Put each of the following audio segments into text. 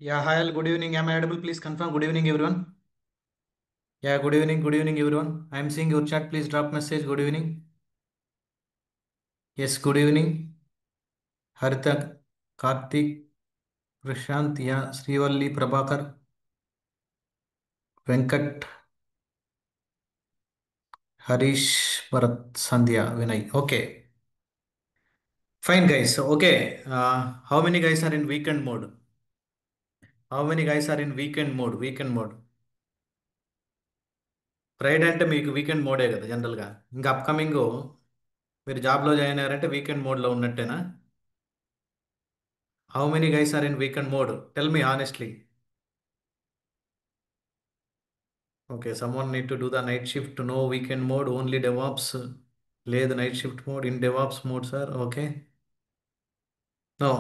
Yeah, hi, all. Good evening. Am I audible? Please confirm. Good evening, everyone. Yeah, good evening, everyone. I am seeing your chat. Please drop message. Good evening. Yes, good evening. Harita, Karthik, Prashant, yeah, Srivalli, Prabhakar, Venkat, Harish, Bharat, Sandhya, Vinay. Okay, fine, guys. Okay, how many guys are in weekend mode? How many guys are in weekend mode? Weekend mode. Friday అంటే మీకు weekend మోడే కదా జనరల్గా. ఇంకా upcoming మీరు జాబ్లో join అయ్యారంటే weekend మోడ్లో ఉన్నట్టేనా? How many guys are in weekend mode? Tell me honestly. Okay, someone need to do the night shift. No weekend mode, only DevOps. Lay the night shift mode in DevOps mode, sir. Okay. No,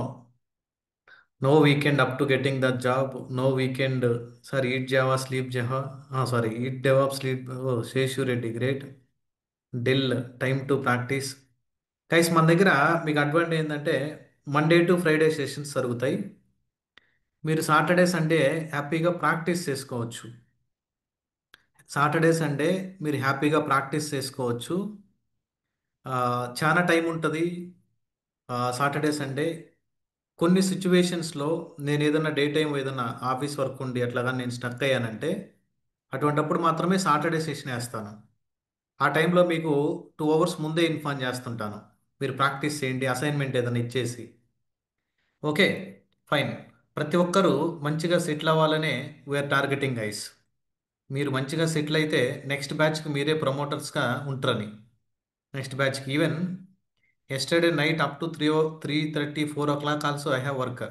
no weekend up to getting the job. No weekend. Sir, eat Java, sleep Java. Sorry, eat DevOps, sleep. Oh, Sheshu Reddy, great. Dill, time to practice. Guys మన దగ్గర మీకు advantage ఏంటంటే Monday to Friday sessions జరుగుతాయి. మీరు Saturday Sunday హ్యాపీగా practice చేసుకోవచ్చు. Saturday Sunday మీరు హ్యాపీగా ప్రాక్టీస్ చేసుకోవచ్చు. చాలా టైం ఉంటుంది సాటర్డే సండే. కొన్ని సిచ్యువేషన్స్లో నేను ఏదైనా డే టైం ఏదైనా ఆఫీస్ వర్క్ ఉండి అట్లాగా నేను స్టక్ అయ్యానంటే అటువంటప్పుడు మాత్రమే సాటర్డే సెషన్ వేస్తాను. ఆ టైంలో మీకు 2 అవర్స్ ముందే ఇన్ఫార్మ్ చేస్తుంటాను. మీరు ప్రాక్టీస్ చేయండి అసైన్మెంట్ ఏదైనా ఇచ్చేసి. Okay, fine. ప్రతి ఒక్కరూ మంచిగా సెటిల్ అవ్వాలనే వీఆర్ టార్గెటింగ్ గైస్. మీరు మంచిగా సెటిల్ అయితే నెక్స్ట్ బ్యాచ్కి మీరే ప్రమోటర్స్గా ఉంటారని. నెక్స్ట్ బ్యాచ్కి even yesterday night up to 3:30 4 o'clock also I have work.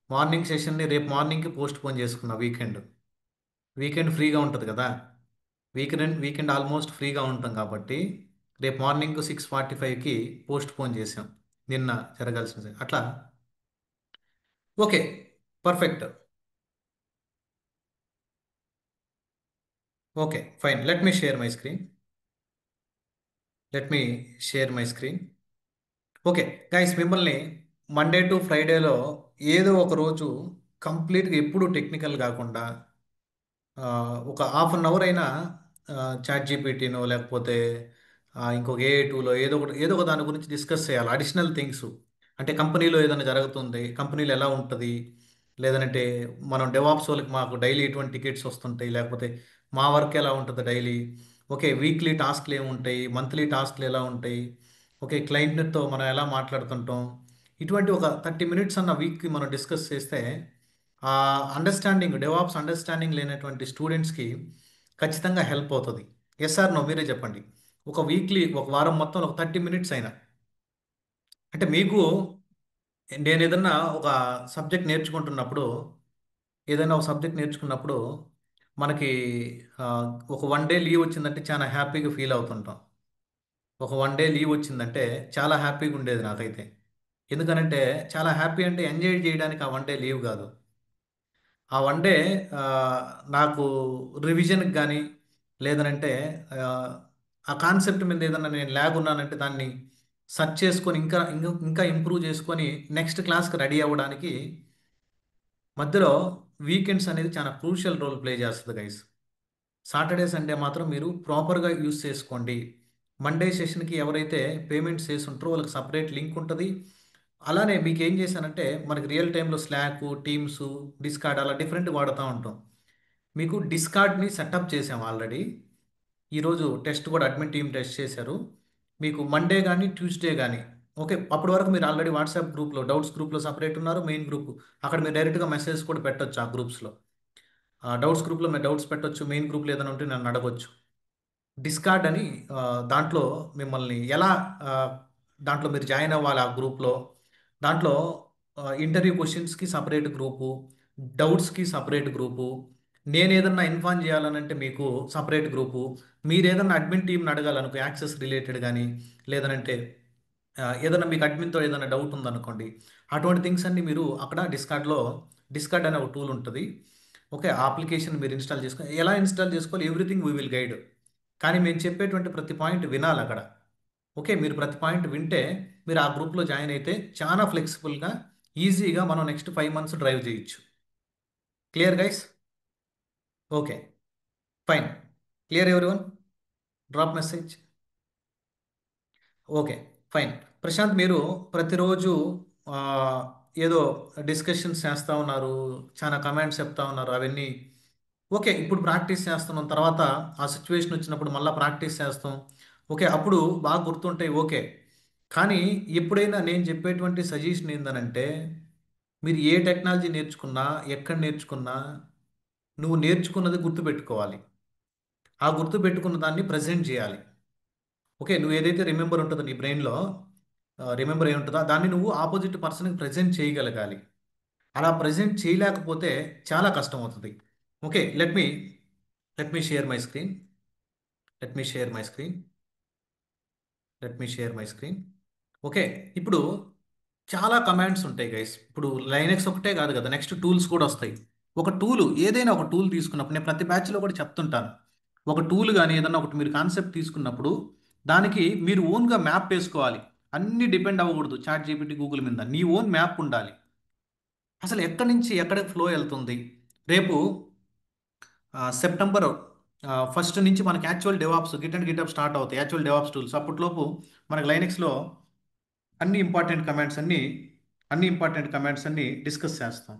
Morning సెషన్ని రేపు మార్నింగ్కి పోస్ట్ పోన్ చేసుకున్నా. వీకెండ్ ఫ్రీగా ఉంటుంది కదా. వీకెండ్ ఆల్మోస్ట్ ఫ్రీగా ఉంటాం కాబట్టి రేపు మార్నింగ్ 6:45కి పోస్ట్ పోన్ చేసాం. నిన్న జరగాల్సింది అట్లా. Okay, perfect. Okay, fine. Let me share my screen. Let me share my screen. Okay guys, మిమ్మల్ని మండే టు ఫ్రైడేలో ఏదో ఒక రోజు కంప్లీట్గా ఎప్పుడు టెక్నికల్ కాకుండా ఆ, ఒక హాఫ్ అన్ అవర్ అయినా చాట్ జీపీటీనో లేకపోతే ఇంకొక ఏ టూలో ఏదో ఒక దాని గురించి డిస్కస్ చేయాలి. అడిషనల్ థింగ్స్ అంటే కంపెనీలో ఏదైనా జరుగుతుంది, కంపెనీలో ఎలా ఉంటుంది, లేదంటే మనం డెవాప్స్ వాళ్ళకి మాకు డైలీ ఎటువంటి టికెట్స్ వస్తుంటాయి, లేకపోతే మా వర్క్ ఎలా ఉంటుంది డైలీ. ఓకే, వీక్లీ టాస్క్లు ఏముంటాయి, మంత్లీ టాస్క్లు ఎలా ఉంటాయి, ఓకే క్లయింట్తో మనం ఎలా మాట్లాడుతుంటాం. ఇటువంటి ఒక 30 minutes అన్న వీక్కి మనం డిస్కస్ చేస్తే ఆ అండర్స్టాండింగ్, డెవాప్స్ అండర్స్టాండింగ్ లేనటువంటి స్టూడెంట్స్కి ఖచ్చితంగా హెల్ప్ అవుతుంది. ఎస్ఆర్ నో మీరే చెప్పండి. ఒక వారం మొత్తం ఒక 30 minutes అయినా అంటే మీకు, నేను ఒక సబ్జెక్ట్ నేర్చుకుంటున్నప్పుడు ఏదైనా ఒక సబ్జెక్ట్ నేర్చుకున్నప్పుడు మనకి ఆ, ఒక 1 డే లీవ్ వచ్చిందంటే చాలా హ్యాపీగా ఫీల్ అవుతుంటాం. ఒక 1 డే లీవ్ వచ్చిందంటే చాలా హ్యాపీగా ఉండేది నాకైతే. ఎందుకనంటే చాలా హ్యాపీ అంటే ఎంజాయ్ చేయడానికి ఆ 1 డే లీవ్ కాదు. ఆ 1 డే నాకు రివిజన్కి కానీ లేదనంటే ఆ, ఆ కాన్సెప్ట్ మీద ఏదన్నా నేను ల్యాగ్ ఉన్నానంటే దాన్ని సెర్చ్ చేసుకొని ఇంకా ఇంకా ఇంకా ఇంప్రూవ్ చేసుకొని నెక్స్ట్ క్లాస్కి రెడీ అవ్వడానికి మధ్యలో వీకెండ్స్ అనేది చాలా క్రూషియల్ రోల్ ప్లే చేస్తుంది గైస్. సాటర్డే సండే మాత్రం మీరు ప్రాపర్గా యూస్ చేసుకోండి. మండే సెషన్కి ఎవరైతే పేమెంట్స్ చేసి ఉంటారో వాళ్ళకి సపరేట్ లింక్ ఉంటుంది. అలానే మీకు ఏం చేశానంటే మనకి రియల్ టైంలో స్లాక్, టీమ్స్, డిస్కార్డ్ అలా డిఫరెంట్ వాడుతూ ఉంటాం. మీకు డిస్కార్డ్ని సెటప్ చేసాం ఆల్రెడీ. ఈరోజు టెస్ట్ కూడా అడ్మిన్ టీం టెస్ట్ చేశారు. మీకు మండే కానీ ట్యూస్డే కానీ ఓకే. అప్పటి వరకు మీరు ఆల్రెడీ వాట్సాప్ గ్రూప్లో, డౌట్స్ గ్రూప్లో సపరేట్ ఉన్నారు. మెయిన్ గ్రూప్ అక్కడ మీరు డైరెక్ట్గా మెసేజ్ కూడా పెట్టొచ్చు. ఆ గ్రూప్స్లో డౌట్స్ గ్రూప్లో మీరు డౌట్స్ పెట్టొచ్చు. మెయిన్ గ్రూప్లో ఏదైనా ఉంటే నన్ను అడగొచ్చు. డిస్కార్డ్ అని దాంట్లో మిమ్మల్ని ఎలా ఆ, దాంట్లో మీరు జాయిన్ అవ్వాలి ఆ గ్రూప్లో. దాంట్లో ఇంటర్వ్యూ క్వశ్చన్స్కి సపరేట్ గ్రూపు, డౌట్స్కి సపరేట్ గ్రూపు, నేను ఏదన్నా ఇన్ఫార్మ్ చేయాలనంటే మీకు సపరేట్ గ్రూపు, మీరు ఏదన్నా అడ్మిన్ టీంని అడగాలనుకో యాక్సెస్ రిలేటెడ్ కానీ లేదనంటే ఏదైనా మీకు అడ్మిన్తో ఏదైనా డౌట్ ఉందనుకోండి, అటువంటి థింగ్స్ అన్ని మీరు అక్కడ డిస్కార్డ్ అనే ఒక టూల్ ఉంటుంది. ఓకే, ఆ అప్లికేషన్ మీరు ఇన్స్టాల్ చేసుకొని ఎలా ఇన్స్టాల్ చేసుకోవాలి ఎవ్రీథింగ్ వీ విల్ గైడ్. కానీ మేము చెప్పేటువంటి ప్రతి పాయింట్ వినాలి అక్కడ. ఓకే, మీరు ప్రతి పాయింట్ వింటే మీరు ఆ గ్రూప్లో జాయిన్ అయితే చాలా ఫ్లెక్సిబుల్గా ఈజీగా మనం నెక్స్ట్ 5 months డ్రైవ్ చేయొచ్చు. Clear guys? Okay, fine. Clear everyone? Drop message. Okay, fine. Prashant, మీరు ప్రతిరోజు ఆ, ఏదో డిస్కషన్స్ చేస్తూ ఉన్నారు, చాలా కమెంట్స్ చెప్తా ఉన్నారు, అవన్నీ ఓకే. ఇప్పుడు ప్రాక్టీస్ చేస్తున్నాం, తర్వాత ఆ సిచ్యువేషన్ వచ్చినప్పుడు మళ్ళీ ప్రాక్టీస్ చేస్తాం. ఓకే, అప్పుడు బాగా గుర్తుంటాయి. ఓకే, కానీ ఎప్పుడైనా నేను చెప్పేటువంటి సజెషన్ ఏంటనంటే, మీరు ఏ టెక్నాలజీ నేర్చుకున్నా, ఎక్కడ నేర్చుకున్నా, నువ్వు నేర్చుకున్నది గుర్తుపెట్టుకోవాలి. ఆ గుర్తుపెట్టుకున్న దాన్ని ప్రజెంట్ చేయాలి. ఓకే, నువ్వు ఏదైతే రిమెంబర్ ఉంటుందో నీ బ్రెయిన్లో, రిమెంబర్ అయి ఉంటుందో దాన్ని నువ్వు ఆపోజిట్ పర్సన్కి ప్రజెంట్ చేయగలగాలి. అలా ప్రజెంట్ చేయలేకపోతే చాలా కష్టం అవుతుంది. Okay, let me share my screen. Let me share my screen. Let me share my screen. Okay, ఇప్పుడు చాలా కమాండ్స్ ఉంటాయి గైస్. ఇప్పుడు లైనెక్స్ ఒకటే కాదు కదా, నెక్స్ట్ టూల్స్ కూడా వస్తాయి. ఒక టూల్, ఏదైనా ఒక టూల్ తీసుకున్నప్పుడు నేను ప్రతి బ్యాచ్లో కూడా చెప్తుంటాను. ఒక టూల్ కానీ ఏదైనా ఒకటి మీరు కాన్సెప్ట్ తీసుకున్నప్పుడు దానికి మీరు ఓన్గా మ్యాప్ వేసుకోవాలి. అన్ని డిపెండ్ అవ్వకూడదు చాట్ జీపీటీ, గూగుల్ మీద. నీ ఓన్ మ్యాప్ ఉండాలి. అసలు ఎక్కడి నుంచి ఎక్కడికి ఫ్లో వెళ్తుంది. రేపు సెప్టెంబర్ ఫస్ట్ నుంచి మనకి actual DevOps Git and get-up start అవుతాయి. యాక్చువల్ డెవాప్స్ టూల్స్ అప్పట్లోపు మనకి లైనెక్స్లో అన్ని ఇంపార్టెంట్ కమాండ్స్ అన్ని డిస్కస్ చేస్తాం.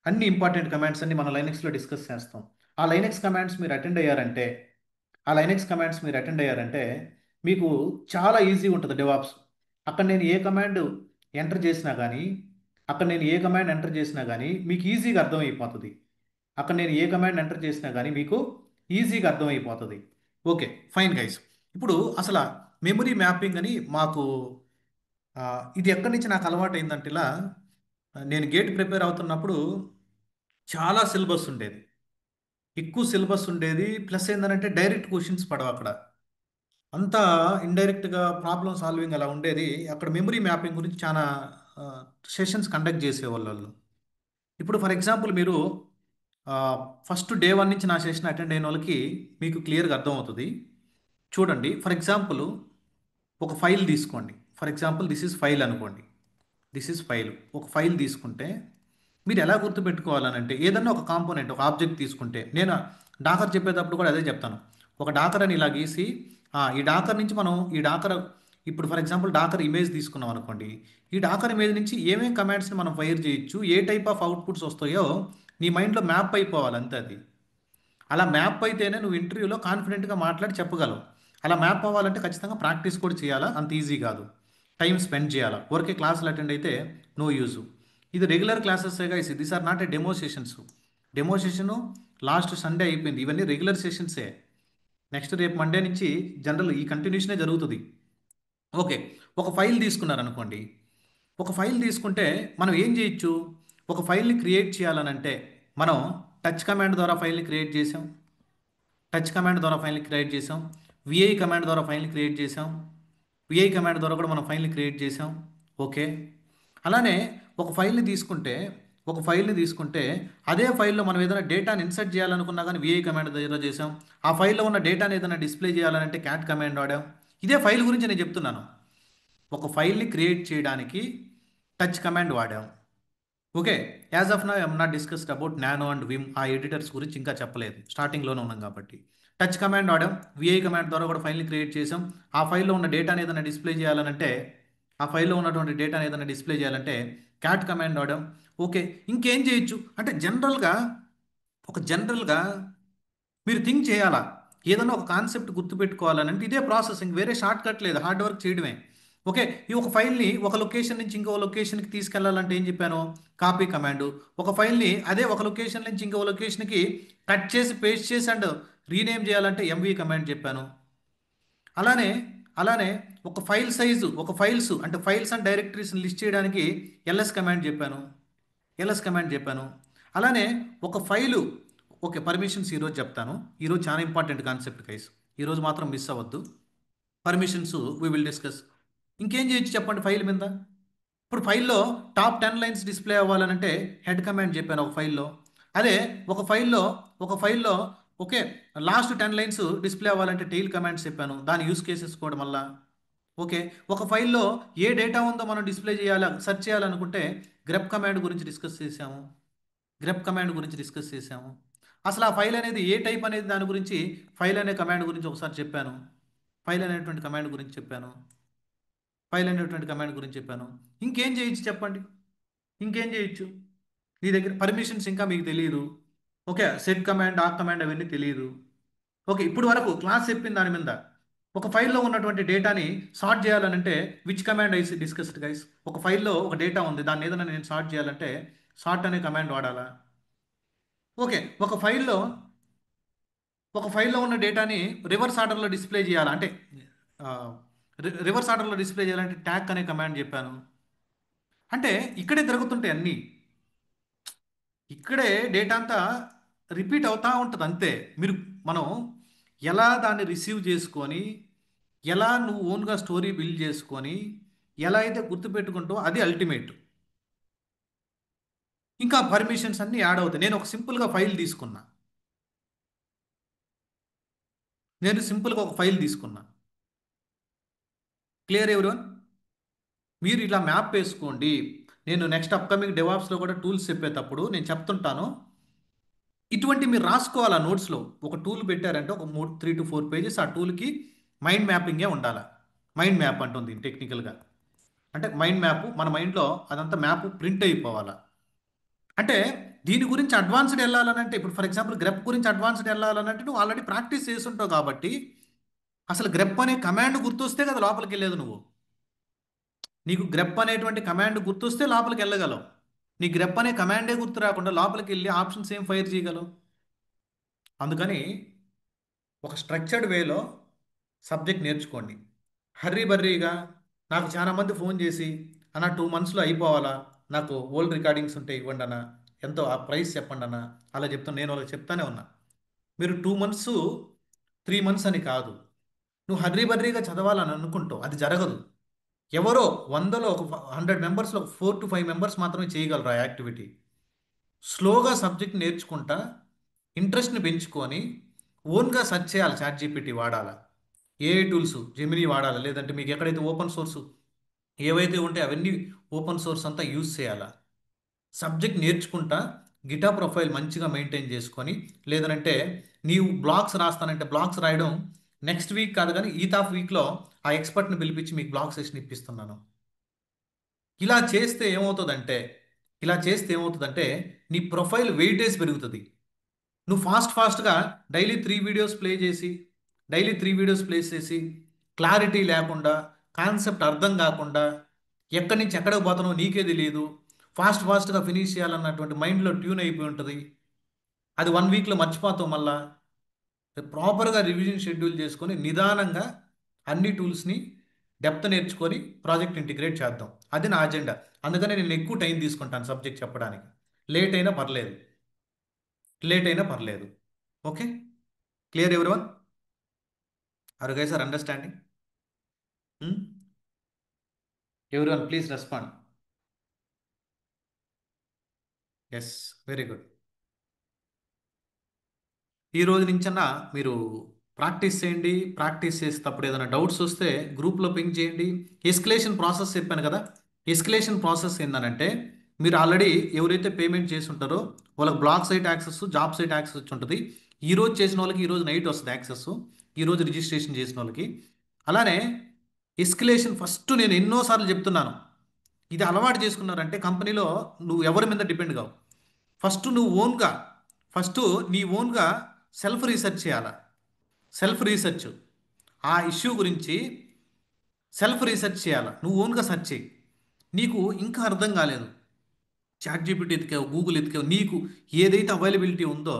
అన్ని ఇంపార్టెంట్ కమాండ్స్ అన్ని మన లైనెక్స్లో డిస్కస్ చేస్తాం. ఆ లైనెక్స్ కమాండ్స్ మీరు అటెండ్ అయ్యారంటే ఆ లైనెక్స్ కమాండ్స్ మీరు అటెండ్ అయ్యారంటే మీకు చాలా ఈజీగా ఉంటుంది డెవాప్స్. అక్కడ నేను ఏ కమాండ్ ఎంటర్ చేసినా కానీ అక్కడ నేను ఏ కమాండ్ ఎంటర్ చేసినా కానీ మీకు ఈజీగా అర్థమైపోతుంది. అక్కడ నేను ఏ కమాండ్ ఎంటర్ చేసినా కానీ మీకు ఈజీగా అర్థమైపోతుంది. Okay, fine guys. ఇప్పుడు అసలు మెమరీ మ్యాపింగ్ అని మాకు ఆ, ఇది ఎక్కడి నుంచి నాకు అలవాటు అయిందంటే, ఇలా నేను గేట్ ప్రిపేర్ అవుతున్నప్పుడు చాలా సిలబస్ ఉండేది. ఎక్కువ సిలబస్ ఉండేది. ప్లస్ ఏంటంటే డైరెక్ట్ క్వశ్చన్స్ పడవు అక్కడ. అంతా ఇండైరెక్ట్గా ప్రాబ్లమ్ సాల్వింగ్ అలా ఉండేది. అక్కడ మెమరీ మ్యాపింగ్ గురించి చాలా సెషన్స్ కండక్ట్ చేసేవాళ్ళు వాళ్ళు. ఇప్పుడు ఫర్ ఎగ్జాంపుల్ మీరు ఫస్ట్ డే వన్ నుంచి నా సెషన్ అటెండ్ అయిన వాళ్ళకి మీకు క్లియర్గా అర్థమవుతుంది. చూడండి, ఫర్ ఎగ్జాంపుల్ ఒక ఫైల్ తీసుకోండి. For example this is file అనుకోండి. This is file. ఒక ఫైల్ తీసుకుంటే మీరు ఎలా గుర్తుపెట్టుకోవాలనంటే, ఏదన్నా ఒక కాంపోనెంట్, ఒక ఆబ్జెక్ట్ తీసుకుంటే, నేను డాకర్ చెప్పేటప్పుడు కూడా అదే చెప్తాను. ఒక డాకర్ అని ఇలా గీసి ఈ డాకర్ నుంచి మనం ఈ డాకర్, ఇప్పుడు ఫర్ ఎగ్జాంపుల్ డాకర్ ఇమేజ్ తీసుకున్నాం అనుకోండి. ఈ డాకర్ ఇమేజ్ నుంచి ఏమేమి కమాండ్స్ని మనం ఫైర్ చేయొచ్చు, ఏ టైప్ ఆఫ్ అవుట్పుట్స్ వస్తాయో నీ మైండ్లో మ్యాప్ అయిపోవాలి అంతే అది. అలా మ్యాప్ అయితేనే నువ్వు ఇంటర్వ్యూలో కాన్ఫిడెంట్గా మాట్లాడి చెప్పగలవు. అలా మ్యాప్ అవ్వాలంటే ఖచ్చితంగా ప్రాక్టీస్ కూడా చేయాలా, అంత ఈజీ కాదు. టైం స్పెండ్ చేయాలా. ఊరికే క్లాసులు అటెండ్ అయితే నో యూజు. ఇది రెగ్యులర్ క్లాసెస్గా ఇసి these are not a demo sessions. Demo session last Sunday అయిపోయింది. ఇవన్నీ రెగ్యులర్ సెషన్సే. నెక్స్ట్ రేపు మండే నుంచి జనరల్ ఈ కంటిన్యూషనే జరుగుతుంది. ఓకే, ఒక ఫైల్ తీసుకున్నారనుకోండి. ఒక ఫైల్ తీసుకుంటే మనం ఏం చేయొచ్చు, ఒక ఫైల్ని క్రియేట్ చేయాలనంటే మనం టచ్ కమాండ్ ద్వారా ఫైల్ని క్రియేట్ చేసాం. టచ్ కమాండ్ ద్వారా ఫైల్ని క్రియేట్ చేసాం. విఐ కమాండ్ ద్వారా ఫైల్ని క్రియేట్ చేసాం. విఐ కమాండ్ ద్వారా కూడా మనం ఫైల్ని క్రియేట్ చేసాం. ఓకే, అలానే ఒక ఫైల్ని తీసుకుంటే అదే ఫైల్లో మనం ఏదైనా డేటాని ఇన్సర్ట్ చేయాలనుకున్నా కానీ విఐ కమాండ్ ద్వారా చేసాం. ఆ ఫైల్లో ఉన్న డేటాని ఏదైనా డిస్ప్లే చేయాలంటే క్యాట్ కమాండ్ వాడాం. ఇదే ఫైల్ గురించి నేను చెప్తున్నాను. ఒక ఫైల్ని క్రియేట్ చేయడానికి టచ్ కమాండ్ వాడాం. Okay, as of now I'm not discussed about nano and Vim. ఆ ఎడిటర్స్ గురించి ఇంకా చెప్పలేదు, స్టార్టింగ్లోనే ఉన్నాం కాబట్టి. టచ్ కమాండ్ వాడాం. విఐ కమాండ్ ద్వారా కూడా ఫైల్ని క్రియేట్ చేసాం. ఆ ఫైల్లో ఉన్న డేటాని ఏదైనా డిస్ప్లే చేయాలంటే క్యాట్ కమాండ్ వాడాం. ఓకే, ఇంకేం చేయొచ్చు అంటే జనరల్గా మీరు థింక్ చేయాలా. ఏదైనా ఒక కాన్సెప్ట్ గుర్తుపెట్టుకోవాలని ఇదే ప్రాసెసింగ్, వేరే షార్ట్ కట్ లేదు, హార్డ్ వర్క్ చేయడమే. ఓకే, ఈ ఒక ఫైల్ని ఒక లొకేషన్ నుంచి ఇంకో లొకేషన్కి తీసుకెళ్లాలంటే ఏం చెప్పాను, కాపీ కమాండ్. ఒక ఫైల్ని అదే ఒక లొకేషన్ నుంచి ఇంకో లొకేషన్కి కట్ చేసి పేస్ట్ చేసి అండ్ రీనేమ్ చేయాలంటే ఎంవి కమాండ్ చెప్పాను. అలానే అలానే ఒక ఫైల్స్ అంటే ఫైల్స్ అండ్ డైరెక్టరీస్ని లిస్ట్ చేయడానికి ఎల్ఎస్ కమాండ్ చెప్పాను. అలానే ఒక ఫైలు, ఓకే, పర్మిషన్స్ ఈరోజు చెప్తాను. ఈరోజు చాలా ఇంపార్టెంట్ కాన్సెప్ట్ గైస్. ఈరోజు మాత్రం మిస్ అవ్వద్దు. Permissions we will discuss. ఇంకేం చేయొచ్చు చెప్పండి ఫైల్ మీద. ఇప్పుడు ఫైల్లో టాప్ 10 లైన్స్ డిస్ప్లే అవ్వాలనంటే హెడ్ కమాండ్ చెప్పాను ఒక ఫైల్లో. అదే ఒక ఫైల్లో ఓకే, లాస్ట్ 10 లైన్స్ డిస్ప్లే అవ్వాలంటే టెయిల్ కమాండ్స్ చెప్పాను. దాని యూస్ కేసెస్ కూడా మళ్ళా ఓకే. ఒక ఫైల్‌లో ఏ డేటా ఉందో మనం డిస్‌ప్లే చేయాలా, సెర్చ్ చేయాలనుకుంటే గ్రెప్ కమాండ్ గురించి డిస్కస్ చేసాము. గ్రెప్ కమాండ్ గురించి డిస్కస్ చేసాము. అసలు ఆ ఫైల్ అనేది ఏ టైప్ అనేది దాని గురించి ఫైల్ అనే కమాండ్ గురించి ఒకసారి చెప్పాను. ఫైల్ అనేటువంటి కమాండ్ గురించి చెప్పాను. ఫైల్ అనేటువంటి కమాండ్ గురించి చెప్పాను. ఇంకేం చేయొచ్చు చెప్పండి? ఇంకేం చేయొచ్చు? నీ దగ్గర పర్మిషన్స్ ఇంకా మీకు తెలియదు. Okay. Set command, dock command అవన్నీ తెలియదు. ఓకే. ఇప్పుడు వరకు క్లాస్ చెప్పిన దాని మీద ఒక ఫైల్‌లో ఉన్నటువంటి డేటాని సార్ట్ చేయాలనంటే which command is discussed guys? ఒక ఫైల్‌లో ఒక డేటా ఉంది. దాన్ని ఏదైనా నేను సార్ట్ చేయాలంటే సార్ట్ అనే కమాండ్ వాడాలా? ఓకే. ఒక ఫైల్‌లో ఉన్న డేటాని రివర్స్ ఆర్డర్‌లో డిస్‌ప్లే చేయాలా? అంటే ఆహ్, రివర్స్ ఆర్డర్‌లో డిస్‌ప్లే చేయాలంటే టాక్ అనే కమాండ్ చెప్పాను. అంటే ఇక్కడే జరుగుతుంటాయి అన్నీ. ఇక్కడే డేటా అంతా రిపీట్ అవుతా ఉంటది అంతే. మీరు మనం ఎలా దాన్ని రిసీవ్ చేసుకొని, ఎలా నువ్వు ఓన్‌గా స్టోరీ బిల్డ్ చేసుకొని, ఎలా అయితే గుర్తుపెట్టుకుంటావో అది అల్టిమేట్. ఇంకా పర్మిషన్స్ అన్నీ యాడ్ అవుతాయి. నేను ఒక సింపుల్‌గా ఫైల్ తీసుకున్నా. నేను సింపుల్‌గా ఒక ఫైల్ తీసుకున్నా. Clear everyone? మీరు ఇట్లా మ్యాప్ వేసుకోండి. నేను నెక్స్ట్ అప్‌కమింగ్ డెవాప్స్‌లో కూడా టూల్స్ చెప్పేటప్పుడు నేను చెప్తుంటాను. ఇటువంటి మీరు రాసుకోవాలా నోట్స్‌లో. ఒక టూల్ పెట్టారంటే ఒక 3-4 పేజెస్ ఆ టూల్‌కి మైండ్ మ్యాపింగే ఉండాల. మైండ్ మ్యాప్ అంటుంది టెక్నికల్‌గా. అంటే మైండ్ మ్యాప్ మన మైండ్‌లో అదంతా మ్యాప్ ప్రింట్ అయిపోవాలా. అంటే దీని గురించి అడ్వాన్స్‌డ్ ఎళ్ళాలనంటే ఇప్పుడు ఫర్ ఎగ్జాంపుల్ గ్రెప్ గురించి అడ్వాన్స్‌డ్ ఎళ్ళాలనంటే నువ్వు ఆల్రెడీ ప్రాక్టీస్ చేసుంటావు కాబట్టి అసలు గ్రెప్ అనే కమాండ్ గుర్తొస్తే కదా లోపలికెళ్ళేది నువ్వు. నీకు గ్రెప్ అనేటువంటి కమాండ్ గుర్తొస్తే లోపలికెళ్ళగలవు. నీ గ్రెప్ అనే కమాండే గుర్తు రాకుండా లోపలికెళ్ళి ఆప్షన్స్ ఏం ఫైర్ చేయగలవు? అందుకని ఒక స్ట్రక్చర్డ్ వేలో సబ్జెక్ట్ నేర్చుకోండి. హర్రీ బర్రీగా నాకు చాలా మంది ఫోన్ చేసి అన్న 2 మంత్స్‌లో అయిపోవాలా? నాకు ఓల్డ్ రికార్డింగ్స్ ఉంటే ఇవ్వండి అన్న. ఎంతో ఆ ప్రైస్ చెప్పండి అన్న. అలా చెప్తాను. నేను వాళ్ళకి చెప్తానే ఉన్నా. మీరు 2 మంత్స్, 3 మంత్స్ అని కాదు. నువ్వు హర్రీ బర్రీగా చదవాలని అనుకుంటావు. అది జరగదు. ఎవరో 100లో ఒక 100 మెంబర్స్‌లో ఒక 4-5 మెంబర్స్ మాత్రమే చేయగలరు ఆ యాక్టివిటీ. స్లోగా సబ్జెక్ట్ నేర్చుకుంటా, ఇంట్రెస్ట్‌ని పెంచుకొని, ఓన్‌గా సెర్చ్ చేయాలి. చాట్‌జీపీటీ వాడాలా. ఏఐ టూల్స్ జెమినీ వాడాలా. లేదంటే మీకు ఎక్కడైతే ఓపెన్ సోర్స్ ఏవైతే ఉంటాయో అవన్నీ ఓపెన్ సోర్స్ అంతా యూజ్ చేయాలా. సబ్జెక్ట్ నేర్చుకుంటా, గిటార్ ప్రొఫైల్ మంచిగా మెయింటైన్ చేసుకొని, లేదనంటే నీవు బ్లాగ్స్ రాస్తానంటే బ్లాగ్స్ రాయడం నెక్స్ట్ వీక్ కాదు కానీ ఈత్ ఆఫ్ వీక్‌లో ఆ ఎక్స్‌పర్ట్‌ని పిలిపించి మీకు బ్లాగ్ సెషన్ ఇప్పిస్తున్నాను. ఇలా చేస్తే ఏమవుతదంటే, ఇలా చేస్తే ఏమవుతదంటే నీ ప్రొఫైల్ వెయిటేజ్ పెరుగుతది. నువ్వు ఫాస్ట్‌గా డైలీ 3 వీడియోస్ ప్లే చేసి, డైలీ 3 వీడియోస్ ప్లే చేసి, క్లారిటీ లేకుండా, కాన్సెప్ట్ అర్థం కాకుండా, ఎక్కడి నుంచి ఎక్కడికి పోతున్నావో నీకే తెలీదు. ఫాస్ట్‌గా ఫినిష్ చేయాలన్నటువంటి మైండ్‌లో ట్యూన్ అయిపోయి ఉంటది. అది 1 వీక్‌లో మర్చిపోతావు మళ్ళా. ప్రాపర్‌గా రివిజన్ షెడ్యూల్ చేసుకొని, నిదానంగా అన్ని టూల్స్‌ని డెప్త్ నేర్చుకొని ప్రాజెక్ట్ ఇంటిగ్రేట్ చేద్దాం. అది నా అజెండా. అందుకనే నేను ఎక్కువ టైం తీసుకుంటాను సబ్జెక్ట్ చెప్పడానికి. లేట్ అయినా పర్లేదు. లేట్ అయినా పర్లేదు. Okay. Clear everyone? Are you guys are understanding? Hmm. Everyone please respond. Yes. Very good. ఈ రోజు నుంచన్నా మీరు ప్రాక్టీస్ చేయండి. ప్రాక్టీస్ చేసేటప్పుడు ఏదైనా డౌట్స్ వస్తే గ్రూప్‌లో పింగ్ చేయండి. ఎస్కలేషన్ ప్రాసెస్ చెప్పాను కదా! ఎస్కలేషన్ ప్రాసెస్ ఏందనంటే మీరు ఆల్రెడీ ఎవరైతే పేమెంట్ చేసి ఉంటారో వాళ్ళకి block site access, job site access వచ్చి ఉంటది. ఈరోజు చేసిన వాళ్ళకి ఈరోజు నైట్ వస్తది యాక్సెస్. ఈరోజు రిజిస్ట్రేషన్ చేసిన వాళ్ళకి. అలానే ఎస్కలేషన్ ఫస్ట్ నేను ఎన్నో సార్లు చెప్తున్నాను. ఇది అలవాటు చేసుకున్నారంటే కంపెనీలో నువ్వు ఎవరి మీద డిపెండ్ కావు. ఫస్ట్ నువ్వు ఓన్‌గా ఫస్ట్ నీ ఓన్‌గా సెల్ఫ్ రీసెర్చ్ చేయాలా. Self research. ఆ ఇష్యూ గురించి సెల్ఫ్ రీసెర్చ్ చేయాలా. నువ్వు ఓన్‌గా సెర్చ్ చెయి. నీకు ఇంకా అర్థం కాలేదు. చాట్‌జీపీటీ ఎతికావు, గూగుల్ ఎతికావు. నీకు ఏదైతే అవైలబిలిటీ ఉందో,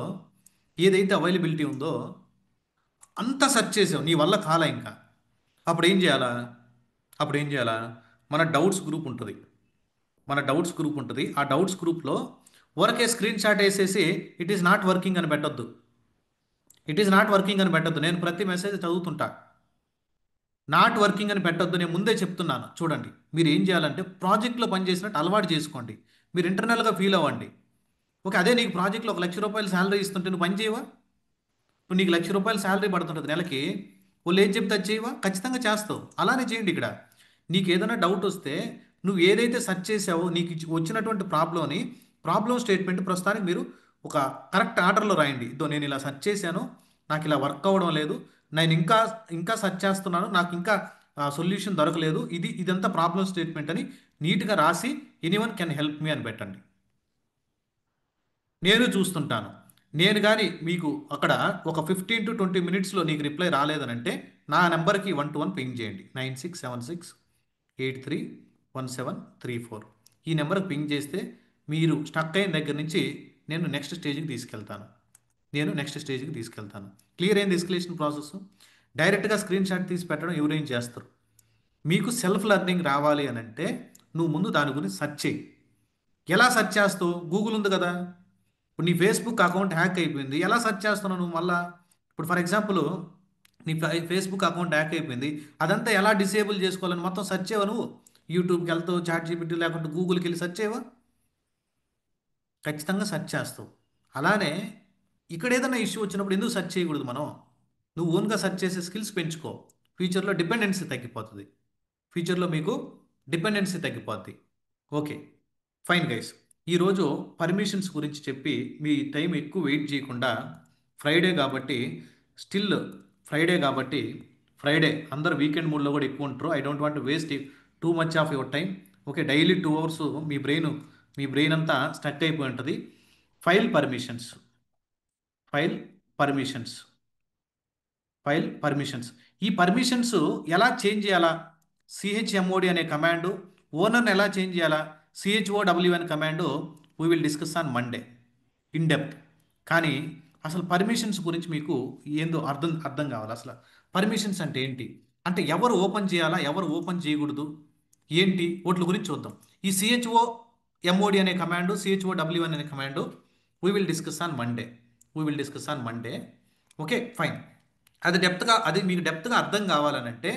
ఏదైతే అవైలబిలిటీ ఉందో అంతా సెర్చ్ చేసావు. నీ వల్ల కాలా ఇంకా. అప్పుడేం చేయాలా? అప్పుడేం చేయాలా? మన డౌట్స్ గ్రూప్ ఉంటది. మన డౌట్స్ గ్రూప్ ఉంటది. ఆ డౌట్స్ గ్రూప్‌లో ఊరకే స్క్రీన్ షాట్ ఏసేసి ఇట్ ఈస్ నాట్ వర్కింగ్ అని పెట్టొద్దు. ఇట్ ఈస్ నాట్ వర్కింగ్ అని పెట్టొద్దు. నేను ప్రతి మెసేజ్ చదువుతుంటా. నాట్ వర్కింగ్ అని పెట్టొద్దు. నేను ముందే చెప్తున్నాను. చూడండి. మీరు ఏం చేయాలంటే ప్రాజెక్ట్‌లో పని చేసినట్టు అలవాటు చేసుకోండి. మీరు ఇంటర్నల్‌గా ఫీల్ అవ్వండి. ఓకే. అదే నీకు ప్రాజెక్ట్‌లో ఒక రూ. 1,00,000 సాలరీ ఇస్తుంటే నువ్వు పని చేయవా? ఇప్పుడు నీకు రూ. 1,00,000 సాలరీ పడుతుంటది నెలకి. వాళ్ళు ఏం చెప్తే అది చేయవా? ఖచ్చితంగా చేస్తావు. అలానే చేయండి ఇక్కడ. నీకు ఏదైనా డౌట్ వస్తే నువ్వు ఏదైతే సెర్చ్ చేసావో నీకు వచ్చినటువంటి ప్రాబ్లంని ప్రాబ్లం స్టేట్మెంట్ ప్రస్తుతానికి మీరు ఒక కరెక్ట్ ఆర్డర్లో రాయండి. ఇదో నేను ఇలా సెర్చ్ చేశాను, నాకు ఇలా వర్క్ అవ్వడం లేదు, నేను ఇంకా ఇంకా సెర్చ్ చేస్తున్నాను, నాకు ఇంకా సొల్యూషన్ దొరకలేదు, ఇదంతా ప్రాబ్లం స్టేట్మెంట్ అని నీట్గా రాసి ఎనీవన్ కెన్ హెల్ప్ మీ అని పెట్టండి. నేను చూస్తుంటాను. నేను కానీ మీకు అక్కడ ఒక 15 to 20 మినిట్స్లో నీకు రిప్లై రాలేదనంటే నా నెంబర్కి 1 to 1 పింగ్ చేయండి. 9676831734 ఈ నెంబర్కి పింగ్ చేస్తే మీరు స్టక్ అయిన దగ్గర నుంచి నేను నెక్స్ట్ స్టేజ్కి తీసుకెళ్తాను. క్లియర్ అయింది ఎస్కలేషన్ ప్రాసెస్. డైరెక్ట్గా స్క్రీన్ షాట్ తీసి పెట్టడం ఎవరేం చేస్తారు. మీకు సెల్ఫ్ లెర్నింగ్ రావాలి అని అంటే నువ్వు ముందు దాని గురించి సెర్చ్ చేయి. ఎలా సెర్చ్ చేస్తావు? గూగుల్ ఉంది కదా. ఇప్పుడు నీ ఫేస్బుక్ అకౌంట్ హ్యాక్ అయిపోయింది, ఎలా సెర్చ్ చేస్తున్నావు నువ్వు మళ్ళా? ఇప్పుడు ఫర్ ఎగ్జాంపుల్ నీ ఫేస్బుక్ అకౌంట్ హ్యాక్ అయిపోయింది, అదంతా ఎలా డిసేబుల్ చేసుకోవాలని మొత్తం సెర్చ్ చేయవా నువ్వు? యూట్యూబ్కి వెళ్తావు, చాట్ జీపీటీ లేకుంటే గూగుల్కి వెళ్ళి సెర్చ్ చేయవా? ఖచ్చితంగా సెర్చ్ చేస్తావు. అలానే ఇక్కడ ఏదైనా ఇష్యూ వచ్చినప్పుడు ఎందుకు సెర్చ్ చేయకూడదు మనం? నువ్వు ఓన్గా సెర్చ్ చేసే స్కిల్స్ పెంచుకో. ఫ్యూచర్లో డిపెండెన్సీ తగ్గిపోతుంది. ఫ్యూచర్లో మీకు డిపెండెన్సీ తగ్గిపోద్ది. Okay, fine guys. ఈరోజు పర్మిషన్స్ గురించి చెప్పి మీ టైం ఎక్కువ వెయిట్ చేయకుండా, ఫ్రైడే కాబట్టి స్టిల్ ఫ్రైడే కాబట్టి ఫ్రైడే అందరు వీకెండ్ మూడ్లో కూడా ఎక్కువ ఉంటారు. I don't want waste too much of your time. Okay, daily 2 hours me brain అంతా స్టక్ అయిపోయి ఉంటుంది. File permissions file permissions file permissions ఈ పర్మిషన్స్ ఎలా చేంజ్ చేయాలా? CHMOD అనే కమాండు. ఓనర్ని ఎలా చేంజ్ చేయాలా? CHOW అనే command. We will discuss on Monday in depth. కానీ అసలు పర్మిషన్స్ గురించి మీకు ఏందో అర్థం కావాలి. అసలు పర్మిషన్స్ అంటే ఏంటి, అంటే ఎవరు ఓపెన్ చేయాలా, ఎవరు ఓపెన్ చేయకూడదు, ఏంటి వాటి గురించి చూద్దాం. ఈ CHOMOD అనే కమాండు, CHOW అనే command we will discuss on Monday. Okay, fine. అది మీకు డెప్త్గా అర్థం కావాలనంటే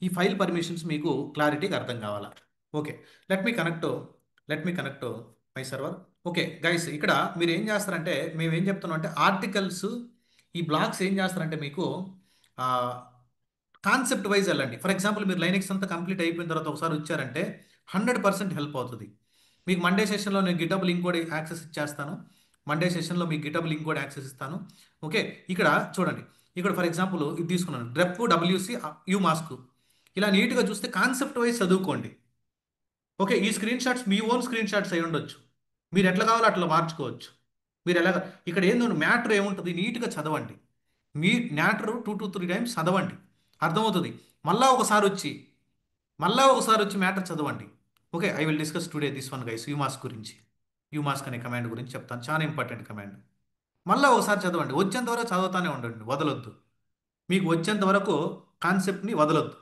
ఈ ఫైల్ పర్మిషన్స్ మీకు క్లారిటీగా అర్థం కావాలా? Okay, let me connect my server. Okay guys, ఇక్కడ మీరు ఏం చేస్తారంటే, మేము ఏం చెప్తున్నాం అంటే ఆర్టికల్స్, ఈ బ్లాగ్స్ ఏం చేస్తారంటే మీకు కాన్సెప్ట్ వైజ్ వెళ్ళండి. ఫర్ ఎగ్జాంపుల్ మీరు లైనెక్స్ అంతా కంప్లీట్ అయిపోయిన తర్వాత ఒకసారి వచ్చారంటే 100% హెల్ప్ అవుతుంది మీకు. మండే సెషన్లో నేను గిటబ్ లింక్ కూడా యాక్సెస్ ఇచ్చేస్తాను. ఓకే, ఇక్కడ చూడండి. ఇక్కడ ఫర్ ఎగ్జాంపుల్ ఇది తీసుకున్నాను, డెప్ WC యూ మాస్క్. ఇలా నీట్గా చూస్తే కాన్సెప్ట్ వైజ్ చదువుకోండి. ఓకే, ఈ స్క్రీన్ షాట్స్ మీ ఓన్ స్క్రీన్ షాట్స్ అయి ఉండొచ్చు, మీరు ఎట్లా కావాలో అట్లా మార్చుకోవచ్చు. మీరు ఎలాగ ఇక్కడ ఏందో మ్యాటర్ ఏముంటుంది నీట్గా చదవండి. మీ మ్యాటర్ 2 to 3 times చదవండి, అర్థమవుతుంది. మళ్ళా ఒకసారి వచ్చి మ్యాటర్ చదవండి. Okay, I will discuss today this one guys, umask గురించి. యూమాస్క్ అనే కమాండ్ గురించి చెప్తాను, చాలా ఇంపార్టెంట్ కమాండ్. మళ్ళీ ఒకసారి చదవండి, వచ్చేంత వరకు చదువుతానే ఉండండి, వదలొద్దు. మీకు వచ్చేంత వరకు కాన్సెప్ట్ని వదలొద్దు.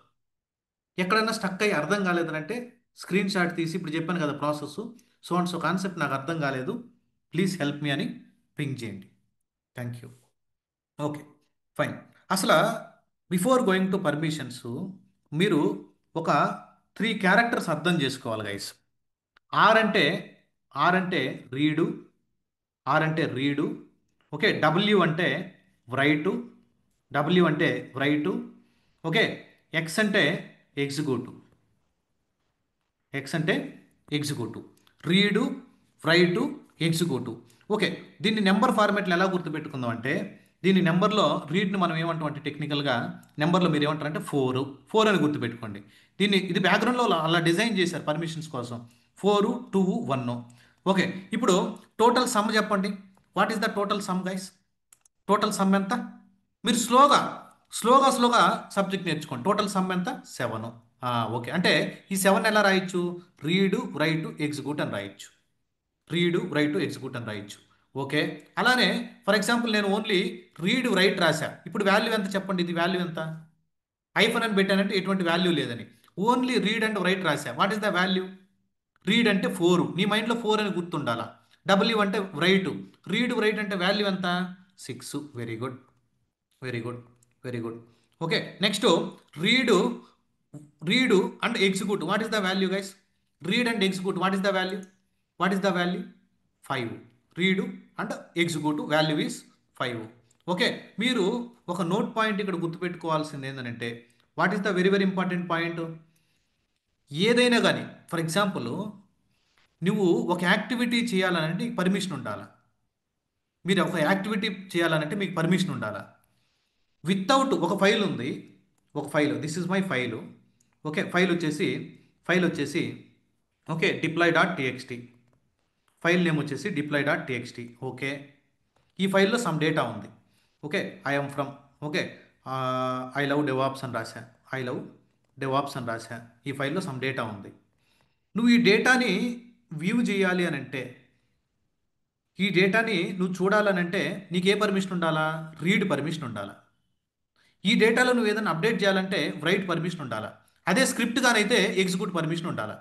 ఎక్కడైనా స్టక్ అయ్యి అర్థం కాలేదనంటే స్క్రీన్ షాట్ తీసి, ఇప్పుడు చెప్పాను కదా ప్రాసెస్, సో కాన్సెప్ట్ నాకు అర్థం కాలేదు, ప్లీజ్ హెల్ప్ మీ అని పింగ్ చేయండి. Thank you. Okay, fine. అసలు బిఫోర్ గోయింగ్ టు పర్మిషన్స్ మీరు ఒక 3 క్యారెక్టర్స్ అర్థం చేసుకోవాలి గైస్. ఆర్ అంటే రీడు, ఓకే. రైటు డబ్ల్యూ అంటే రైటు, ఓకే. ఎక్స్ అంటే executive. Read, write, executive. Okay, దీన్ని నెంబర్ ఫార్మాట్లో ఎలా గుర్తుపెట్టుకుందాం అంటే, దీని నెంబర్లో రీడ్ని మనం ఏమంటాం అంటే టెక్నికల్గా నెంబర్లో మీరు ఏమంటారంటే 4 అని గుర్తుపెట్టుకోండి. ఇది బ్యాక్గ్రౌండ్లో అలా డిజైన్ చేశారు పర్మిషన్స్ కోసం. 4, 2, 1. ఓకే, ఇప్పుడు టోటల్ సమ్ చెప్పండి. What is the total some guys? Total some ఎంత? మీరు స్లోగా సబ్జెక్ట్ నేర్చుకోండి. టోటల్ సమ్ ఎంత? 7. ఓకే, అంటే ఈ 7 ఎలా రాయొచ్చు? రీడు, రైటు, ఎగ్జిక్యూట్ అని రాయొచ్చు. ఓకే, అలానే ఫర్ ఎగ్జాంపుల్ నేను ఓన్లీ రీడ్ రైట్ రాశా. ఇప్పుడు వాల్యూ ఎంత చెప్పండి? ఇది వాల్యూ ఎంత? ఐఫోన్ అని పెట్టానంటే ఎటువంటి వాల్యూ లేదని, ఓన్లీ రీడ్ అండ్ రైట్ రాశా. What is the value? Read అంటే 4, నీ మైండ్లో 4 అని గుర్తుండాలా. డబ్ల్యూ అంటే రైటు, రైట్ అంటే వాల్యూ ఎంత? 6. Very good. Okay, next read and execute. What is the value guys? Read and execute, what is the value? 5. Read and execute value is 5. Okay, మీరు ఒక నోట్ పాయింట్ ఇక్కడ గుర్తుపెట్టుకోవాల్సింది ఏంటంటే, what is the very very important point? ఏదైనా కానీ, for example, నువ్వు ఒక activity చేయాలనంటే నీకు పర్మిషన్ ఉండాలి. మీరు ఒక యాక్టివిటీ చేయాలనంటే మీకు పర్మిషన్ ఉండాలి. వితౌట్ ఒక ఫైల్ ఉంది, ఒక file, this is my file. Okay, file వచ్చేసి okay deploy dot TXT. File name వచ్చేసి డిప్లాయ్ డాట్ టీఎక్స్టీ. ఓకే, ఈ ఫైల్లో సమ్ డేటా ఉంది. Okay, I'm from, okay, I love DevOps అని రాశా. ఐ లవ్ డెవాప్స్ అని రాశా. ఈ ఫైల్లో సమ్ డేటా ఉంది. నువ్వు ఈ డేటాని వ్యూ చేయాలి అని అంటే, ఈ డేటాని నువ్వు చూడాలనంటే నీకు ఏ పర్మిషన్ ఉండాలా? రీడ్ పర్మిషన్ ఉండాలా. ఈ డేటాలో నువ్వు ఏదైనా అప్డేట్ చేయాలంటే రైట్ పర్మిషన్ ఉండాలా. అదే స్క్రిప్ట్ గానైతే ఎగ్జిక్యూట్ పర్మిషన్ ఉండాలా.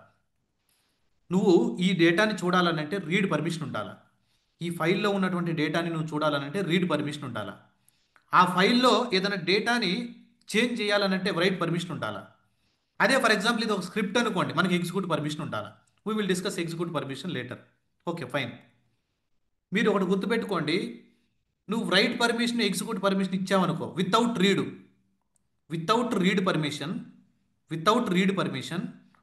నువ్వు ఈ డేటాని చూడాలనంటే రీడ్ పర్మిషన్ ఉండాలా. ఈ ఫైల్లో ఉన్నటువంటి డేటాని నువ్వు చూడాలనంటే రీడ్ పర్మిషన్ ఉండాలా. ఆ ఫైల్లో ఏదైనా డేటాని చేంజ్ చేయాలనంటే రైట్ పర్మిషన్ ఉండాలా. అదే ఫర్ ఎగ్జాంపుల్ ఇది ఒక స్క్రిప్ట్ అనుకోండి, మనకి ఎగ్జిక్యూట్ పర్మిషన్ ఉండాలా. We will discuss execute permission later. Okay fine. మీరు ఒకటి గుర్తుపెట్టుకోండి, నువ్వు రైట్ పర్మిషన్ ఎగ్జిక్యూట్ పర్మిషన్ ఇచ్చావనుకో, వితౌట్ రీడ్ పర్మిషన్,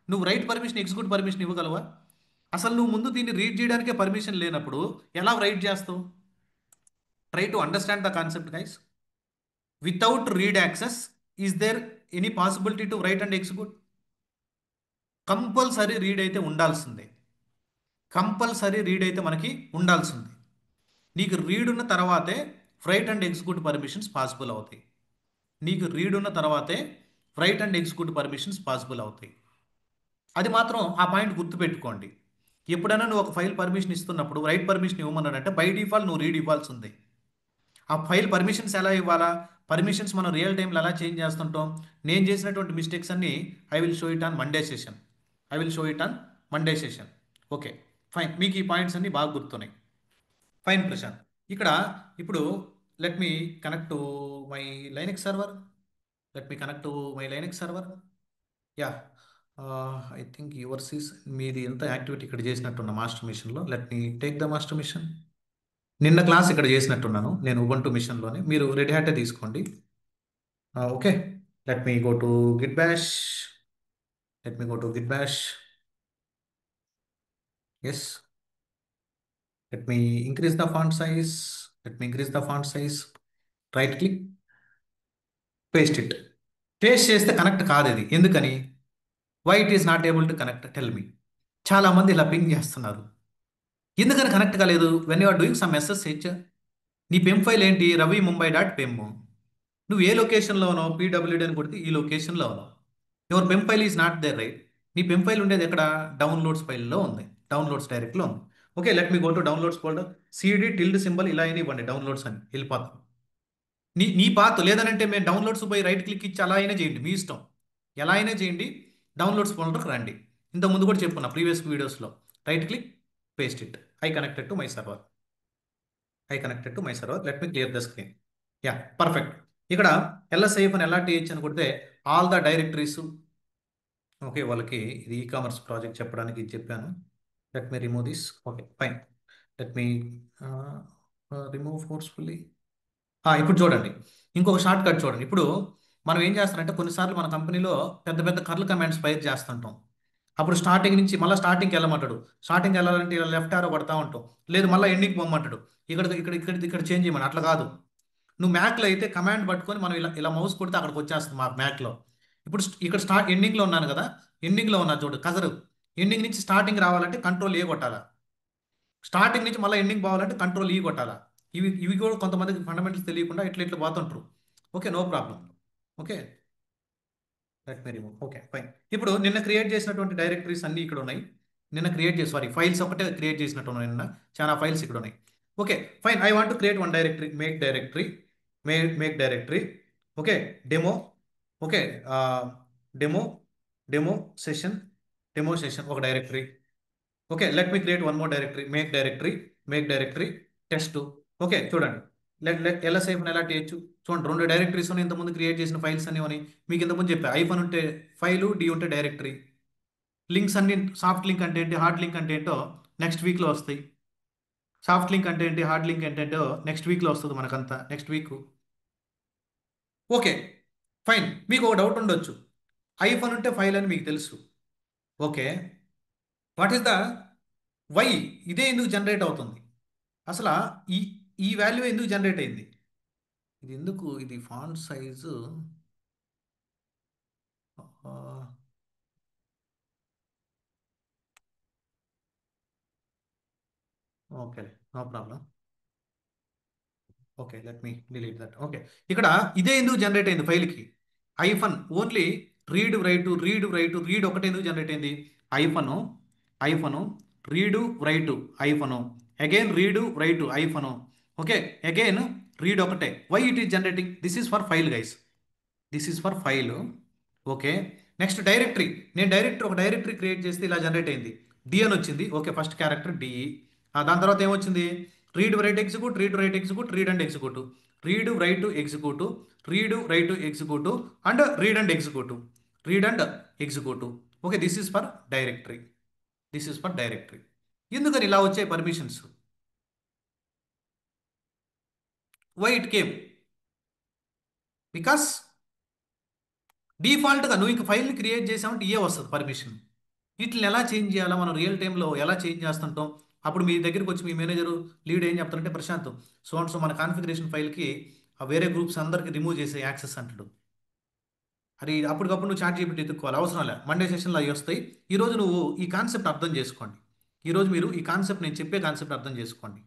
నువ్వు రైట్ పర్మిషన్ ఎగ్జిక్యూట్ పర్మిషన్ ఇవ్వగలవా? అసలు నువ్వు ముందు దీన్ని రీడ్ చేయడానికే పర్మిషన్ లేనప్పుడు ఎలా రైట్ చేస్తావు? Try to understand the concept guys. Without read access, is there any possibility to write and execute? Compulsory read అయితే ఉండాల్సిందే. కంపల్సరీ రీడ్ అయితే మనకి ఉండాల్సింది. నీకు రీడ్ ఉన్న తర్వాతే right and execute permissions possible అవుతాయి. నీకు రీడ్ ఉన్న తర్వాతే right and execute permissions possible అవుతాయి. అది మాత్రం ఆ పాయింట్ గుర్తుపెట్టుకోండి. ఎప్పుడైనా నువ్వు ఒక ఫైల్ పర్మిషన్ ఇస్తున్నప్పుడు రైట్ పర్మిషన్ ఇవ్వమన్నాడంటే బై డిఫాల్ట్ నువ్వు రీడ్ ఇవ్వాల్సి ఉంది. ఆ ఫైల్ పర్మిషన్స్ ఎలా ఇవ్వాలా? పర్మిషన్స్ మనం రియల్ టైంలో ఎలా చేంజ్ చేస్తుంటాం? నేను చేసినటువంటి మిస్టేక్స్ అన్ని I will show it on Monday session. Okay fine, మీకు ఈ పాయింట్స్ అన్ని బాగా గుర్తున్నాయి. ఫైన్ ప్రశాంత్. ఇక్కడ ఇప్పుడు let me connect to my Linux server. Yeah, I think yours is, మీది ఎంత యాక్టివిటీ ఇక్కడ చేసినట్టున్న మాస్టర్ మిషన్లో. Let me take the master machine. నిన్న క్లాస్ ఇక్కడ చేసినట్టున్నాను నేను ఉబంటు మిషన్లోనే, మీరు రెడ్ హ్యాటే తీసుకోండి. Okay, let me go to Git Bash. Yes, let me increase the font size. Right click, paste it. Paste చేస్తే కనెక్ట్ కాదు ఇది. ఎందుకని? Why it is not able to connect, tell me. చాలా మంది ఇలా పింగ్ చేస్తున్నారు. ఎందుకని కనెక్ట్ కాలేదు? When you are doing some SSH, నీ పెమ్ ఫైల్ ఏంటి? Ravi Mumbai dot PEM. నువ్వు ఏ లొకేషన్లో ఉన్నావు? పీడబ్ల్యూడీ అని కొడితే ఈ లొకేషన్లో ఉన్నావు. Your PEM file is not there right. నీ పెమ్ ఫైల్ ఉండేది ఎక్కడ? డౌన్లోడ్స్ ఫైల్లో ఉంది, డౌన్లోడ్స్ డైరెక్ట్లో ఉంది. Okay, let me go to downloads folder. CD tilde symbol ఇలా అయినా ఇవ్వండి, డౌన్లోడ్స్ అని వెళ్ళిపోతాం. నీ పాత్ లేదనంటే మేము డౌన్లోడ్స్ పోయి రైట్ క్లిక్ ఇచ్చి అలా అయినా చేయండి, మీ ఇష్టం. ఎలా అయినా చేయండి. డౌన్లోడ్స్ ఫోల్డర్కి రండి. ఇంత ముందు కూడా చెప్పుకున్నా ప్రీవియస్ వీడియోస్లో. Right click, paste it. I connected to my server. Let me clear the screen. Yeah, perfect. ఇక్కడ ఎల్ఎస్ఐఎఫ్ అని ఎలా టీహెచ్ అని కొడితే ఆల్ ద డైరెక్టరీస్. ఓకే, వాళ్ళకి ఇది ఈ కామర్స్ ప్రాజెక్ట్ చెప్పడానికి ఇది చెప్పాను. Let me remove this. Okay fine, let me remove forcefully. ఇప్పుడు చూడండి, ఇంకొక షార్ట్ కట్ చూడండి. ఇప్పుడు మనం ఏం చేస్తామంటే కొన్నిసార్లు మన కంపెనీలో పెద్ద పెద్ద కర్ల్ కమాండ్స్ ఫైర్ చేస్తుంటాం. అప్పుడు స్టార్టింగ్ నుంచి మళ్ళీ స్టార్టింగ్కి వెళ్ళమంటాడు. స్టార్టింగ్ వెళ్ళాలంటే ఇలా లెఫ్ట్ ఆరో కొడతా ఉంటాం, లేదు మళ్ళీ ఎండింగ్కి పోమంటాడు. ఇక్కడ చేంజ్ చేయమని. అట్లా కాదు. నువ్వు మ్యాక్లో అయితే కమాండ్ పట్టుకొని మనం ఇలా ఇలా మౌస్ కొడితే అక్కడికి వచ్చేస్తుంది మా మ్యాక్లో. ఇప్పుడు ఇక్కడ ఎండింగ్లో ఉన్నాను కదా, ఎండింగ్లో ఉన్నా చూడు కజరు. ఎండింగ్ నుంచి స్టార్టింగ్ రావాలంటే కంట్రోల్ ఏ కొట్టాలా. స్టార్టింగ్ నుంచి మళ్ళీ ఎండింగ్ పోవాలంటే కంట్రోల్ ఈ కొట్టాలా. ఇవి కూడా కొంతమందికి ఫండమెంటల్స్ తెలియకుండా ఇట్లా పోతుంటారు. Okay, no problem. Okay, let me remove. Okay fine. ఇప్పుడు నిన్న క్రియేట్ చేసినటువంటి డైరెక్టరీస్ అన్నీ ఇక్కడ ఉన్నాయి. ఫైల్స్ ఒకటే క్రియేట్ చేసినట్టు ఉన్నాయి. నిన్న చాలా ఫైల్స్ ఇక్కడ ఉన్నాయి. Okay fine, I want to create one directory. Make directory. Okay, demo. Okay, demo demo session ఒక directory. Okay, let me create one more directory. Make directory test. Okay చూడండి, ఎల్ఎస్ఐఫ్ ఎలా చేయొచ్చు చూడండి. రెండు డైరెక్టరీస్ ఉన్నాయి, ఇంతకుముందు క్రియేట్ చేసిన ఫైల్స్ అన్ని ఉన్నాయి. మీకు ఇంతకుముందు చెప్పా, ఐఫోన్ ఉంటే ఫైలు, డి ఉంటే డైరెక్టరీ. లింక్స్ అన్ని సాఫ్ట్ లింక్ అంటే ఏంటి, హార్డ్ లింక్ అంటే ఏంటో నెక్స్ట్ వీక్లో వస్తాయి. సాఫ్ట్ లింక్ అంటే ఏంటి, హార్డ్ లింక్ ఏంటంటే నెక్స్ట్ వీక్లో వస్తుంది మనకంతా, నెక్స్ట్ వీక్. Okay, fine. మీకు ఒక డౌట్ ఉండొచ్చు, ఐఫోన్ ఉంటే ఫైల్ అని మీకు తెలుసు. Okay, what is the why ఇదే ఎందుకు జనరేట్ అవుతుంది అసలు? ఈ ఈ వాల్యూ ఎందుకు జనరేట్ అయింది? ఇది ఎందుకు, ఇది font size, okay, no problem. Okay, let me delete that. Okay, ఇక్కడ ఇదే ఎందుకు జనరేట్ అయింది ఫైల్కి? ఐఫోన్ ఓన్లీ రీడ్ ఒకటే ఎందుకు జనరేట్ అయింది? Hyphen hyphen read hyphen, again hyphen. Okay, again read ఒకటే. Why it is generating? This is for file guys, this is for file. Okay, next directory. నేను ఒక డైరెక్టరీ క్రియేట్ చేస్తే ఇలా generate అయింది, D అని వచ్చింది. Okay, first character DE. దాని తర్వాత ఏమొచ్చింది? Read and executive, read write executive and read and executive. Okay, directory this is for directory. ఎందుకని ఇలా వచ్చాయి permissions? Why it came? Because డిఫాల్ట్గా నువ్వు ఇంక ఫైల్ని క్రియేట్ చేసామంటే ఇయే వస్తుంది పర్మిషన్. వీటిని ఎలా చేంజ్ చేయాలో మనం రియల్ టైంలో ఎలా చేంజ్ చేస్తుంటాం? అప్పుడు మీ దగ్గరికి వచ్చి మీ మేనేజరు లీడ్ ఏం చెప్తారంటే, ప్రశాంత్ సో అండ్ సో మన కాన్ఫిగరేషన్ ఫైల్కి ఆ వేరే గ్రూప్స్ అందరికి రిమూవ్ చేసే యాక్సెస్ అంటాడు. అది అప్పటికప్పుడు నువ్వు చాట్ జీపీటీ ఎత్తుక్కోవాలి, అవసరం లే, మండే సెషన్లో అవి వస్తాయి. ఈరోజు నువ్వు ఈ కాన్సెప్ట్ అర్థం చేసుకోండి. ఈరోజు మీరు ఈ కాన్సెప్ట్, నేను చెప్పే కాన్సెప్ట్ అర్థం చేసుకోండి.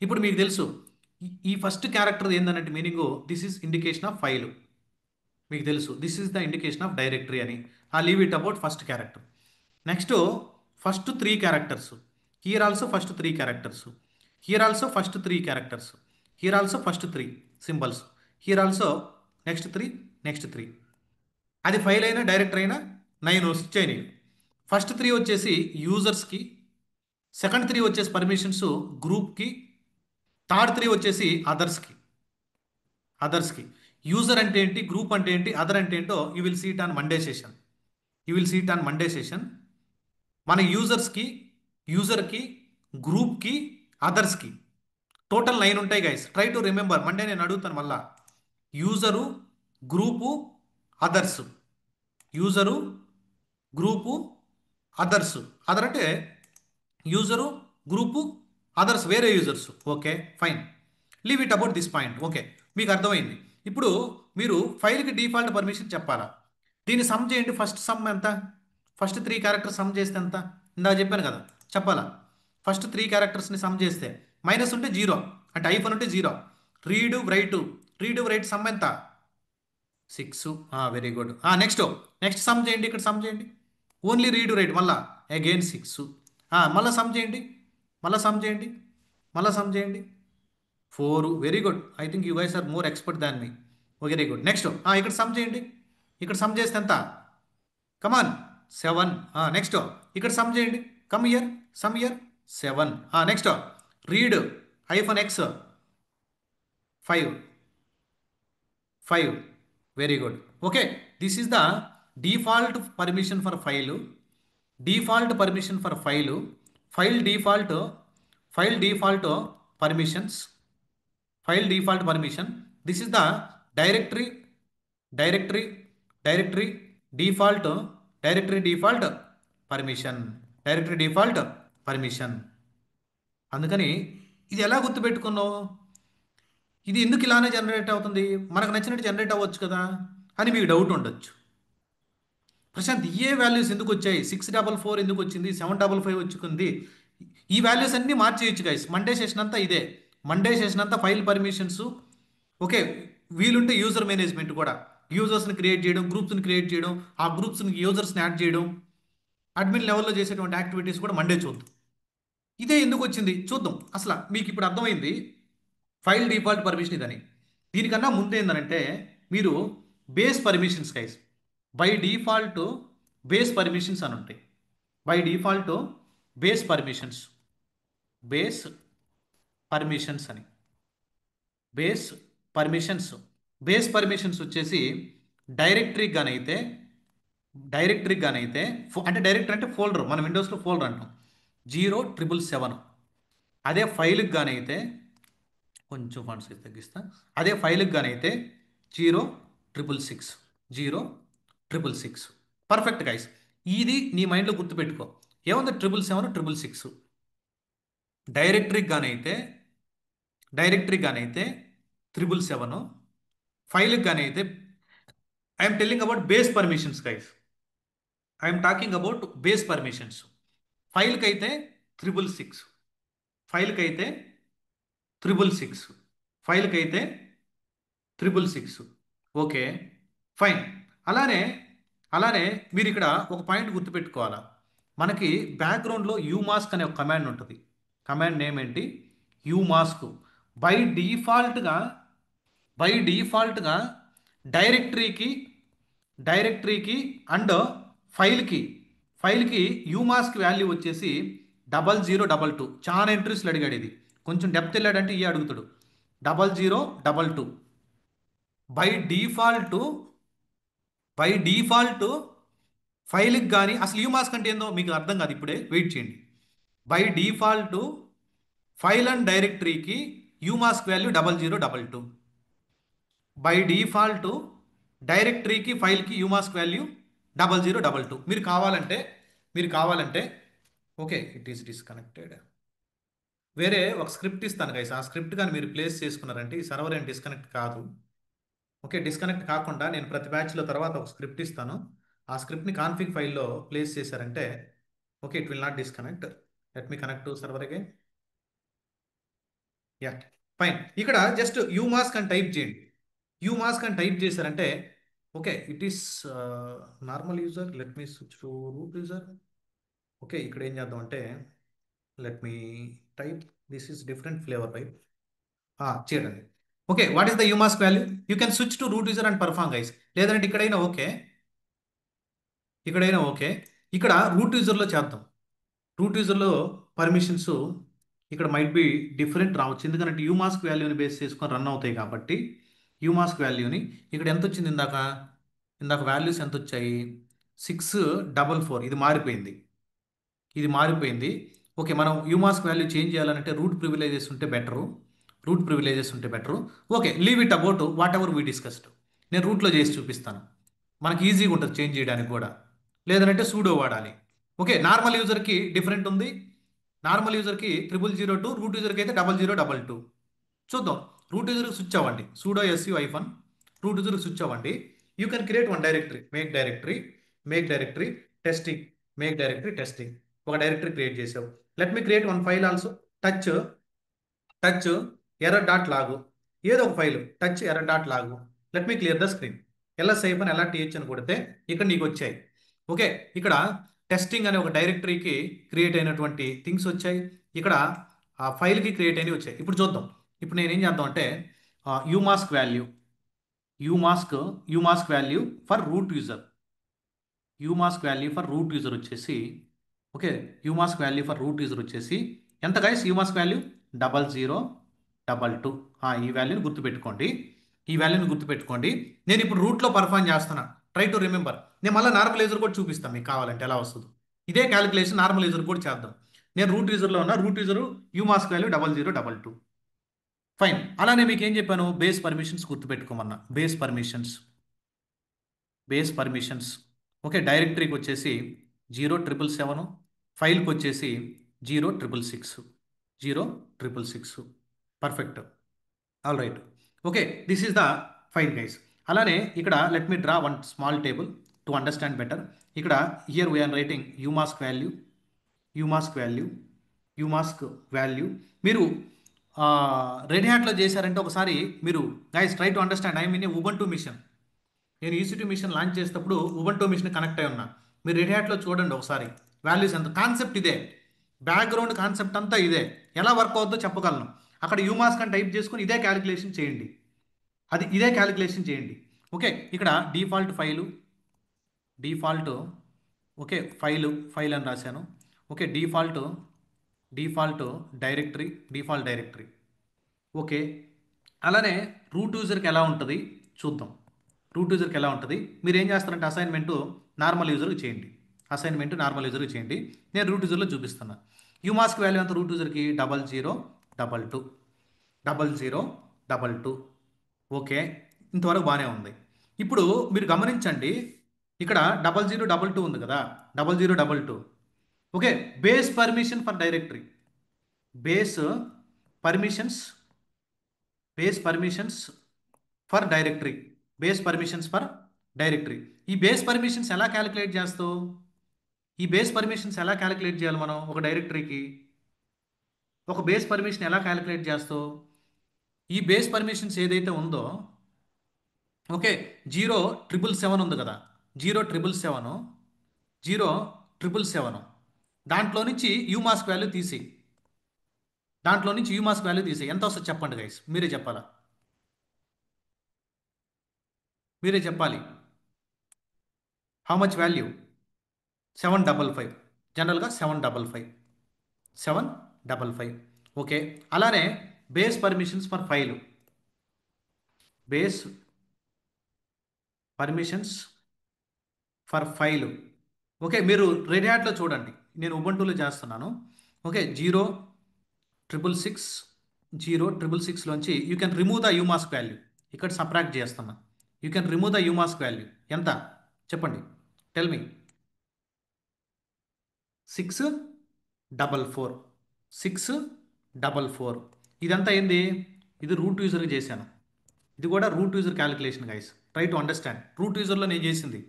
ఇప్పుడు మీకు తెలుసు ఈ ఫస్ట్ క్యారెక్టర్ ఏందన్నట్టు meaning, this is indication of file. మీకు తెలుసు this is the indication of directory అని. ఆ leave it about first character. Next first three characters, here also first three characters, here also first three characters, here also first three symbols, here also next three. అది file అయినా director అయినా 9 వచ్చాయి. First three వచ్చేసి యూజర్స్కి, second three వచ్చేసి permissions గ్రూప్కి, third three వచ్చేసి అదర్స్కి. User అంటే ఏంటి, గ్రూప్ అంటే ఏంటి, అదర్ అంటే ఏంటో you will seat on Monday session. మన యూజర్కి, గ్రూప్కి, అదర్స్కి టోటల్ 9 ఉంటాయి guys. Try to remember. Monday నేను అడుగుతాను మళ్ళా. User, group, others. User, group, others. Other అంటే యూజరు, గ్రూపు, అదర్స్ వేరే users. Okay, fine. Leave it about this point. Okay, మీకు అర్థమైంది. ఇప్పుడు మీరు ఫైల్కి డిఫాల్ట్ పర్మిషన్ చెప్పాలా? దీన్ని సమ్ చేయండి. ఫస్ట్ సమ్ ఎంత? ఫస్ట్ త్రీ క్యారెక్టర్స్ సమ్ చేస్తే ఎంత? ఇందాక చెప్పాను కదా, చెప్పాలా? ఫస్ట్ త్రీ క్యారెక్టర్స్ని సమ్ చేస్తే మైనస్ ఉంటే జీరో, అంటే ఐఫోన్ ఉంటే జీరో. రీడు రైట్ సమ్ ఎంత? 6. Very good. నెక్స్ట్ సమ్ చేయండి, ఇక్కడ సమ్ చేయండి. ఓన్లీ రీడ్ రైట్ మళ్ళా అగైన్ 6. మళ్ళీ సమ్ చేయండి, మళ్ళీ సమ్ చేయండి 4. Very good. I think you guys are more expert than me. Very good. Next ఇక్కడ సమ్ చేయండి. ఇక్కడ సమ్ చేస్తే ఎంత? కమాన్ 7. నెక్స్ట్ ఇక్కడ సమ్ చేయండి. Sum here 7. Next read hyphen X 5. Very good. Okay, this is the default permission for file. Default permission for file. File default file default permissions. File default permission. This is the directory directory directory default default permission. అందుకని ఇది ఎలా గుర్తుపెట్టుకున్నావు? ఇది ఎందుకు ఇలానే generate అవుతుంది? మనకు నచ్చినట్టు generate అవ్వచ్చు కదా అని మీకు డౌట్ ఉండొచ్చు. ప్రశాంత్ ఏ వాల్యూస్ ఎందుకు వచ్చాయి? 644 ఎందుకు వచ్చింది? 755 వచ్చింది? ఈ వాల్యూస్ అన్నీ మార్చేయచ్చు గైస్. మండే సెషన్ అంతా ఇదే. మండే సెషన్ అంతా ఫైల్ పర్మిషన్స్. ఓకే, వీలుంటే యూజర్ మేనేజ్మెంట్ కూడా, యూజర్స్ని క్రియేట్ చేయడం, గ్రూప్స్ని క్రియేట్ చేయడం, ఆ గ్రూప్స్ని యూజర్స్ని యాడ్ చేయడం, అడ్మిన్ లెవెల్లో చేసేటువంటి యాక్టివిటీస్ కూడా మండే చూద్దాం. ఇదే ఎందుకు వచ్చింది చూద్దాం. అసలు మీకు ఇప్పుడు అర్థమైంది ఫైల్ డిఫాల్ట్ పర్మిషన్ ఇదని. దీనికన్నా ముందు ఏంటంటే మీరు base permissions guys. By default base permissions అని ఉంటాయి. By default base permissions base permissions అని బేస్ పర్మిషన్స్ బేస్ పర్మిషన్స్ వచ్చేసి డైరెక్టరీకి గానైతే అంటే డైరెక్టరీ అంటే ఫోల్డర్, మన విండోస్లో ఫోల్డర్ అంటాం. 0777 అదే ఫైల్కి కానీ అయితే కొంచెం ఫండ్స్ తగ్గిస్తా. అదే ఫైల్కి కానీ అయితే 0,666 0,666. Perfect guys. ఇది నీ మైండ్లో గుర్తుపెట్టుకో. ఏముంది 777 666. డైరెక్టరీకి కానీ అయితే 777. ఫైల్కి కానీ అయితే I'm telling about base permissions guys. I'm talking about base permissions. ఫైల్కి అయితే 666. ఫైల్కి అయితే 666. ఫైల్కి అయితే 666. Okay, fine. అలానే అలానే మీరు ఇక్కడ ఒక పాయింట్ గుర్తుపెట్టుకోవాలా. మనకి బ్యాక్గ్రౌండ్లో యూమాస్క్ అనే ఒక కమాండ్ ఉంటుంది. కమాండ్ నేమ్ ఏంటి? యూమాస్క్. బై డిఫాల్ట్గా బై డిఫాల్ట్గా డైరెక్టరీకి డైరెక్టరీకి అండ్ ఫైల్కి ఫైల్కి యూమాస్క్ వాల్యూ వచ్చేసి 0022. చాలా ఎంట్రీస్లు అడిగాడు ఇది. కొంచెం డెప్త్ వెళ్ళాడంటే ఈ అడుగుతాడు. 0022. బై డిఫాల్ట్ బై డిఫాల్ట్ ఫైల్కి కానీ అసలు యూమాస్క్ అంటే ఏందో మీకు అర్థం కాదు ఇప్పుడే, వెయిట్ చేయండి. బై డిఫాల్ట్ ఫైల్ అండ్ డైరెక్టరీకి యూమాస్క్ వాల్యూ 0022. బై డిఫాల్ట్ డైరెక్టరీకి ఫైల్కి యూమాస్క్ వాల్యూ 0022. మీరు కావాలంటే ఓకే, ఇట్ ఈస్ డిస్కనెక్టెడ్. వేరే ఒక స్క్రిప్ట్ ఇస్తాను గైస్. ఆ స్క్రిప్ట్ కానీ మీరు ప్లేస్ చేసుకున్నారంటే ఈ సర్వర్ ఏం డిస్కనెక్ట్ కాదు. ఓకే, డిస్కనెక్ట్ కాకుండా నేను ప్రతి బ్యాచ్లో తర్వాత ఒక స్క్రిప్ట్ ఇస్తాను. ఆ స్క్రిప్ట్ని కాన్ఫిగ్ ఫైల్లో ప్లేస్ చేశారంటే okay, it will not disconnect. Let me connect to server again. Yeah, fine. ఇక్కడ జస్ట్ యూమాస్క్ అని టైప్ చేయండి. యూమాస్క్ అని టైప్ చేశారంటే okay, it is normal user. Let me switch to root user. Okay, ఇక్కడ ఏం చేద్దాం అంటే let me type this is different flavour pipe చేయండి. Okay, what is the umask value? You can switch to root user and perform guys. లేదంటే ఇక్కడైనా okay, ఇక్కడైనా okay. ఇక్కడ route యూజర్లో చేద్దాం. రూట్ యూజర్లో పర్మిషన్స్ ఇక్కడ మైట్ బి డిఫరెంట్ రావచ్చు, ఎందుకంటే యూమాస్క్ వాల్యూని బేస్ చేసుకొని రన్ అవుతాయి కాబట్టి. యూమాస్క్ వాల్యూని ఇక్కడ ఎంత వచ్చింది? ఇందాక వాల్యూస్ ఎంత వచ్చాయి? 644. ఇది మారిపోయింది. ఓకే, మనం యూమాస్క్ వాల్యూ చేంజ్ చేయాలంటే రూట్ ప్రివిలేజెస్ ఉంటే better. Okay, leave it about what ever we discussed. నేను రూట్లో చేసి చూపిస్తాను. మనకి ఈజీగా ఉంటుంది చేంజ్ చేయడానికి కూడా. లేదంటే సూడో వాడాలి. ఓకే, నార్మల్ యూజర్కి డిఫరెంట్ ఉంది. నార్మల్ యూజర్కి 0002, రూట్ యూజర్కి అయితే 0022. చూద్దాం. రూట్ యూజర్కి స్విచ్ అవ్వండి. సూడో ఎస్యూ ఐఫన్ రూట్ యూజర్కి స్విచ్ అవ్వండి. You can create one directory. Make directory testing. ఒక డైరెక్టరీ క్రియేట్ చేసావు. Let me create one file also. Touch touch error dot log. ఏదో ఒక file touch error dot log. Let me clear the screen. LS hyphen LRTH అని కొడితే ఇక్కడ నీకు వచ్చాయి. Okay, ఇక్కడ టెస్టింగ్ అనే ఒక డైరెక్టరీకి క్రియేట్ అయినటువంటి థింగ్స్ వచ్చాయి. ఇక్కడ ఆ ఫైల్కి క్రియేట్ అయినవి వచ్చాయి. ఇప్పుడు చూద్దాం. ఇప్పుడు నేను ఏం చేద్దాం అంటే umask value for root user. వచ్చేసి okay, umask value for root user వచ్చేసి ఎంత గైస్? యూమాస్క్ వాల్యూ 0022. ఈ వాల్యూని గుర్తుపెట్టుకోండి. నేను ఇప్పుడు రూట్లో పర్ఫామ్ చేస్తున్నా. Try to remember. నేను మళ్ళీ నార్మల్ యూజర్ కూడా చూపిస్తాను మీకు కావాలంటే ఎలా వస్తుందో. ఇదే క్యాలిక్యులేషన్ నార్మల్ యూజర్ కూడా చేద్దాం. నేను రూట్ యూజర్లో ఉన్న root user umask value 0022. Fine. అలానే మీకు ఏం చెప్పాను? బేస్ పర్మిషన్స్ గుర్తుపెట్టుకోమన్నా. బేస్ పర్మిషన్స్ ఓకే, డైరెక్టరీకి వచ్చేసి 0777. ఫైల్కి వచ్చేసి 0666. Perfect. All right. Okay, this is the fine guys. అలానే ఇక్కడ let me draw one small table to understand better. ఇక్కడ here we are writing umask value. మీరు రెడ్ హ్యాట్లో చేశారంటే ఒకసారి మీరు guys try to understand. I mean Ubuntu machine. నేను EC2 machine launch చేసేటప్పుడు ఉబంటు మిషన్ కనెక్ట్ అయి ఉన్నా. మీరు రెడ్ హ్యాట్లో చూడండి ఒకసారి. వాల్యూస్ ఎంత, కాన్సెప్ట్ ఇదే, బ్యాక్గ్రౌండ్ కాన్సెప్ట్ అంతా ఇదే. ఎలా వర్క్ అవుతుందో చెప్పగలను. అక్కడ యూమాస్క్ అని టైప్ చేసుకుని ఇదే క్యాలిక్యులేషన్ చేయండి. ఓకే, ఇక్కడ డిఫాల్ట్ ఓకే, ఫైల్ అని రాశాను. Okay, default directory. ఓకే, అలానే రూట్ యూజర్కి ఎలా ఉంటుంది చూద్దాం. మీరు ఏం చేస్తారంటే అసైన్మెంట్ నార్మల్ యూజర్కి చేయండి. నేను రూట్ యూజర్లో చూపిస్తున్నా. యూమాస్క్ వాల్యూ ఎంత రూట్ యూజర్కి 0022 0022. ఓకే, ఇంతవరకు బాగానే ఉంది. ఇప్పుడు మీరు గమనించండి, ఇక్కడ 0022 ఉంది కదా, 0022. Okay, base permission for directory, base permissions, base permissions for directory, base permissions for directory. ఈ బేస్ పర్మిషన్స్ ఎలా క్యాలిక్యులేట్ చేస్తావు? ఈ బేస్ పర్మిషన్స్ ఎలా క్యాలిక్యులేట్ చేయాలి మనం ఒక డైరెక్టరీకి? ఒక బేస్ పర్మిషన్ ఎలా క్యాలిక్యులేట్ చేస్తావు? ఈ బేస్ పర్మిషన్స్ ఏదైతే ఉందో, ఓకే, 0777 ఉంది కదా, 0777, 0777, దాంట్లో నుంచి యూమాస్క్ వాల్యూ తీసి, దాంట్లో నుంచి యూమాస్క్ వాల్యూ తీసి ఎంత వస్తుంది చెప్పండి గైస్, మీరే చెప్పాలా, మీరే చెప్పాలి. How much value? 755, జనరల్గా 755, 755. ఓకే, అలానే base permissions for file, base permissions for file. Okay, మీరు రెడ్ హ్యాట్లో చూడండి, నేను ఉబంటూలో చేస్తున్నాను. ఓకే, 0666, 0666లోంచి you can remove the umask value. ఇక్కడ సబ్ట్రాక్ట్ చేస్తున్నా. You can remove the umask value ఎంత చెప్పండి, టెల్ మీ. 644, 644. ఇదంతా ఏంది? ఇది రూట్ యూజర్కి చేశాను. ఇది కూడా root user calculation guys, try to understand. Root యూజర్లో నేను చేసింది.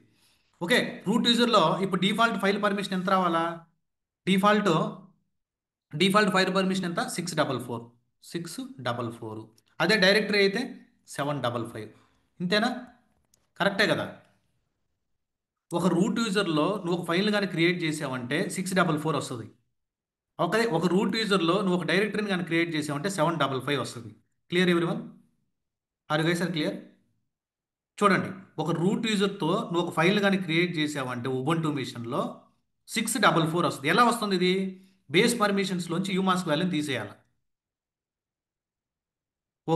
ఓకే, రూట్ యూజర్లో ఇప్పుడు డిఫాల్ట్ ఫైల్ పర్మిషన్ ఎంత రావాలా? డిఫాల్ట్ డిఫాల్ట్ ఫైల్ పర్మిషన్ ఎంత? 644, 644. అదే డైరెక్టరీ అయితే 755. ఇంతేనా? కరెక్టే కదా? ఒక రూట్ యూజర్లో నువ్వు ఒక ఫైల్ కానీ క్రియేట్ చేసావంటే 644 వస్తుంది. ఒక రూట్ యూజర్లో నువ్వు ఒక డైరెక్టరీని కానీ క్రియేట్ చేసావంటే 755 వస్తుంది. Clear everyone? Are guys are clear? చూడండి, ఒక రూట్ యూజర్తో నువ్వు ఒక ఫైల్ కానీ క్రియేట్ చేసావంటే ఉబుంటూ మిషన్లో 644 వస్తుంది. ఎలా వస్తుంది ఇది? బేస్ పర్మిషన్స్లోంచి యూమాస్క్ వాల్యూని తీసేయాలి.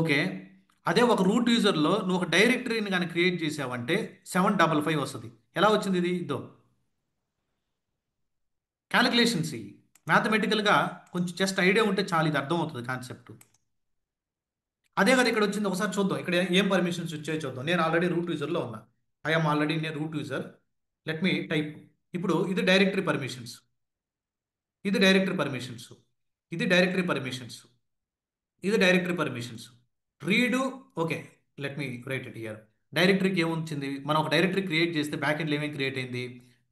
ఓకే, అదే ఒక రూట్ యూజర్లో నువ్వు ఒక డైరెక్టరీని కానీ క్రియేట్ చేసావంటే 755 వస్తుంది. ఎలా వచ్చింది ఇది? ఇదో క్యాలిక్యులేషన్స్ ఇవి. మ్యాథమెటికల్గా కొంచెం జస్ట్ ఐడియా ఉంటే చాలు, ఇది అర్థం అవుతుంది కాన్సెప్ట్. అదే కదా ఇక్కడ వచ్చింది, ఒకసారి చూద్దాం ఇక్కడ ఏం పర్మిషన్స్ వచ్చాయో చూద్దాం. నేను ఆల్రెడీ రూట్ యూజర్లో ఉన్నా. ఐఎమ్ ఆల్రెడీ నేను root user. Let me type. ఇప్పుడు ఇది డైరెక్టరీ పర్మిషన్స్, ఇది డైరెక్టరీ పర్మిషన్స్, ఇది డైరెక్టరీ పర్మిషన్స్, ఇది directory permissions. Read. Okay, let me write it here. డైరెక్టరీకి ఏమొచ్చింది? మనం ఒక డైరెక్టరీ క్రియేట్ చేస్తే బ్యాక్ ఎండ్లో ఏమేమి క్రియేట్ అయింది?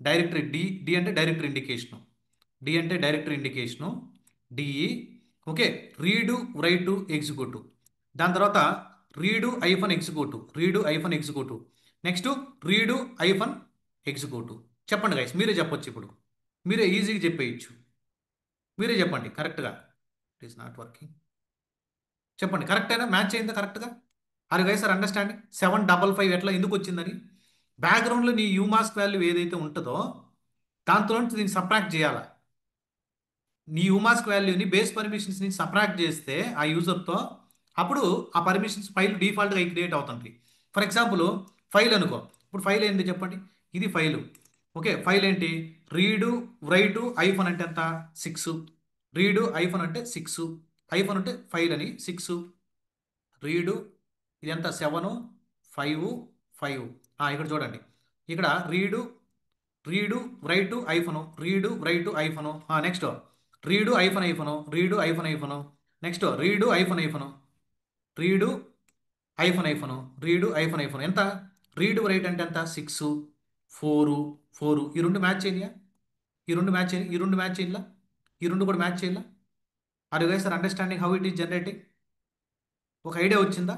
డైరెక్టరీ డి, డి అంటే డైరెక్టరీ ఇండికేషను, డి అంటే directory indication, DE. Okay, read write executive. దాని తర్వాత read hyphen executive, read hyphen executive. Next read hyphen executive. చెప్పండి గైస్, మీరే చెప్పొచ్చు ఇప్పుడు, మీరే ఈజీగా చెప్పేయచ్చు. మీరే చెప్పండి కరెక్ట్గా. It is not working. చెప్పండి కరెక్టేనా? మ్యాచ్ అయిందా కరెక్ట్గా? Are guys are understanding? 755 ఎట్లా ఎందుకు వచ్చిందని? బ్యాక్గ్రౌండ్లో నీ యూమాస్క్ వాల్యూ ఏదైతే ఉంటుందో దాంతో నుంచి దీన్ని సబ్ట్రాక్ట్ చేయాలా. నీ యూమాస్క్ వాల్యూని బేస్ పర్మిషన్స్ నుంచి సబ్ట్రాక్ట్ చేస్తే ఆ యూజర్తో, అప్పుడు ఆ పర్మిషన్స్ ఫైల్ డిఫాల్ట్గా క్రియేట్ అవుతుంది. ఫర్ ఎగ్జాంపుల్ ఫైల్ అనుకో. ఇప్పుడు ఫైల్ ఏంటి చెప్పండి? ఇది ఫైలు. ఓకే, ఫైల్ ఏంటి? రీడు రైటు ఐఫోన్ అంటే ఎంత? 6. రీడు ఐఫోన్ అంటే 6, ఐఫోన్ అంటే ఫైల్ అని 6. రీడు ఇది ఎంత? 7, 5, 5. ఇక్కడ చూడండి, ఇక్కడ read, read write hyphen, read write hyphen. Next read hyphen hyphen, read hyphen hyphen. Next read hyphen hyphen, read hyphen hyphen, read hyphen hyphen. ఎంత? రీడు రైట్ అంటే ఎంత? 6, 4, 4. ఈ రెండు మ్యాచ్ చేయాలి, ఈ రెండు మ్యాచ్ చేయాలి, ఈ రెండు మ్యాచ్ చేయాల, ఈ రెండు కూడా మ్యాచ్ చేయాల. Are you guys are understanding how it is generating? ఒక ఐడియా వచ్చిందా?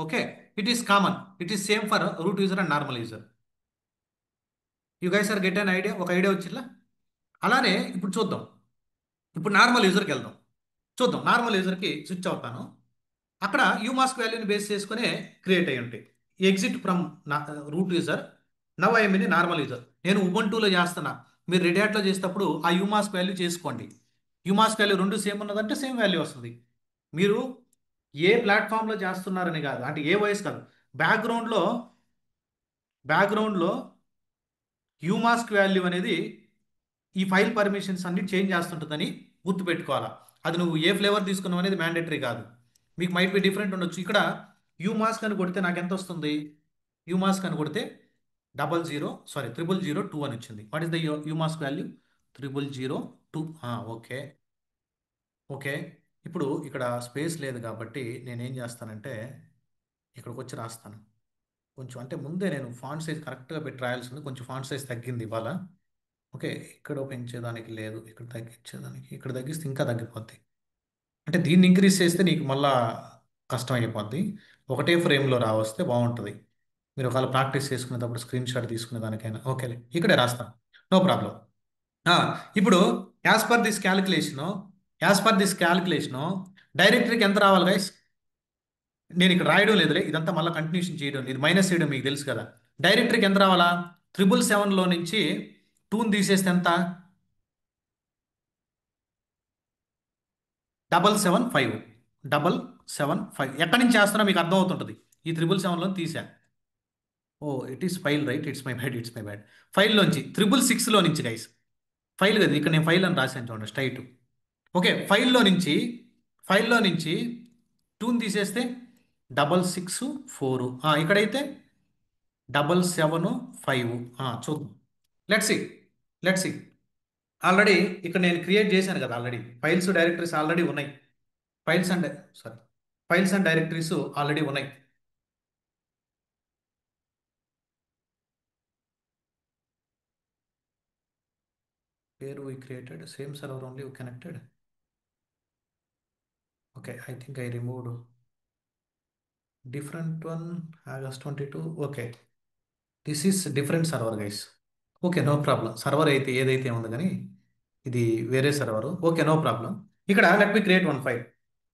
Okay, it is common, it is same for root user and normal user. You guys are get an idea? ఒక idea వచ్చిందా? అలానే ఇప్పుడు చూద్దాం, ఇప్పుడు normal యూజర్కి వెళ్దాం. చూద్దాం, నార్మల్ యూజర్కి స్విచ్ అవుతాను. అక్కడ యూమాస్క్ వాల్యూని బేస్ చేసుకునే క్రియేట్ అయ్యి ఉంటాయి. Exit from root user, now I mean normal user. నేను ఉబంటూలో చేస్తున్నా, మీరు రెడ్ హ్యాట్లో చేసేటప్పుడు ఆ యూమాస్క్ వాల్యూ చేసుకోండి. యూమాస్క్ వాల్యూ రెండు సేమ్ ఉన్నదంటే సేమ్ వాల్యూ వస్తుంది. మీరు ఏ ప్లాట్ఫామ్లో చేస్తున్నారని కాదు, అంటే ఏ వాయిస్ కాదు, బ్యాక్గ్రౌండ్లో బ్యాక్గ్రౌండ్లో యూమాస్క్ వాల్యూ అనేది ఈ ఫైల్ పర్మిషన్స్ అన్ని చేంజ్ చేస్తుంటుందని గుర్తుపెట్టుకోవాలా. అది నువ్వు ఏ ఫ్లేవర్ తీసుకున్నావు అనేది మ్యాండేటరీ కాదు. మీకు మైట్ బి డిఫరెంట్ ఉండొచ్చు. ఇక్కడ యూమాస్క్ అని కొడితే నాకు ఎంత వస్తుంది? యూమాస్క్ అని కొడితే 0002 అని వచ్చింది. What is the umask value? 0002. Okay. Okay. ఇప్పుడు ఇక్కడ స్పేస్ లేదు కాబట్టి నేనేం చేస్తానంటే ఇక్కడికి వచ్చి రాస్తాను. కొంచెం అంటే ముందే నేను ఫాంట్ సైజ్ కరెక్ట్గా పెట్టి రాయాల్సింది, కొంచెం ఫాంట్ సైజ్ తగ్గింది ఇవాళ. ఓకే. ఇక్కడ పెంచేదానికి లేదు, ఇక్కడ తగ్గించేదానికి, ఇక్కడ తగ్గిస్తే ఇంకా తగ్గిపోద్ది. అంటే దీన్ని ఇంక్రీజ్ చేస్తే నీకు మళ్ళా కష్టం అయిపోద్ది. ఒకటే ఫ్రేమ్లో రావస్తే బాగుంటుంది. మీరు ఒకవేళ ప్రాక్టీస్ చేసుకునేటప్పుడు స్క్రీన్ షాట్ తీసుకునే దానికైనా ఓకేలే, ఇక్కడే రాస్తాను, నో ప్రాబ్లం. ఇప్పుడు యాజ్ పర్ దిస్ క్యాలిక్యులేషను డైరెక్టరీకి ఎంత రావాలి గైస్? నేను ఇక్కడ రాయడం లేదులే, ఇదంతా మళ్ళీ కంటిన్యూషన్ చేయడం, ఇది మైనస్ చేయడం మీకు తెలుసు కదా. డైరెక్టరీకి ఎంత రావాలా? 777లో నుంచి 2ని తీసేస్తే ఎంత? 775. 775 ఎక్కడి నుంచి చేస్తున్నా మీకు అర్థం అవుతుంటుంది. ఈ 777లో తీసా. Oh, it is file right, it's my bad. ఫైల్లోంచి 666లో నుంచి గైస్, ఫైల్ కదా ఇక్కడ నేను ఫైల్ అని రాశాను చూడండి స్ట్రైట్. ఓకే, ఫైల్లో నుంచి 2ని తీసేస్తే 664. ఇక్కడైతే 775. చూద్దాం. Let's see let's see already ఇక్కడ నేను క్రియేట్ చేశాను కదా, ఆల్రెడీ ఫైల్స్ డైరెక్టరీస్ ఆల్రెడీ ఉన్నాయి. Files and sorry files and directories already ఉన్నాయి. Where we created same server only we connected. Okay, I think I removed different one. August 22. Okay, this is different server guys. Okay, no problem. Server అయితే ఏదైతే ఉంది కానీ ఇది వేరే server. Okay, no problem. ఇక్కడ let me create one file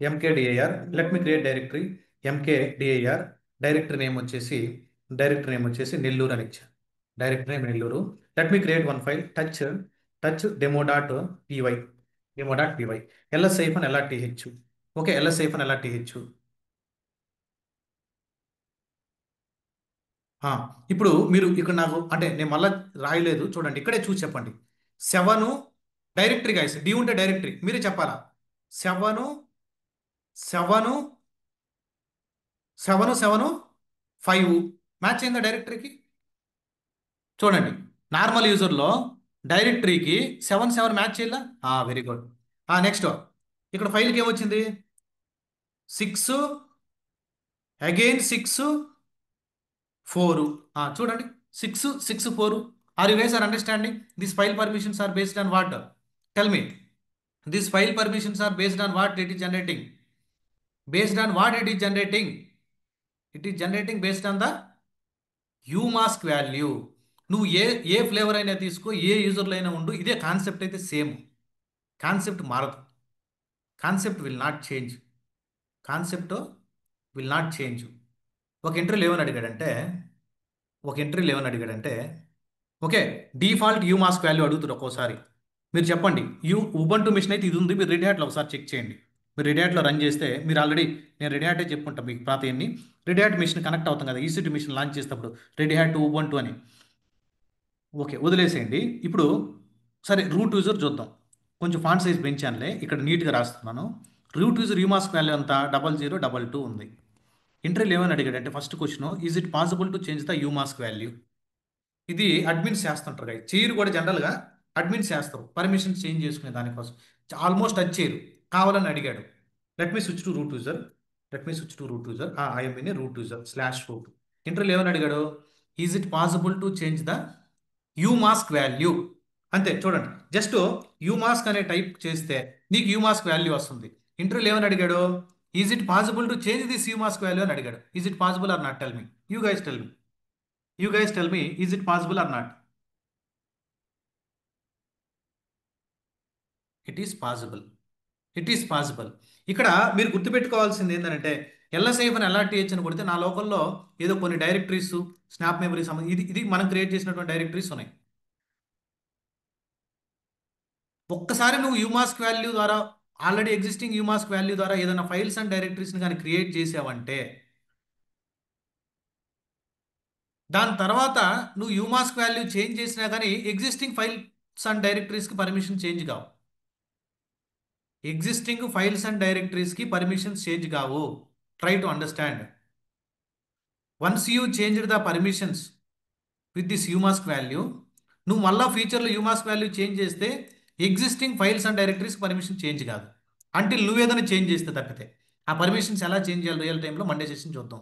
MKDIR. Let me create directory MKDIR. Directory name వచ్చేసి నెల్లూరు అని ఇచ్చా. Directory name Nellore. Let me create one file touch డెమో.py. డెమో.py ls-lrth. Okay, ls-lrth. ఇప్పుడు మీరు ఇక్కడ నాకు అంటే నేను మళ్ళీ రాయలేదు చూడండి, ఇక్కడే చూసి చెప్పండి. 7 డైరెక్టరీ గైస్, డి ఉంటే డైరెక్టరీ మీరే చెప్పాలా. 7 7 7 మ్యాచ్ అయిందా డైరెక్టరీకి? చూడండి, నార్మల్ యూజర్లో డైరెక్టరీకి 7 మ్యాచ్ చేయాలా? Very good. నెక్స్ట్ ఇక్కడ ఫైల్కి ఏమొచ్చింది? 6 అగైన్ 6 4. చూడండి, 6 6 4. Are you guys are understanding? This file permissions are based on what? Tell me. This file permissions are based on what? It is generating based on what? It is generating based on the umask value. నువ్వు ఏ ఏ flavour అయినా తీసుకో, ఏ యూజర్లో అయినా ఉండు, ఇదే concept అయితే same. Concept మారదు. Concept will not change. Concept will not change. ఒక ఇంటర్వ్యూలో ఏమని అడిగాడంటే okay, default umask value అడుగుతారు ఒక్కోసారి. మీరు చెప్పండి, ఉబంటు మిషన్ అయితే ఇది ఉంది, మీరు రెడీ హ్యాట్లో ఒకసారి చెక్ చేయండి. మీరు రెడీ హ్యాట్లో రన్ చేస్తే మీరు ఆల్రెడీ, నేను రెడీ హ్యాటే చెప్పుకుంటాను మీకు ప్రాతీయన్ని. రెడీ హ్యాట్ మిషన్ కనెక్ట్ అవుతాం కదా ఈసీటీ మిషన్ లాంచ్ చేసేటప్పుడు, రెడీ హ్యాట్ ఉబంటు అని. ఓకే, వదిలేసేయండి. ఇప్పుడు సరే, రూట్ యూజర్ చూద్దాం. కొంచెం ఫాంట్ సైజ్ పెంచానులే, ఇక్కడ నీట్గా రాస్తున్నాను. Root user umask value అంతా 0022 ఉంది. ఇంటర్వ్యూలో ఏమని అడిగాడంటే first question, is it possible to change the umask value? ఇది అడ్మిన్స్ చేస్తుంటారు కదా, చేయరు కూడా జనరల్గా. అడ్మిన్స్ చేస్తారు పర్మిషన్ చేంజ్ చేసుకునే దానికోసం. ఆల్మోస్ట్ టచ్ చేయరు, కావాలని అడిగాడు. Let me switch to root user. I'm in a root user /root. ఇంటర్వ్యూలో ఏమని అడిగాడు? Is it possible to change the umask value? అంతే, చూడండి, జస్ట్ యూ మాస్క్ అనే టైప్ చేస్తే నీకు యూ మాస్క్ వాల్యూ వస్తుంది. ఇంటర్వ్యూలో ఏమని అడిగాడు? Is it possible to change this you mask value అని అడిగాడు. Is it possible are not? Tell me. You guys tell me. Is it possible are not? It is possible. ఇక్కడ మీరు గుర్తుపెట్టుకోవాల్సింది ఏంటంటే ఎల్ఎస్ఐఎఫ్ అని ఎల్ఆర్టీహెచ్ అని కొడితే నా లోకల్లో ఏదో కొన్ని డైరెక్టరీస్, స్నాప్ మెమరీ ఇది మనం క్రియేట్ చేసినటువంటి డైరెక్టరీస్ ఉన్నాయి. ఒక్కసారి నువ్వు యూమాస్క్ వాల్యూ ద్వారా, ఆల్రెడీ ఎగ్జిస్టింగ్ యూమాస్క్ వాల్యూ ద్వారా ఏదైనా ఫైల్స్ అండ్ డైరెక్టరీస్ని కానీ క్రియేట్ చేసావంటే దాని తర్వాత నువ్వు యూమాస్క్ వాల్యూ చేంజ్ చేసినా కానీ ఎగ్జిస్టింగ్ ఫైల్స్ అండ్ డైరెక్టరీస్కి పర్మిషన్ చేంజ్ కావు. ఎగ్జిస్టింగ్ ఫైల్స్ అండ్ డైరెక్టరీస్కి పర్మిషన్స్ చేంజ్ కావు. Try to understand. Once you changed the permissions with this umask value, నువ్వు మళ్ళా ఫ్యూచర్లో యూమాస్క్ వాల్యూ చేంజ్ చేస్తే existing files and directories permission change కాదు. అంటే నువ్వు ఏదైనా చేంజ్ చేస్తే తప్పితే. ఆ పర్మిషన్స్ ఎలా చేంజ్ చేయాలి రియల్ టైంలో మండే సెషన్ చూద్దాం.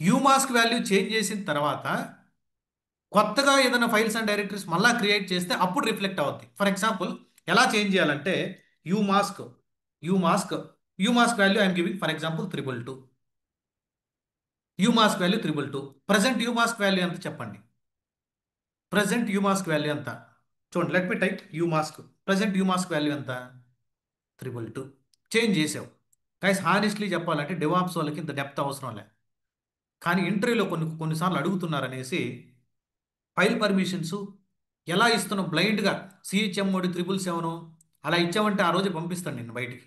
యూమాస్క్ వాల్యూ చేంజ్ చేసిన తర్వాత కొత్తగా ఏదైనా ఫైల్స్ అండ్ డైరెక్టరీస్ మళ్ళా క్రియేట్ చేస్తే అప్పుడు రిఫ్లెక్ట్ అవుద్ది. ఫర్ ఎగ్జాంపుల్ ఎలా చేంజ్ చేయాలంటే umask umask umask value I'm giving for example 222. Umask value 222. Present umask value ఎంత చెప్పండి. ప్రజెంట్ యూమాస్క్ వాల్యూ ఎంత చూడండి. Let me type umask. Present umask value ఎంత 222. చేంజ్ చేసావు. గైస్ హానెస్ట్లీ చెప్పాలంటే డెవాప్స్ వాళ్ళకి ఇంత డెప్త్ అవసరం లే. కానీ ఇంటర్వ్యూలో కొన్నిసార్లు అడుగుతున్నారనేసి ఫైల్ పర్మిషన్స్ ఎలా ఇస్తున్నావు బ్లైండ్గా సిహెచ్ఎంఓడి 777 అలా ఇచ్చామంటే ఆ రోజు పంపిస్తాను నేను బయటికి.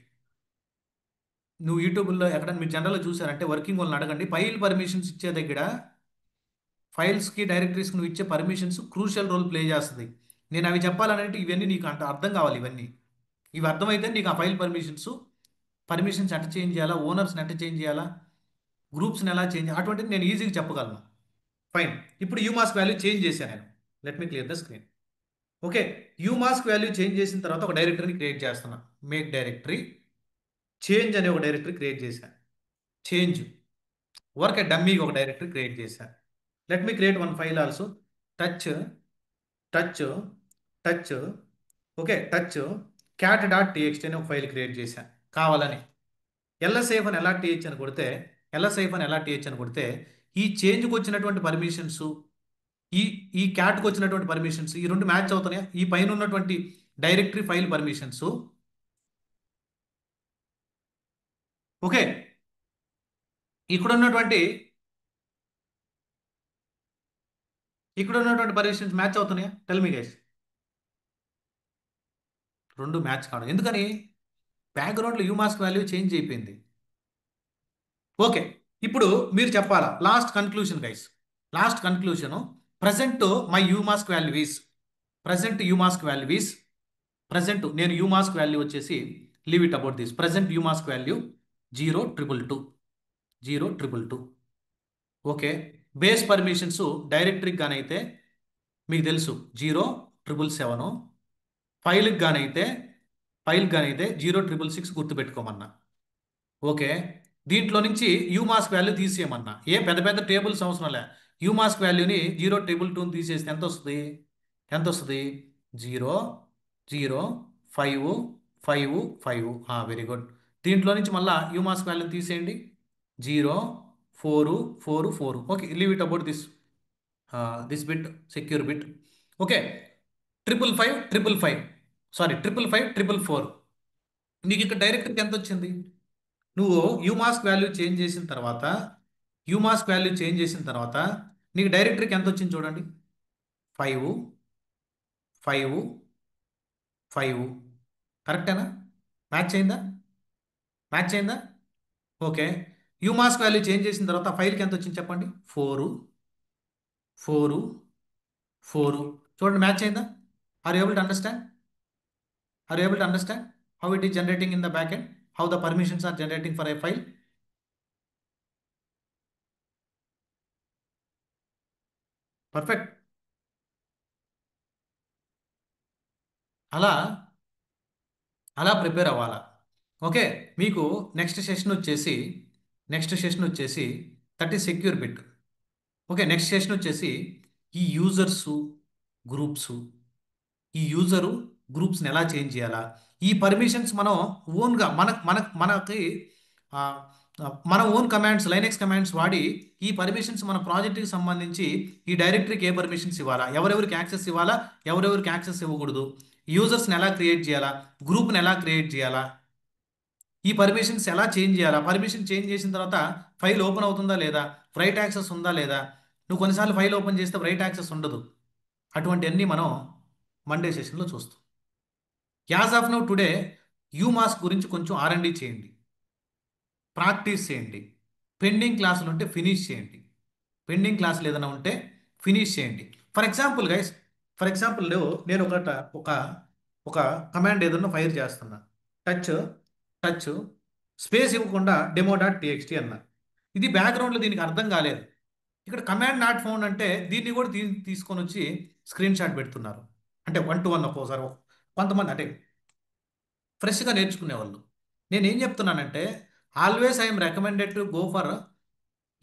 నువ్వు యూట్యూబ్లో ఎక్కడైనా మీరు జనరల్గా చూసారంటే వర్కింగ్ వాళ్ళని అడగండి. ఫైల్ పర్మిషన్స్ ఇచ్చే దగ్గర ఫైల్స్కి డైరెక్టరీస్కి నువ్వు ఇచ్చే పర్మిషన్స్ క్రూషియల్ రోల్ ప్లే చేస్తుంది. నేను అవి చెప్పాలంటే ఇవన్నీ నీకు అంత అర్థం కావాలి. ఇవి అర్థమైతే నీకు ఆ ఫైల్ పర్మిషన్స్ ఎట్లా చేంజ్ చేయాలా, ఓనర్స్ని ఎట్లా చేంజ్ చేయాలా, గ్రూప్స్ని ఎలా చేంజ్ చేయాలి, అటువంటిది నేను ఈజీగా చెప్పగలను. ఫైన్. ఇప్పుడు యూమాస్క్ వాల్యూ చేంజ్ చేశాను నేను. Let me clear the screen. Okay, umask value change చేసిన తర్వాత ఒక డైరెక్టరీని క్రియేట్ చేస్తున్నా. మేక్ డైరెక్టరీ చేంజ్ అనే ఒక డైరెక్టరీ క్రియేట్ చేశాను. చేంజ్ వర్క్ డమ్మీగా ఒక డైరెక్టరీ క్రియేట్ చేశాను. Let me create one file also. Touch touch touch okay touch cat.txt అని ఒక ఫైల్ క్రియేట్ చేశాను కావాలని. ఎల్ఎస్ఐఫ్ అని ఎలా టీహెచ్ అని కొడితే ఈ చేంజ్కి వచ్చినటువంటి పర్మిషన్స్ ఈ ఈ క్యాట్కి వచ్చినటువంటి పర్మిషన్స్ ఈ రెండు మ్యాచ్ అవుతున్నాయా. ఈ పైన ఉన్నటువంటి డైరెక్టరీ ఫైల్ పర్మిషన్స్ ఓకే ఇక్కడ ఉన్నటువంటి పర్మిషన్స్ మ్యాచ్ అవుతున్నాయా. Tell me guys. రెండు మ్యాచ్ కావడం ఎందుకని బ్యాక్గ్రౌండ్లో యూమాస్క్ వాల్యూ చేంజ్ అయిపోయింది. ఓకే, ఇప్పుడు మీరు చెప్పాలా last conclusion guys. Last conclusion present my umask value is present నేను యూమాస్క్ వాల్యూ వచ్చేసి leave it about this. Present umask value 0,222. Okay, base permissions డైరెక్టరీకి గానైతే మీకు తెలుసు 0,777. ఫైల్కి గానైతే 0,666 గుర్తుపెట్టుకోమన్నా. ఓకే, దీంట్లో నుంచి యూమాస్క్ వాల్యూ తీసేయమన్నా. ఏ పెద్ద పెద్ద టేబుల్స్ అవసరం లే. యూమాస్క్ వాల్యూని 0,222 తీసేస్తే ఎంత వస్తుంది 0,0,5,5,5. Very good. దీంట్లో నుంచి మళ్ళీ యూమాస్క్ వాల్యూని తీసేయండి 0,4,4,4. Okay, leave it about this bit secure bit. Okay, 555 sorry 555 నీకు ఇక్కడ డైరెక్టర్కి ఎంత వచ్చింది. నువ్వు యూమాస్క్ వాల్యూ చేంజ్ చేసిన తర్వాత నీకు డైరెక్టరీకి ఎంత వచ్చింది చూడండి. 5 5 5 కరెక్టేనా. మ్యాచ్ అయిందా. ఓకే, యూమాస్క్ వాల్యూ చేంజ్ చేసిన తర్వాత ఫైల్కి ఎంత వచ్చింది చెప్పండి. 4 4 4 చూడండి. మ్యాచ్ అయిందా. Are you able to understand how it is generating in the backend, how the permissions are generating for a file. Perfect. అలా ప్రిపేర్ అవ్వాలా. ఓకే, మీకు నెక్స్ట్ సెషన్ వచ్చేసి that is secure bit. Okay, next session వచ్చేసి ఈ గ్రూప్స్ని ఎలా change చేయాలా, ఈ permissions మనం ఓన్గా మనకి ఆ, మన ఓన్ కమాండ్స్ లైనెక్స్ కమాండ్స్ వాడి ఈ పర్మిషన్స్ మన ప్రాజెక్ట్కి సంబంధించి ఈ డైరెక్టరీకి ఏ పర్మిషన్స్ ఇవ్వాలా, ఎవరెవరికి యాక్సెస్ ఇవ్వాలా, ఎవరెవరికి యాక్సెస్ ఇవ్వకూడదు, యూజర్స్ని ఎలా క్రియేట్ చేయాలా, గ్రూప్ని ఎలా క్రియేట్ చేయాలా, ఈ పర్మిషన్స్ ఎలా చేంజ్ చేయాలా, పర్మిషన్ చేంజ్ చేసిన తర్వాత ఫైల్ ఓపెన్ అవుతుందా లేదా, రైట్ యాక్సెస్ ఉందా లేదా. నువ్వు కొన్నిసార్లు ఫైల్ ఓపెన్ చేస్తే రైట్ యాక్సెస్ ఉండదు. అటువంటివన్నీ మనం మండే సెషన్లో చూస్తాం. యాజ్ ఆఫ్ నౌ టుడే యూమాస్క్ గురించి కొంచెం R&D చేయండి, ప్రాక్టీస్ చేయండి, పెండింగ్ క్లాసులు ఉంటే ఫినిష్ చేయండి. పెండింగ్ క్లాసులు ఏదైనా ఉంటే ఫినిష్ చేయండి. For example guys, for example నేను ఒక ఒక కమాండ్ ఏదన్నా ఫైర్ చేస్తున్నా. టచ్ టచ్ స్పేస్ ఇవ్వకుండా డెమో.txt అన్నా. ఇది బ్యాక్గ్రౌండ్లో దీనికి అర్థం కాలేదు. ఇక్కడ కమాండ్ నాట్ ఫౌండ్ అంటే దీన్ని కూడా తీసుకొని వచ్చి స్క్రీన్ షాట్ పెడుతున్నారు. అంటే 1 to 1 ఒక్కోసారి కొంతమంది అంటే ఫ్రెష్గా నేర్చుకునే వాళ్ళు. నేను ఏం చెప్తున్నానంటే always I'm recommended to go for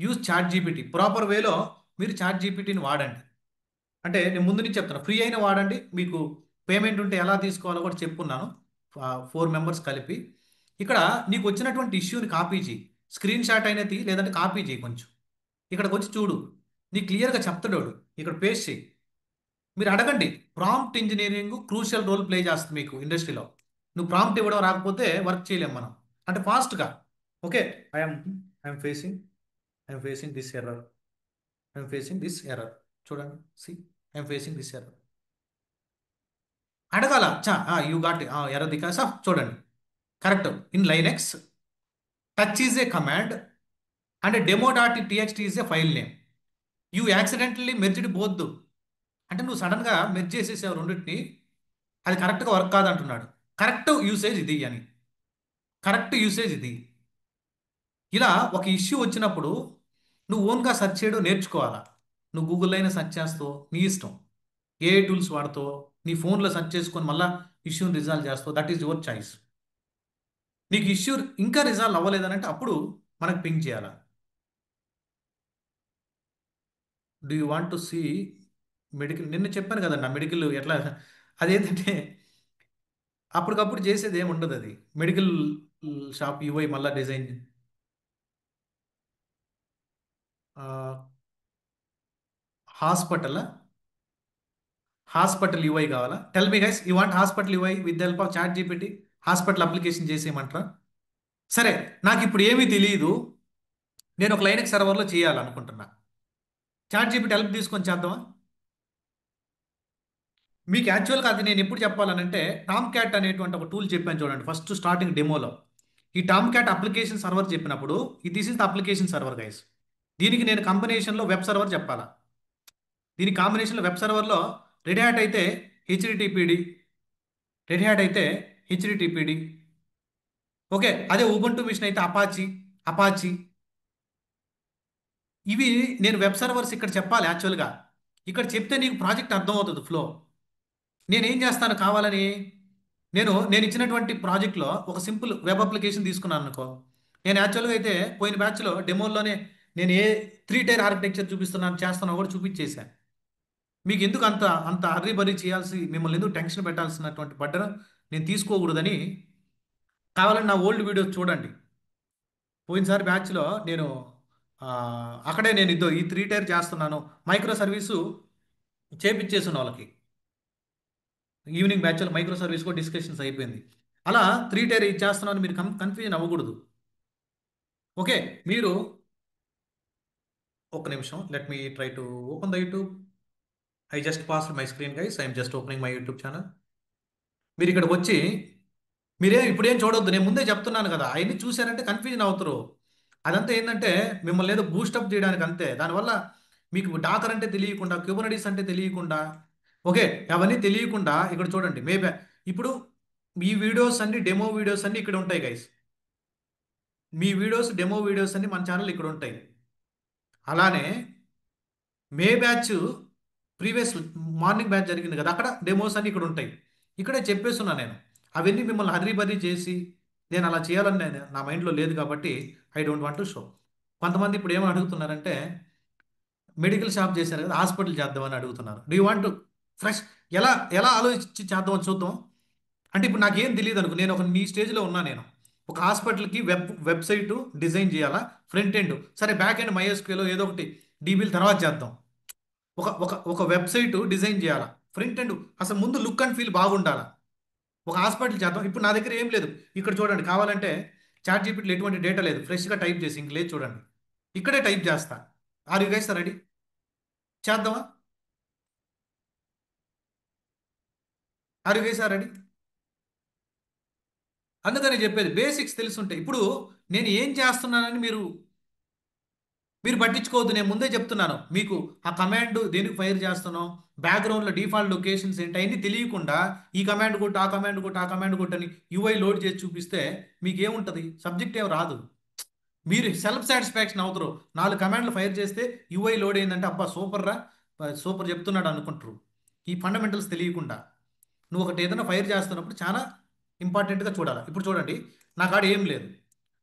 use ChatGPT. Proper వేలో మీరు చాట్ జీపీటీని వాడండి. అంటే నేను ముందు నుంచి చెప్తాను, ఫ్రీ అయిన వాడండి. మీకు పేమెంట్ ఉంటే ఎలా తీసుకోవాలో కూడా చెప్పున్నాను. 4 మెంబర్స్ కలిపి. ఇక్కడ నీకు వచ్చినటువంటి ఇష్యూని కాపీ చేయి, స్క్రీన్ షాట్ అయినది లేదంటే కాపీ చేయి కొంచెం. ఇక్కడికి వచ్చి చూడు, నీకు క్లియర్గా చెప్తాడు వాడు. ఇక్కడ పేస్ట్ చేయి. మీరు అడగండి. Prompt engineering crucial role play చేస్తుంది మీకు ఇండస్ట్రీలో. నువ్వు ప్రాంప్ట్ ఇవ్వడం రాకపోతే వర్క్ చేయలేం మనం. అంటే ఫాస్ట్గా okay, I'm I'm facing I'm facing this error, I'm facing this error. చూడండి, see I'm facing this error. అడగాల చా you got error because of, చూడండి correct. In Linux touch is a command and డెమో.txt is a file name. You accidentally merged both. అంటే నువ్వు సడన్గా merge చేసేసావు రెండింటిని, అది కరెక్ట్గా వర్క్ కాదంటున్నాడు. కరెక్ట్ యూసేజ్ ఇది అని, కరెక్ట్ యూసేజ్ ఇది. ఇలా ఒక ఇష్యూ వచ్చినప్పుడు నువ్వు ఓన్గా సెర్చ్ చేయడం నేర్చుకోవాలా. నువ్వు గూగుల్లో అయినా సెర్చ్ చేస్తావు, నీ ఇష్టం. ఏ టూల్స్ వాడుతావు, నీ ఫోన్లో సెర్చ్ చేసుకొని మళ్ళీ ఇష్యూని రిజాల్వ్ చేస్తావు, దట్ ఈస్ యువర్ చాయిస్. నీకు ఇష్యూ ఇంకా రిజాల్వ్ అవ్వలేదనంటే అప్పుడు మనకు పింక్ చేయాలా. Do you want to see medical? నిన్న చెప్పాను కదండి నా మెడికల్ ఎట్లా. అదేంటంటే అప్పటికప్పుడు చేసేది ఏమి ఉండదు. అది మెడికల్ షాప్ యూఐ మళ్ళీ డిజైన్. హాస్పిటల్ హాస్పిటల్ యూఐ కావాలా? Tell me guys, you want hospital UI with the help of chat GPT? Hospital application చేసేయమంటారా? సరే, నాకు ఇప్పుడు ఏమీ తెలియదు, నేను ఒక లైనక్స్ సర్వర్లో చేయాలనుకుంటున్నా. చాట్ జీపీటీ హెల్ప్ తీసుకొని చేద్దామా? మీకు యాక్చువల్గా అది నేను ఎప్పుడు చెప్పాలనంటే టామ్ క్యాట్ అనేటువంటి ఒక టూల్ చెప్పాను చూడండి ఫస్ట్ స్టార్టింగ్ డెమోలో. ఈ టామ్ క్యాట్ అప్లికేషన్ సర్వర్ చెప్పినప్పుడు this is the application server guys. దీనికి నేను కాంబినేషన్లో వెబ్ సర్వర్ చెప్పాలా. దీని కాంబినేషన్లో వెబ్ సర్వర్లో రెడ్ హ్యాట్ అయితే హెచ్డిటిపిడి, రెడ్ హ్యాట్ అయితే హెచ్డిటిపిడి. ఓకే, అదే ఉబుంటు మిషన్ అయితే అపాచీ, అపాచీ. ఇవి నేను వెబ్ సర్వర్స్ ఇక్కడ చెప్పాలి యాక్చువల్గా. ఇక్కడ చెప్తే నీకు ప్రాజెక్ట్ అర్థమవుతుంది ఫ్లో. నేనేం చేస్తాను కావాలని, నేను ఇచ్చినటువంటి ప్రాజెక్ట్లో ఒక సింపుల్ వెబ్ అప్లికేషన్ తీసుకున్నాను అనుకో. నేను యాక్చువల్గా అయితే పోయిన బ్యాచ్లో డెమోల్లోనే నేను ఏ 3 టైర్ ఆర్కిటెక్చర్ చూపిస్తున్నాను చేస్తానో కూడా చూపించేశాను. మీకు ఎందుకు అంత అంత హర్రీ బరీ చేయాల్సి, మిమ్మల్ని ఎందుకు టెన్షన్ పెట్టాల్సినటువంటి బడ్డను నేను తీసుకోకూడదని. కావాలని నా ఓల్డ్ వీడియోస్ చూడండి. పోయినసారి బ్యాచ్లో నేను ఆ, అక్కడే నేను ఈ 3 టైర్ చేస్తున్నాను. మైక్రో సర్వీసు చేపించేసిన వాళ్ళకి ఈవినింగ్ బ్యాచ్లో మైక్రో సర్వీస్ కూడా డిస్కషన్స్ అయిపోయింది. అలా 3 టైర్ చేస్తున్నాను, మీరు కన్ఫ్యూజన్ అవ్వకూడదు. ఓకే, మీరు ఒక నిమిషం, let me try to open the YouTube. I just pass my screen guys, I'm just opening my YouTube channel. మీరు ఇక్కడికి వచ్చి ఇప్పుడేం చూడొద్దు, నేను ముందే చెప్తున్నాను కదా. అవన్నీ చూశారంటే కన్ఫ్యూజన్ అవుతారు. అదంతా ఏంటంటే మిమ్మల్ని ఏదో బూస్టప్ చేయడానికి అంతే. దానివల్ల మీకు డాకర్ అంటే తెలియకుండా, క్యూబర్నెటీస్ అంటే తెలియకుండా, ఓకే అవన్నీ తెలియకుండా ఇక్కడ చూడండి. మేబీ ఇప్పుడు మీ వీడియోస్ అన్ని డెమో వీడియోస్ అన్ని ఇక్కడ ఉంటాయి గైస్. మీ వీడియోస్ డెమో వీడియోస్ అన్ని మన ఛానల్ ఇక్కడ ఉంటాయి. అలానే మే బ్యాచ్ ప్రీవియస్ మార్నింగ్ బ్యాచ్ జరిగింది కదా, అక్కడ డెమోస్ అన్ని ఇక్కడ ఉంటాయి. ఇక్కడే చెప్పేస్తున్నా నేను. అవన్నీ మిమ్మల్ని హర్రీ బర్రీ చేసి నేను అలా చేయాలని నా మైండ్లో లేదు కాబట్టి I don't want to show. కొంతమంది ఇప్పుడు ఏమని అడుగుతున్నారంటే మెడికల్ షాప్ చేశారు కదా, హాస్పిటల్ చేద్దామని అడుగుతున్నారు. Do you want to fresh? ఎలా ఎలా ఆలోచించి చేద్దామని చూద్దాం. అంటే ఇప్పుడు నాకేం తెలియదు అనుకో, నేను ఒక నీ స్టేజ్లో ఉన్నా. నేను ఒక హాస్పిటల్కి వెబ్సైట్ డిజైన్ చేయాలా, ఫ్రంట్ ఎండ్ సరే, బ్యాక్ ఎండ్ మైఎస్క్యూఎల్ ఏదో ఒకటి డీబీల తర్వాత చేద్దాం. ఒక ఒక ఒక వెబ్సైట్ డిజైన్ చేయాలా, ఫ్రంట్ ఎండ్ అసలు ముందు లుక్ అండ్ ఫీల్ బాగుండాలా. ఒక హాస్పిటల్ చేద్దాం. ఇప్పుడు నా దగ్గర ఏం లేదు. ఇక్కడ చూడండి, కావాలంటే చాట్ జీపీటీలో ఎటువంటి డేటా లేదు, ఫ్రెష్గా టైప్ చేసి ఇంక లేదు చూడండి, ఇక్కడే టైప్ చేస్తా. Are you guys ready? చేద్దామా? Are you guys ready? అందుకని చెప్పేది బేసిక్స్ తెలుసుంటే. ఇప్పుడు నేను ఏం చేస్తున్నానని మీరు మీరు పట్టించుకోవద్దు, నేను ముందే చెప్తున్నాను మీకు. ఆ కమాండ్ దేనికి ఫైర్ చేస్తున్నాం, బ్యాక్గ్రౌండ్లో డిఫాల్ట్ లొకేషన్స్ ఏంటి అవన్నీ తెలియకుండా ఈ కమాండ్ కొట్టు, ఆ కమాండ్ కొట్టు, ఆ కమాండ్ కొట్టు అని యూఐ లోడ్ చేసి చూపిస్తే మీకు ఏముంటుంది? సబ్జెక్ట్ ఏం రాదు. మీరు సెల్ఫ్ సాటిస్ఫాక్షన్ అవుతారు. 4 కమాండ్లు ఫైర్ చేస్తే యూఐ లోడ్ అయిందంటే అబ్బా సూపర్ రా, సూపర్ చెప్తున్నాడు అనుకుంటారు. ఈ ఫండమెంటల్స్ తెలియకుండా నువ్వు ఒకటి ఏదైనా ఫైర్ చేస్తున్నప్పుడు చాలా ఇంపార్టెంట్గా చూడాలి. ఇప్పుడు చూడండి, నా కాడ ఏం లేదు,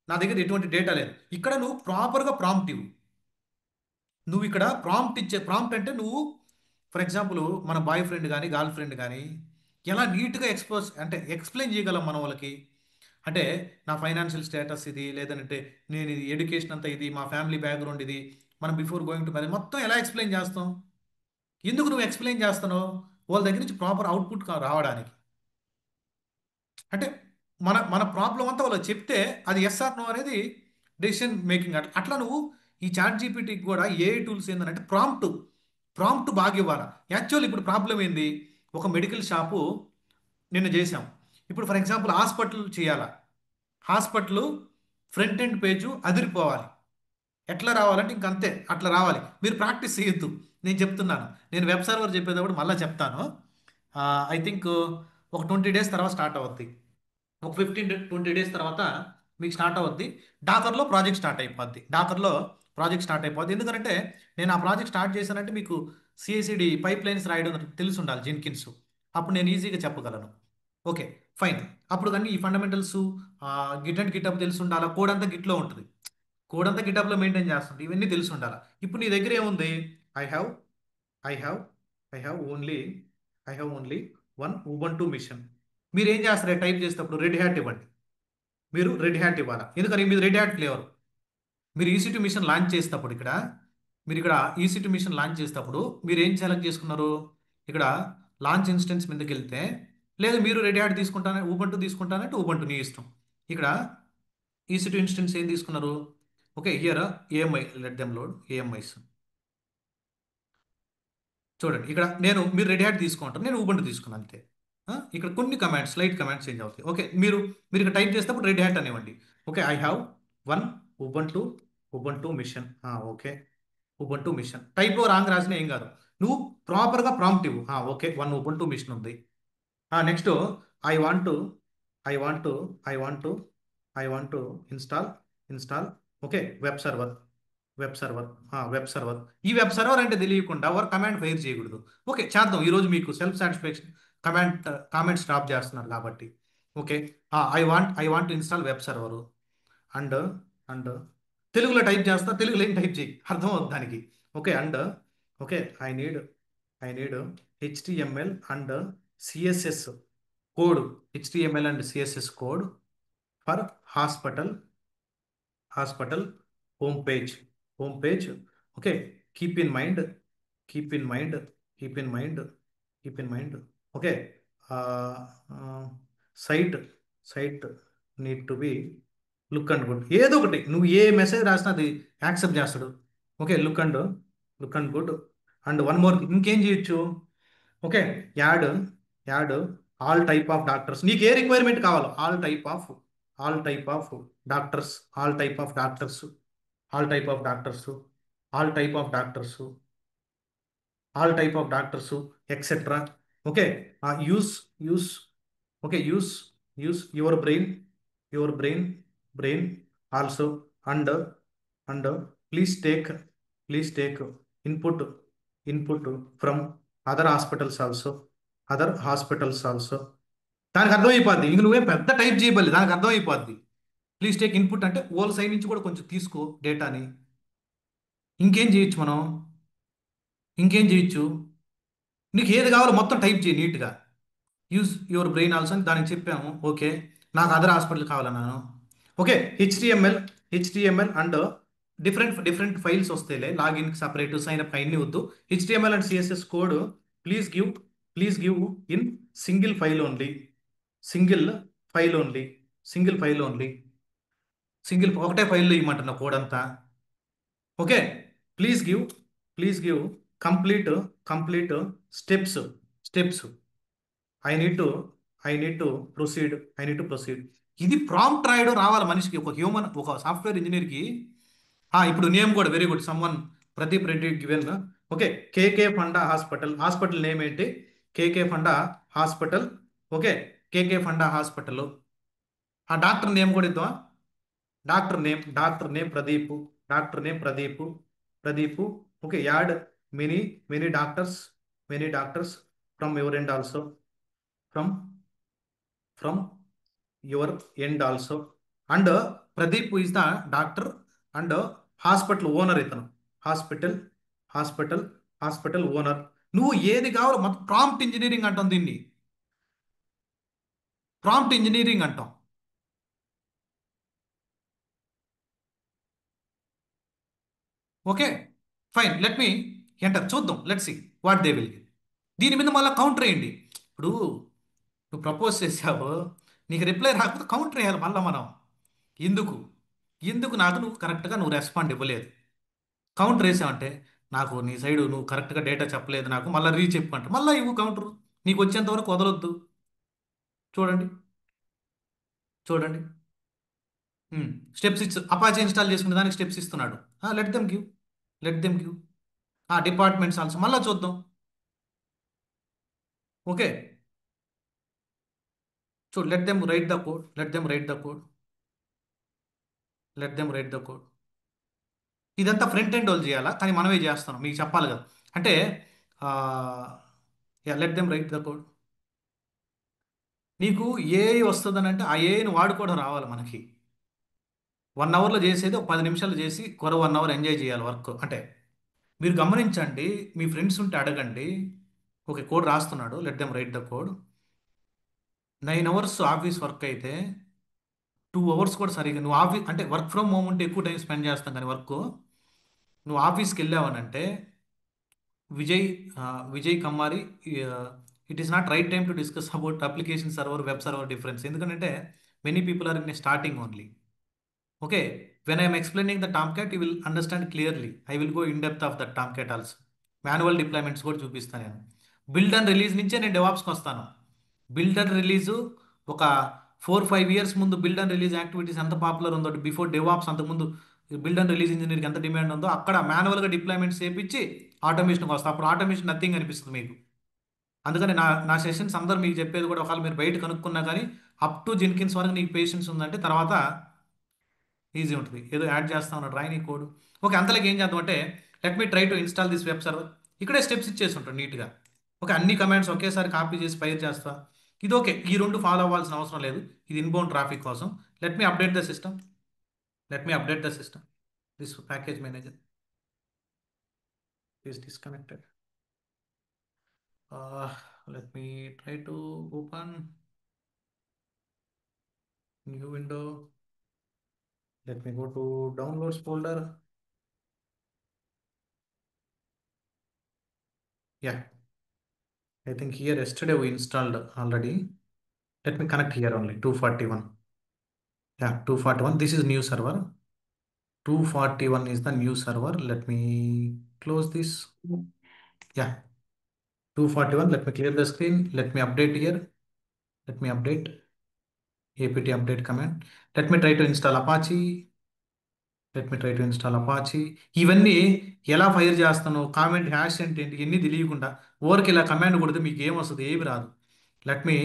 నా దగ్గర ఎటువంటి డేటా లేదు. ఇక్కడ నువ్వు ప్రాపర్గా ప్రాంప్ట్ ఇవ్వు. నువ్వు ఇక్కడ ప్రాంప్ట్ ఇచ్చే, ప్రాంప్ట్ అంటే నువ్వు ఫర్ ఎగ్జాంపుల్ మన బాయ్ ఫ్రెండ్ కానీ గర్ల్ ఫ్రెండ్ కానీ ఎలా నీట్గా అంటే ఎక్స్ప్లెయిన్ చేయగలం మనం వాళ్ళకి. అంటే నా ఫైనాన్షియల్ స్టేటస్ ఇది, లేదంటే నేను ఇది ఎడ్యుకేషన్ అంతా ఇది, మా ఫ్యామిలీ బ్యాక్గ్రౌండ్ ఇది, మనం బిఫోర్ గోయింగ్ టు మ్యారేజ్ మొత్తం ఎలా ఎక్స్ప్లెయిన్ చేస్తాం? ఎందుకు నువ్వు ఎక్స్ప్లెయిన్ చేస్తున్నావు? వాళ్ళ దగ్గర నుంచి ప్రాపర్ అవుట్పుట్ రావడానికి. అంటే మన మన ప్రాబ్లం అంతా వాళ్ళకి చెప్తే అది ఎస్ ఆర్ నో అనేది డెసిషన్ మేకింగ్. అట్లా నువ్వు ఈ చాట్ జీపీటీకి కూడా ఏఐ టూల్స్ ఏంటంటే ప్రాంప్ట్ బాగా ఇవ్వాలి. యాక్చువల్ ఇప్పుడు ప్రాబ్లం ఏంది? ఒక మెడికల్ షాపు నిన్న చేసాం. ఇప్పుడు ఫర్ ఎగ్జాంపుల్ హాస్పిటల్ చేయాలా, హాస్పిటల్ ఫ్రంట్ ఎండ్ పేజు అదిరిపోవాలి. ఎట్లా రావాలంటే ఇంక అంతే అట్లా రావాలి. మీరు ప్రాక్టీస్ చేయొద్దు, నేను చెప్తున్నాను. నేను వెబ్ సర్వర్ చెప్పేటప్పుడు మళ్ళీ చెప్తాను. ఐ థింక్ ఒక 20 days తర్వాత స్టార్ట్ అవుద్ది. ఒక 15-20 days తర్వాత మీకు స్టార్ట్ అవుద్ది. డాకర్లో ప్రాజెక్ట్ స్టార్ట్ అయిపోద్ది. ఎందుకంటే నేను ఆ ప్రాజెక్ట్ స్టార్ట్ చేశానంటే మీకు సిఐసిడి పైప్ లైన్స్ రాయడం తెలిసి ఉండాలి, జెన్కిన్స్. అప్పుడు నేను ఈజీగా చెప్పగలను. Okay, fine. అప్పుడు కానీ ఈ ఫండమెంటల్స్ గిట్ అండ్ గిటప్ తెలిసి ఉండాలి. కోడ్ అంతా గిట్లో ఉంటుంది, కోడ్ అంతా గిటప్లో మెయింటైన్ చేస్తుంది, ఇవన్నీ తెలిసి ఉండాలి. ఇప్పుడు నీ దగ్గర ఏముంది? I have I have I have only only one Ubuntu machine. మీరు ఏం చేస్తారు? టైప్ చేసేటప్పుడు రెడ్ హ్యాట్ ఇవ్వండి. మీరు రెడ్ హ్యాట్ ఇవ్వాలా, ఎందుకని మీరు రెడ్ హ్యాట్ ఫ్లేవర్. మీరు ఈసీ2 మిషన్ లాంచ్ చేసేటప్పుడు ఇక్కడ, మీరు ఇక్కడ ఈసీ2 మిషన్ లాంచ్ చేసేటప్పుడు మీరు ఏం సెలెక్ట్ చేసుకున్నారు? ఇక్కడ లాంచ్ ఇన్స్టెన్స్ మీదకి వెళ్తే, లేదు మీరు రెడ్ హ్యాట్ తీసుకుంటానే ఉబంటు తీసుకుంటానంటే ఉబంటు నీ ఇష్టం. ఇక్కడ ఈసీ2 ఇన్స్టెన్స్ ఏం తీసుకున్నారు? Okay, here AMI, let them load AMIs. చూడండి ఇక్కడ మీరు రెడ్ హ్యాట్ తీసుకుంటారు, నేను ఉబంటు తీసుకున్నాను అంతే. ఇక్కడ కొన్ని కమాండ్స్, స్లైట్ కమాండ్స్ చేంజ్ అవుతాయి. ఓకే, మీరు ఇక్కడ టైప్ చేసేటప్పుడు రెడ్ హ్యాట్ అనివ్వండి. Okay, I have one Ubuntu Ubuntu machine. Okay, Ubuntu machine టైప్లో రాంగ్ రాసిన ఏం కాదు, నువ్వు ప్రాపర్గా ప్రాంప్ట్ ఇవ్వు. ఓకే, వన్ ఉబంటు మిషన్ ఉంది. Next I want I want I want I want install install okay web server web server web server. ఈ web server అంటే తెలియకుండా ఎవరు కమాండ్ ఫైర్ చేయకూడదు. ఓకే, చేద్దాం. ఈరోజు మీకు సెల్ఫ్ సాటిస్ఫాక్షన్ కామెంట్ స్టాప్ చేస్తున్నారు కాబట్టి. Okay, I want install web server and and తెలుగులో టైప్ చేస్తా, తెలుగులో ఏం టైప్ చేయి, అర్థం అవుతుంది దానికి. Okay, and okay I need HTML and CSS code, HTML and CSS code for hospital home page. Okay, keep in mind keep in mind keep in mind keep in mind. Okay, uh, uh, site need to be look and good. ఏదో ఒకటి నువ్వు ఏ message రాసినా అది accept చేస్తాడు. Okay, look and good and one more. ఇంకేం చేయొచ్చు? Okay, add add all type of doctors. నీకు ఏ requirement కావాలో all type of doctors all type of doctors all type of doctors all type of doctors all type of doctors etcetera. Okay, use use okay use your brain also and and please take input input from other hospitals also. దానికి అర్థమైపోద్ది, ఇంక నువ్వేం పెద్ద type చేయబల్లి, దానికి అర్థమైపోద్ది. Please take input అంటే whole side నుంచి కూడా కొంచెం తీసుకో డేటాని. ఇంకేం చేయొచ్చు మనం? ఇంకేం చేయొచ్చు? నీకు ఏది కావాలో మొత్తం టైప్ చేయి నీట్గా. యూజ్ యువర్ బ్రెయిన్ ఆల్సో అని దానికి చెప్పాము. ఓకే, నాకు అదర్ హాస్పిటల్ కావాలన్నాను. Okay, HTML and different files వస్తాయిలే, లాగిన్ సపరేట్, సైన్ అప్ అన్నీ వద్దు. HTML and CSS code please give please give in single file only single file only ఒకటే ఫైల్లో ఇవ్వమంటున్నా కోడ్ అంతా. Okay, please give please give complete steps. I need to I need to proceed. ఇది prompt రాయడం రావాలి మనిషికి, ఒక software ఇంజనీర్కి ఇప్పుడు నేమ్ కూడా very good. Someone Pradeep Reddy given. Okay. KK Funda hospital. Hospital name ఏంటి? KK Funda hospital. Okay. KK Funda hospital. ఆ డాక్టర్ నేమ్ కూడా ఇద్దామా? Doctor name Pradeep. Doctor name Pradeep. Pradeep. Okay. Add many many doctors. Many doctors from your end also. From from your end also. And Pradeep is the doctor and hospital owner ఇతను. Hospital hospital hospital owner. నువ్వు ఏది కావాలో మొత్తం prompt engineering అంటాం దీన్ని. Prompt engineering అంటాం. Okay. Fine, let మీ enter. చూద్దాం, let see what they will. దీని మీద మళ్ళీ కౌంటర్ వేయండి. ఇప్పుడు నువ్వు ప్రపోజ్ చేసావు, నీకు రిప్లై రాకపోతే కౌంటర్ వేయాలి మళ్ళీ మనం. ఎందుకు ఎందుకు నాకు నువ్వు కరెక్ట్గా నువ్వు రెస్పాండ్ ఇవ్వలేదు. కౌంటర్ వేసావంటే నాకు నీ సైడ్ నువ్వు కరెక్ట్గా డేటా చెప్పలేదు, నాకు మళ్ళీ రీచెప్ మళ్ళీ ఇవ్వు కౌంటర్. నీకు వచ్చేంత వరకు వదలొద్దు. చూడండి, చూడండి. స్టెప్స్ ఇచ్చు. అపాచీ ఇన్స్టాల్ చేసుకునే దానికి స్టెప్స్ ఇస్తున్నాడు. Let them give. Let them give. Departments also మళ్ళీ చూద్దాం. ఓకే. చూడు, let them right the code. Let them right the code. Let them right the code. ఇదంతా ఫ్రంట్ ఎండ్ వాళ్ళు చేయాలా, కానీ మనమే చేస్తాం, మీకు చెప్పాలి కదా. అంటే let them right the code. నీకు ఏఐ వస్తుందని అంటే ఆ ఏఐని వాడుకోవడం రావాలి మనకి. 1 అవర్లో చేసేది ఒక 10 నిమిషాలు చేసి 1 అవర్ ఎంజాయ్ చేయాలి వర్క్ అంటే. మీరు గమనించండి, మీ ఫ్రెండ్స్ ఉంటే అడగండి. ఓకే, కోడ్ రాస్తున్నాడు. Let them right the code. 9 hours office work అయితే 2 అవర్స్ కూడా సరిగ్గా నువ్వు ఆఫీస్ అంటే వర్క్ ఫ్రమ్ హోమ్ ఉంటే ఎక్కువ టైం స్పెండ్ చేస్తాం, కానీ వర్క్ నువ్వు ఆఫీస్కి వెళ్ళావనంటే Vijay Vijay Kammari, it is not right time to discuss about application server web server difference. ఎందుకంటే many people are in starting only. Okay. When I'm explaining the Tomcat you will understand clearly. I will go in depth of the Tomcat also. Manual deployments కూడా చూపిస్తాను నేను. Build and release నుంచే నేను డెవాప్స్కి వస్తాను. Build and release ఒక 4-5 years ముందు build and release activities ఎంత popular ఉందో, బిఫోర్ డెవాప్స్ అంతకుముందు బిల్డ్ అండ్ రిలీజ్ ఇంజనీర్కి ఎంత డిమాండ్ ఉందో, అక్కడ మాన్యువల్గా డిప్లాయ్మెంట్స్ చేపించి ఆటోమేషన్కి వస్తాం. అప్పుడు ఆటోమేషన్ నథింగ్ అనిపిస్తుంది మీకు. అందుకని నా నా సెషన్స్ అందరూ మీకు చెప్పేది కూడా, ఒకవేళ మీరు బయట కనుక్కున్నా కానీ అప్ టు జెన్కిన్స్ వరకు నీకు పేషెన్స్ ఉందంటే తర్వాత ఈజీ ఉంటుంది. ఏదో యాడ్ చేస్తా ఉన్నాడు రాయని కోడ్. ఓకే, అంతలోకి ఏం చేద్దాం అంటే let me try to install this web server. ఇక్కడే స్టెప్స్ ఇచ్చేసి ఉంటాడు నీట్గా. ఓకే, అన్ని కమాండ్స్ ఒకేసారి కాపీ చేసి ఫైర్ చేస్తా. ఇది ఓకే, ఈ రెండు ఫాలో అవ్వాల్సిన అవసరం లేదు. ఇది ఇన్బౌండ్ ట్రాఫిక్ కోసం. Let me update the system. Let me update the system. This package manager is disconnected. Let me try to open new window. Let me go to downloads folder. Yeah, I think here yesterday we installed already. Let me connect here only 241. Yeah, 241. This is new server. 241 is the new server. Let me close this. Yeah, 241. Let me clear the screen. Let me update here. Let me update apt update command. Let me try to install Apache. Let me try to install Apache. ఇవన్నీ ఎలా fire చేస్తాను, comment hash అంటే ఏంటి, ఇవన్నీ తెలియకుండా ఓవర్కి ఇలా command కొడితే మీకు ఏమొస్తుంది? ఏమి రాదు. Let me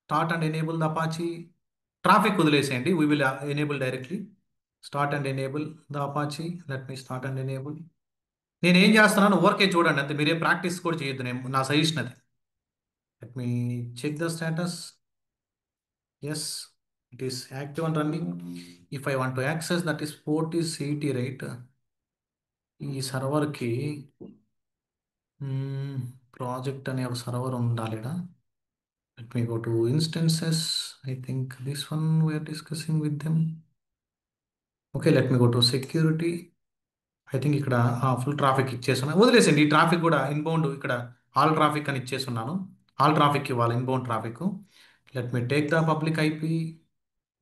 start and enable the Apache. Traffic వదిలేసేయండి, we will enable directly. Start and enable the Apache. Let me start and enable. నేను ఏం చేస్తున్నాను ఓవర్కే చూడండి అంతే, మీరేం ప్రాక్టీస్ కూడా చేయొద్దు. నేను నా సజెషన్ అది. Let me check the status. Yes, it is active and running. If I want to access, that is port is 80, right? ఈ సర్వర్కి ప్రాజెక్ట్ అనే ఒక సర్వర్ ఉండాలిడా. Let me go to instances. I think this one we're discussing with them. Okay, let me go to security. I think ఇక్కడ full traffic ఇచ్చేస్తున్నాను. వదిలేసండి, ఈ traffic కూడా inbound. ఇక్కడ ఆల్ ట్రాఫిక్ అని ఇచ్చేస్తున్నాను. ఆల్ ట్రాఫిక్ ఇవ్వాలి, inbound traffic. Let me take the public IP.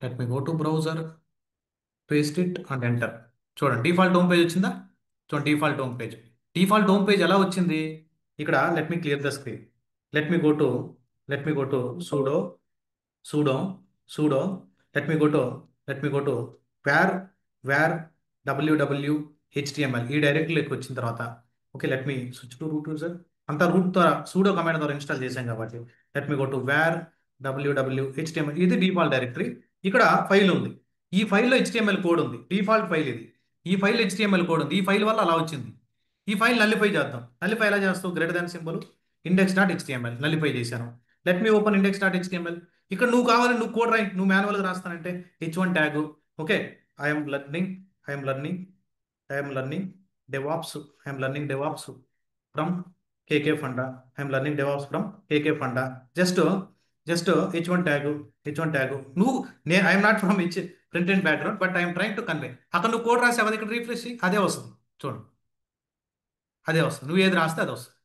Let me go to browser. Paste it and enter. చూడండి, డిఫాల్ట్ హోమ్ పేజ్ వచ్చిందా? చూడండి, default home page. Default home page ఎలా వచ్చింది? ఇక్కడ let me clear the screen. Let me go to let me go to sudo sudo sudo. Let me go to let me go to var var WWW HTML ఈ డైరెక్టరీలోకి వచ్చిన తర్వాత okay let me switch to root user అంతా root ద్వారా sudo command ద్వారా install చేశాం కాబట్టి let me go to var WWW HTML ఇది డిఫాల్ట్ డైరెక్టరీ. ఇక్కడ ఫైల్ ఉంది. ఈ ఫైల్లో హెచ్టిఎంఎల్ కోడ్ ఉంది. డిఫాల్ట్ ఫైల్ ఇది. ఈ ఫైల్ హెచ్టిఎంఎల్ కోడ్ ఉంది. ఈ ఫైల్ వల్ల అలా వచ్చింది. ఈ ఫైల్ నల్లిఫై చేద్దాం. నల్లిఫై ఎలా చేస్తావు? Greater than symbol index dot HTML nullify చేశాను. Let me open index dot HTML. ఇక్కడ నువ్వు కావాలి నువ్వు కోడ్ రాయి, నువ్వు మాన్యువల్గా రాస్తానంటే H1 tag okay. I'm learning I'm learning I'm learning DevOps I'm learning DevOps from KK Funda I'm learning DevOps from KK Funda. Just just H1 tag H1 tag నువ్వు I'm not from print and background but I'm trying to convey. అక్కడ నువ్వు code రాసావు కదా, ఇక్కడ refresh అదే వస్తుంది చూడు, అదే వస్తుంది. నువ్వు ఏది రాస్తే అది వస్తుంది.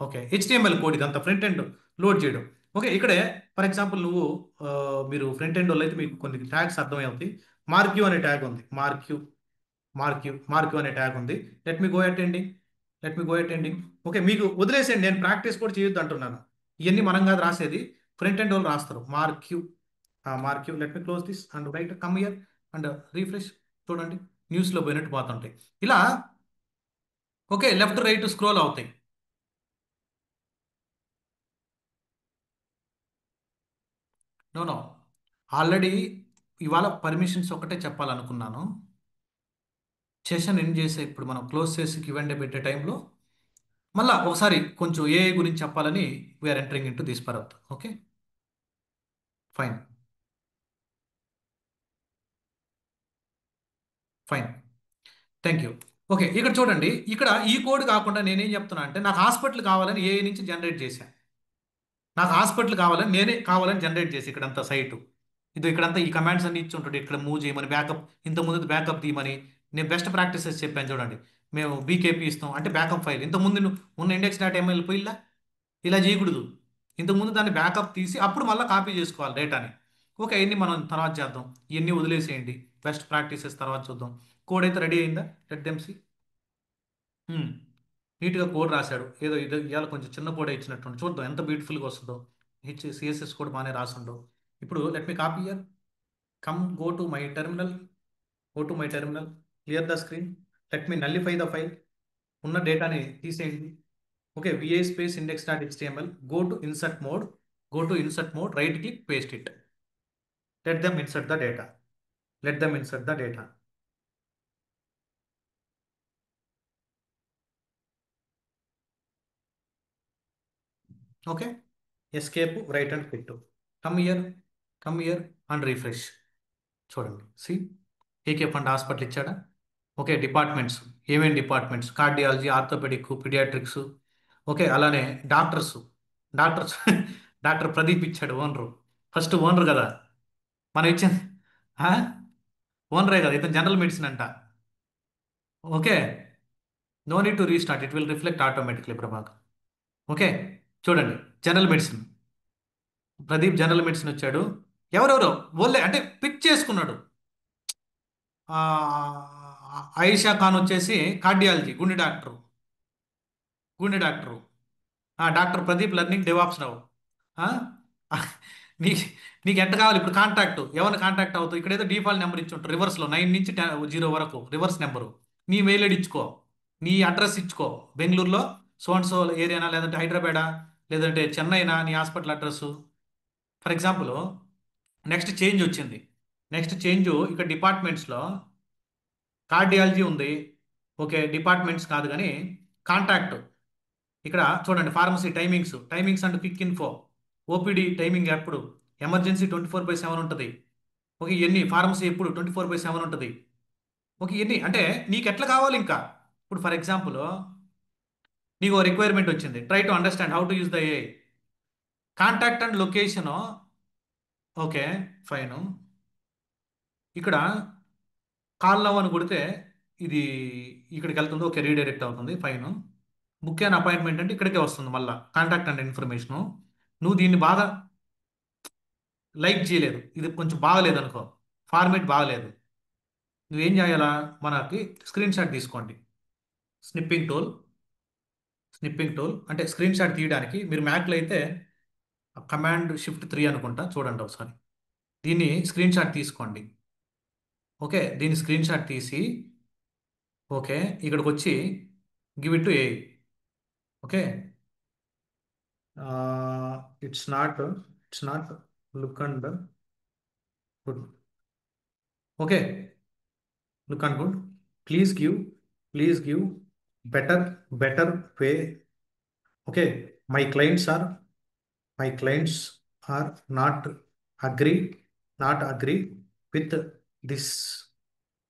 ఓకే హెచ్టిఎంఎల్ కోడ్ ఇదంతా ఫ్రంట్ ఎండ్ లోడ్ చేయడం. ఓకే ఇక్కడే ఫర్ ఎగ్జాంపుల్ నువ్వు మీరు ఫ్రంట్ ఎండ్ వాళ్ళు అయితే మీకు కొన్ని ట్యాగ్స్ అర్థమవుతాయి. మార్క్యూ అనే ట్యాగ్ ఉంది. మార్క్యూ అనే ట్యాగ్ ఉంది. Let me go attending let me go attending. Okay మీకు వదిలేసేయండి, నేను ప్రాక్టీస్ కూడా చేయొద్దు అంటున్నాను. ఇవన్నీ మనం కాదు రాసేది, ఫ్రంట్ ఎండ్ వాళ్ళు రాస్తారు. Marquee let me close this and right come here and refresh. చూడండి న్యూస్లో పోయినట్టు పోతుంటాయి ఇలా. ఓకే లెఫ్ట్ రైట్ స్క్రోల్ అవుతాయి. నో నో ఆల్రెడీ ఇవాళ పర్మిషన్స్ ఒకటే చెప్పాలనుకున్నాను. సెషన్ ఎండ్ చేసే ఇప్పుడు మనం క్లోజ్ చేసి Q&A పెట్టే టైంలో మళ్ళా ఒకసారి కొంచెం AI గురించి చెప్పాలని we're entering in to this path. Okay fine fine thank you. Okay ఇక్కడ చూడండి, ఇక్కడ ఈ కోడ్ కాకుండా నేనేం చెప్తున్నా అంటే నాకు హాస్పిటల్ కావాలని AI నుంచి జనరేట్ చేశాను. నాకు హాస్పిటల్ కావాలని నేనే కావాలని జనరేట్ చేసి ఇక్కడంతా సైటు ఇది ఇక్కడంతా ఈ కమాండ్స్ అన్ని ఇచ్చి ఉంటుంది. ఇక్కడ మూవ్ చేయమని, బ్యాకప్ ఇంత ముందు బ్యాకప్ తీయమని నేను బెస్ట్ ప్రాక్టీసెస్ చెప్పాను చూడండి. మేము బీకేపీ ఇస్తాం అంటే బ్యాకప్ ఫైల్ ఇంత ముందు ఉన్న ఇండెక్స్ డాట్ ఎంఎల్ పోయిలా ఇలా చేయకూడదు. ఇంతకుముందు దాన్ని బ్యాకప్ తీసి అప్పుడు మళ్ళీ కాపీ చేసుకోవాలి డేటాని. ఓకే ఇవన్నీ మనం తర్వాత చేద్దాం, ఇవన్నీ వదిలేసేయండి. బెస్ట్ ప్రాక్టీసెస్ తర్వాత చూద్దాం. కోడ్ అయితే రెడీ అయిందా? Let them see. నీట్గా కోడ్ రాశాడు. ఏదో ఇది ఇవాళ కొంచెం చిన్న కోడ్ ఇచ్చినట్టు చూద్దాం ఎంత బ్యూటిఫుల్గా వస్తుందో. CSS కూడా బాగానే రాసిండో. ఇప్పుడు let me copy here come go to my terminal clear the screen. Let me nullify the file. ఉన్న డేటాని తీసేయండి. Okay VI space index dot HTML go to insert mode right click paste it. Let me insert the data. Okay escape write and quit. Come here and refresh. చూడండి సి కేకే fund hospital ఇచ్చాడా. Okay departments ఏమేమి departments? Cardiology, orthopedic, pediatrics. Okay అలానే doctors doctors doctor Pradeep ఇచ్చాడు. Owner first owner కదా మనం ఇచ్చింది. ఓనరే కదా ఇతను జనరల్ మెడిసిన్ అంట. Okay no need to restart, it will reflect automatically Prabhakar. Okay చూడండి general medicine Pradeep general medicine వచ్చాడు. ఎవరెవరో ఓన్లే అంటే పిక్ చేసుకున్నాడు. ఆ, ఆయిషా ఖాన్ వచ్చేసి కార్డియాలజీ గుండె doctor. Doctor Pradeep learning DevOps రావు. ఆ? నీ నీకు ఎంత కావాలి ఇప్పుడు? కాంటాక్ట్ ఎవరిని కాంటాక్ట్ అవుతావు? ఇక్కడ ఏదో డిఫాల్ట్ నెంబర్ ఇచ్చి ఉంటారు రివర్స్లో 9 నుంచి 0 వరకు రివర్స్ నెంబరు. నీ మెయిల్ ఐడి ఇచ్చుకో, నీ అడ్రస్ ఇచ్చుకో. బెంగళూరులో సో ఏరియానా, లేదంటే హైదరాబాదా, లేదంటే చెన్నైనా నీ hospital address. For example next change వచ్చింది. నెక్స్ట్ చేంజ్ ఇక్కడ డిపార్ట్మెంట్స్లో కార్డియాలజీ ఉంది. ఓకే డిపార్ట్మెంట్స్ కాదు కానీ కాంటాక్ట్. ఇక్కడ చూడండి pharmacy timings and quick info. OPD timing ఎప్పుడు? ఎమర్జెన్సీ 24/7 ఉంటుంది. ఓకే ఇవన్నీ ఫార్మసీ ఎప్పుడు 24/7 ఉంటుంది. ఓకే ఇవన్నీ అంటే నీకు ఎట్లా కావాలి ఇంకా. ఇప్పుడు ఫర్ ఎగ్జాంపుల్ నీకు రిక్వైర్మెంట్ వచ్చింది, try to understand how to use the AI. Contact and location. Okay fine. ఇక్కడ కాల్ నవ్ అని కొడితే ఇది ఇక్కడికి వెళ్తుంది. ఓకే రీడైరెక్ట్ అవుతుంది. ఫైన్. బుక్ అండ్ అపాయింట్మెంట్ అంటే ఇక్కడికే వస్తుంది మళ్ళీ కాంటాక్ట్ అండ్ ఇన్ఫర్మేషను. నువ్వు దీన్ని బాగా లైక్ చేయలేదు, ఇది కొంచెం బాగలేదు అనుకో, ఫార్మేట్ బాగలేదు. నువ్వేం చేయాలా? మనకి స్క్రీన్ షాట్ తీసుకోండి. స్నిప్పింగ్ టూల్ అంటే స్క్రీన్ షాట్ తీయడానికి మీరు మ్యాక్లో అయితే కమాండ్ Shift 3 అనుకుంటా. చూడండి ఒకసారి దీన్ని స్క్రీన్ షాట్ తీసుకోండి. ఓకే, దీని స్క్రీన్ షాట్ తీసి, ఓకే, ఇక్కడికి వచ్చి give it to A. Okay, it's not look and good. Okay, look and good. Please give, please give better, better way. Okay, my clients are, my clients are not agree, not agree with this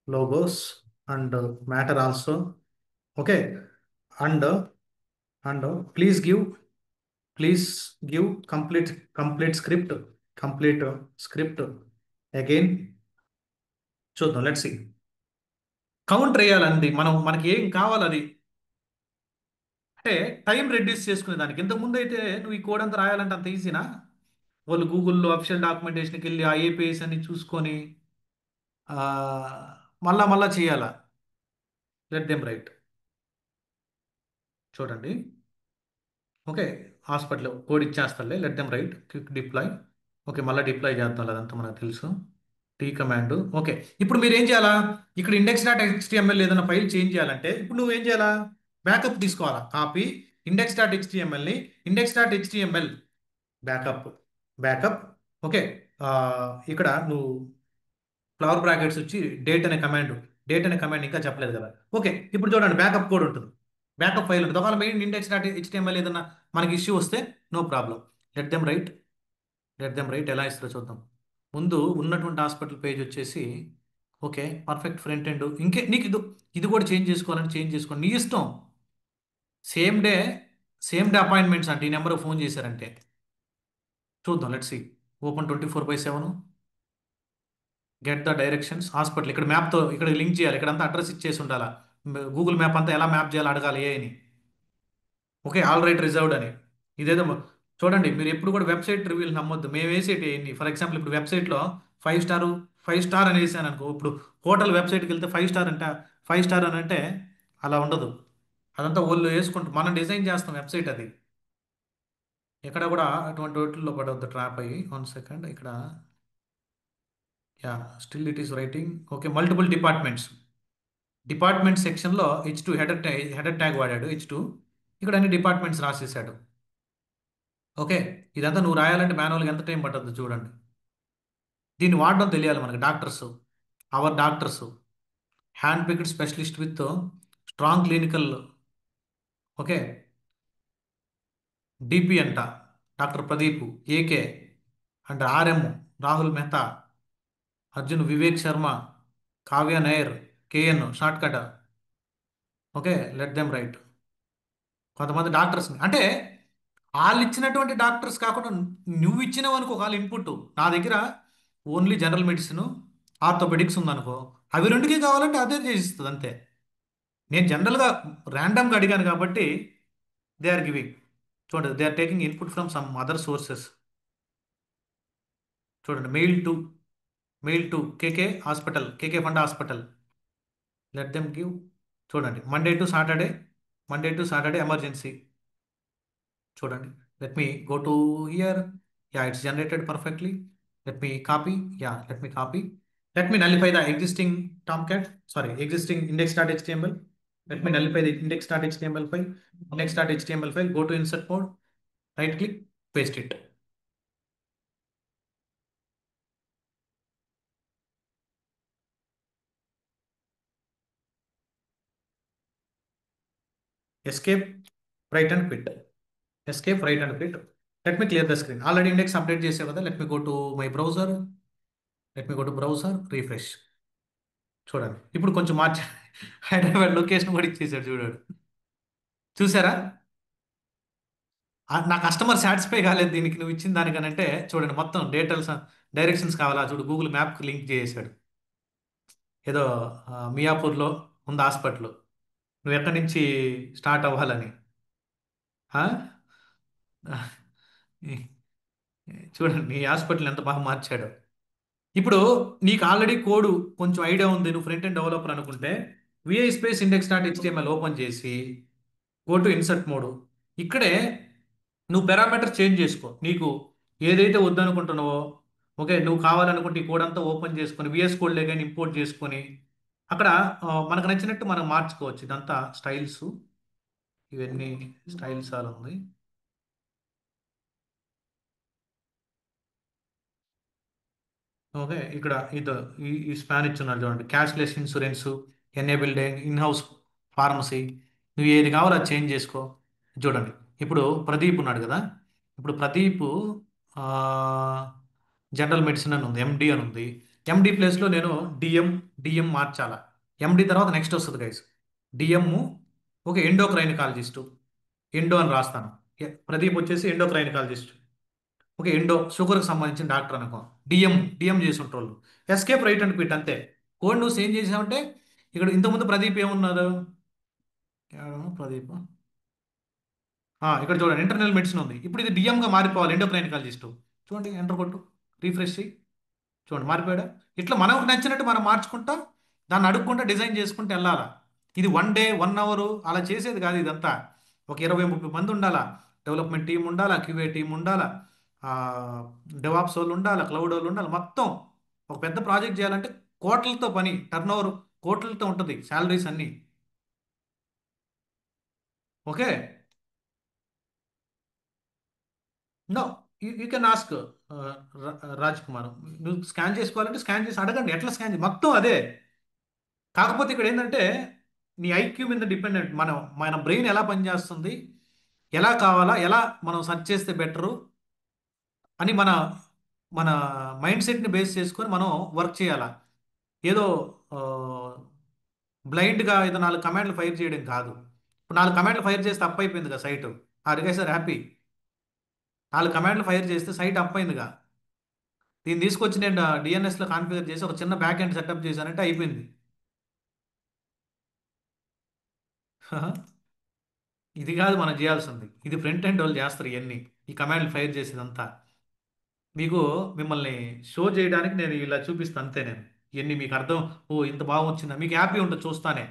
logos and matter also. Okay, and and please give complete script, complete script again. చూద్దాం, let's see. Counter వేయాలండి మనం, మనకి ఏం కావాలి అది. అంటే time reduce చేసుకునే దానికి. ఇంతకు ముందు అయితే నువ్వు ఈ కోడ్ అంతా రాయాలంటే అంత ఈజీనా? వాళ్ళు గూగుల్లో అఫిషియల్ డాక్యుమెంటేషన్కి వెళ్ళి ఆ ఏపీఎస్ అని చూసుకొని మళ్ళా మళ్ళా చేయాలా? Let them write. చూడండి, ఓకే, హాస్పిటల్ కోడ్ ఇచ్చేస్తాలే, let them write, quick deploy. Okay, మళ్ళీ డిప్లాయ్ చేద్దాం, అదంతా మనకు తెలుసు. Tea command. ఓకే, ఇప్పుడు మీరు ఏం చేయాలా? ఇక్కడ ఇండెక్స్ డాట్ హెచ్టిఎంఎల్ ఏదైనా ఫైల్ చేంజ్ చేయాలంటే ఇప్పుడు నువ్వు ఏం చేయాలా? బ్యాకప్ తీసుకోవాలా? కాపీ ఇండెక్స్ డాట్ హెచ్టిఎంఎల్ని, index dot HTML backup, backup. Okay, ఇక్కడ నువ్వు ఫ్లవర్ బ్రాకెట్స్ వచ్చి డేట్ అనే కమాండ్, డేట్ అనే కమాండ్ ఇంకా చెప్పలేదు కదా. ఓకే, ఇప్పుడు చూడండి, బ్యాకప్ కోడ్ ఉంటుంది, బ్యాకప్ ఫైల్ ఉంటుంది. ఒకవేళ మెయిన్ ఇండెక్స్ డాట్ హెచ్టిఎంఎల్ ఏదన్నా మనకి ఇష్యూ వస్తే no problem, let them write, let them write. ఎలా ఇస్తారో చూద్దాం. ముందు ఉన్నటువంటి హాస్పిటల్ పేజ్ వచ్చేసి, ఓకే, పర్ఫెక్ట్ ఫ్రంట్ ఎండ్. ఇంకే నీకు ఇది కూడా చేంజ్ చేసుకోవాలని చేంజ్ చేసుకోండి, నీ ఇష్టం. Same day, same day appointments అంటే ఈ నెంబర్ ఫోన్ చేశారంటే చూద్దాం, let's see. Open 24/7, get the directions hospital. ఇక్కడ మ్యాప్తో ఇక్కడ లింక్ చేయాలి, ఇక్కడంతా అడ్రస్ ఇచ్చేసి ఉండాలా. గూగుల్ మ్యాప్ అంతా ఎలా మ్యాప్ చేయాలో అడగాలి ఏ అని. ఓకే, ఆల్ రైట్ రిజర్వ్డ్ అని. ఇదేదో చూడండి, మీరు ఎప్పుడు కూడా వెబ్సైట్ రివ్యూలు నమ్మొద్దు. మేము వేసేటి ఏంటి, ఫర్ ఎగ్జాంపుల్ ఇప్పుడు వెబ్సైట్లో 5 స్టార్, 5 స్టార్ అని వేసాను అనుకో. ఇప్పుడు హోటల్ వెబ్సైట్కి వెళ్తే 5 స్టార్ అంటే 5 స్టార్ అని అంటే అలా ఉండదు. అదంతా వాళ్ళు వేసుకుంటాం, మనం డిజైన్ చేస్తాం వెబ్సైట్ అది. ఎక్కడ కూడా అటువంటి వాటిల్లో పడవద్దు, ట్రాప్ అయ్యి. 1 సెకండ్ ఇక్కడ. Yeah, still it is writing. Okay, multiple departments, department సెక్షన్లో H2 హెడర్ ట్యాగ్ వాడాడు, H2. ఇక్కడ అన్ని డిపార్ట్మెంట్స్ రాసేసాడు. ఓకే, ఇదంతా నువ్వు రాయాలంటే మాన్యువల్గా ఎంత టైం పడుతుంది చూడండి. దీన్ని వాడడం తెలియాలి మనకి. Doctors, our doctors, hand picked specialist with strong clinical. Okay, DP అంట doctor Pradeep, AK and RM Rahul Mehta, Arjun Vivek Sharma, Kavya Nayar, KN short cut. Okay, let them write. కొంతమంది డాక్టర్స్ అంటే వాళ్ళు ఇచ్చినటువంటి డాక్టర్స్ కాకుండా నువ్వు ఇచ్చినవి అనుకో, వాళ్ళ ఇన్పుట్. నా దగ్గర ఓన్లీ జనరల్ మెడిసిన్, ఆర్థోపెడిక్స్ ఉందనుకో, అవి రెండుకి కావాలంటే అదే చేసిస్తుంది అంతే. నేను జనరల్గా ర్యాండమ్గా అడిగాను కాబట్టి దే ఆర్ గివింగ్. చూడండి, they are taking input from some other sources. చూడండి, mail to KK hospital, KK fund hospital, let them give. చూడండి, మండే టు సాటర్డే ఎమర్జెన్సీ. చూడండి, let me go to here. Yeah, it's generated perfectly. Let me copy. Yeah, let me copy. Let me nullify the existing Tomcat, sorry, existing index.html. Let me nullify the index.html file. Index.html file, go to insert mode, right click, paste it. Escape, write and quit. Escape, write and quit. Let me clear the screen. Already index update చేసావు కదా. Let me go to my browser. Let me go to browser, refresh. చూడండి, ఇప్పుడు కొంచెం మార్చి Hyderabad location కూడా ఇచ్చేసాడు చూడండి. చూసారా? నా కస్టమర్ సాటిస్ఫై కాలేదు దీనికి నువ్వు ఇచ్చిన దానికనంటే. చూడండి, మొత్తం డీటెయిల్స్, డైరెక్షన్స్ కావాలా చూడు, గూగుల్ మ్యాప్కి లింక్ చేసాడు. ఏదో మియాపూర్లో ఉంది హాస్పిటల్, నువ్వు ఎక్కడి నుంచి స్టార్ట్ అవ్వాలని. ఆ? చూడండి, నీ హాస్పిటల్ ఎంత బాగా మార్చాడు. ఇప్పుడు నీకు ఆల్రెడీ కోడ్ కొంచెం ఐడియా ఉంది, నువ్వు ఫ్రంట్ ఎండ్ డెవలపర్ అనుకుంటే VI space index dot HTML open చేసి గో టు ఇన్సర్ట్ మోడ్. ఇక్కడే నువ్వు పారామీటర్ చేంజ్ చేసుకో, నీకు ఏదైతే వద్దనుకుంటున్నావో ఓకే, నువ్వు కావాలనుకుంటే ఈ కోడ్ అంతా ఓపెన్ చేసుకొని విఎస్ కోడ్ లేకని ఇంపోర్ట్ చేసుకొని అక్కడ మనకు నచ్చినట్టు మనం మార్చుకోవచ్చు. ఇదంతా స్టైల్స్, ఇవన్నీ స్టైల్స్ అలా ఉంది. ఓకే, ఇక్కడ ఇది ఈ స్పాన్ ఇచ్చున్నారు చూడండి. Cashless insurance, enabled in house pharmacy, నువ్వు ఏది కావాలో అది చేంజ్ చేసుకో. చూడండి, ఇప్పుడు ప్రదీప్ ఉన్నాడు కదా. ఇప్పుడు ప్రదీప్ ఆ, జనరల్ మెడిసిన్ అని ఉంది, ఎండి అని ఉంది. ఎండి ప్లేస్లో నేను డిఎం డిఎం మార్చాలా. ఎండి తర్వాత నెక్స్ట్ వస్తుంది గైస్, డిఎం. ఓకే, ఎండోక్రైనకాలజిస్టు, ఎండో అని రాస్తాను. ప్రదీప్ వచ్చేసి ఎండోక్రైనకాలజిస్ట్. ఓకే, ఎండో షుగర్కి సంబంధించిన డాక్టర్ అనుకో. డిఎం డిఎం చేసి ఉంటారు. ఎస్కేప్ రైట్ అండ్ క్విట్ అంతే. కోడ్ నువ్వు సేమ్ చేసావంటే ఇక్కడ ఇంతకుముందు ప్రదీప్ ఏమున్నారు? ఎవరు ప్రదీప్? ఇక్కడ చూడండి, ఇంటర్నల్ మెడిసిన్ ఉంది. ఇప్పుడు ఇది డిఎంగా మారిపోవాలి, ఎండోక్రైనకాలజిస్ట్. చూడండి, ఎంటర్ కొట్టు, రీఫ్రెష్ చేయి. చూడండి మారిపోయాడా. ఇట్లా మనకు నచ్చినట్టు మనం మార్చుకుంటా, దాన్ని అడుక్కుంటా డిజైన్ చేసుకుంటూ వెళ్ళాలా. ఇది 1 డే 1 అవర్ అలా చేసేది కాదు ఇదంతా. ఒక 20-30 మంది ఉండాలా. డెవలప్మెంట్ టీం ఉండాలా, క్యూఏ టీం ఉండాలా, డెవాప్స్ వాళ్ళు ఉండాలా, క్లౌడ్ వాళ్ళు ఉండాలి. మొత్తం ఒక పెద్ద ప్రాజెక్ట్ చేయాలంటే కోట్లతో పని, టర్న్ ఓవర్ కోట్లతో ఉంటుంది, శాలరీస్ అన్నీ. Okay, no, you can ask Raj Kumar. నువ్వు స్కాన్ చేసుకోవాలంటే స్కాన్ చేసి అడగండి, ఎట్లా స్కాన్ చేసి మొత్తం అదే. కాకపోతే ఇక్కడ ఏంటంటే నీ ఐక్యూ మీద డిపెండెంట్. మనం మన బ్రెయిన్ ఎలా పనిచేస్తుంది, ఎలా కావాలా, ఎలా మనం సెర్చ్ చేస్తే బెటరు అని మన మన మైండ్ సెట్ని బేస్ చేసుకొని మనం వర్క్ చేయాలా. ఏదో బ్లైండ్గా ఏదో 4 కమాండ్లు ఫైర్ చేయడం కాదు. ఇప్పుడు 4 కమాండ్లు ఫైర్ చేస్తే అప్ అయిపోయింది కదా సైట్. అడిగే సార్ హ్యాపీ. 4 కమాండ్లు ఫైర్ చేస్తే సైట్ అప్ అయిందిగా. దీన్ని తీసుకొచ్చి నేను డిఎన్ఎస్లో కాన్ఫిగర్ చేసి ఒక చిన్న బ్యాక్ ఎండ్ సెటప్ చేశానంటే అయిపోయింది. ఇది కాదు మనం చేయాల్సింది. ఇది ఫ్రంట్ ఎండ్ వాళ్ళు చేస్తారు ఇవన్నీ, ఈ కమాండ్లు ఫైర్ చేసేదంతా. మీకు మిమ్మల్ని షో చేయడానికి నేను ఇలా చూపిస్తాను అంతే. నేను ఇవన్నీ మీకు అర్థం, ఓ ఇంత బాగా వచ్చిందా, మీకు హ్యాపీ ఉంటుంది చూస్తానే.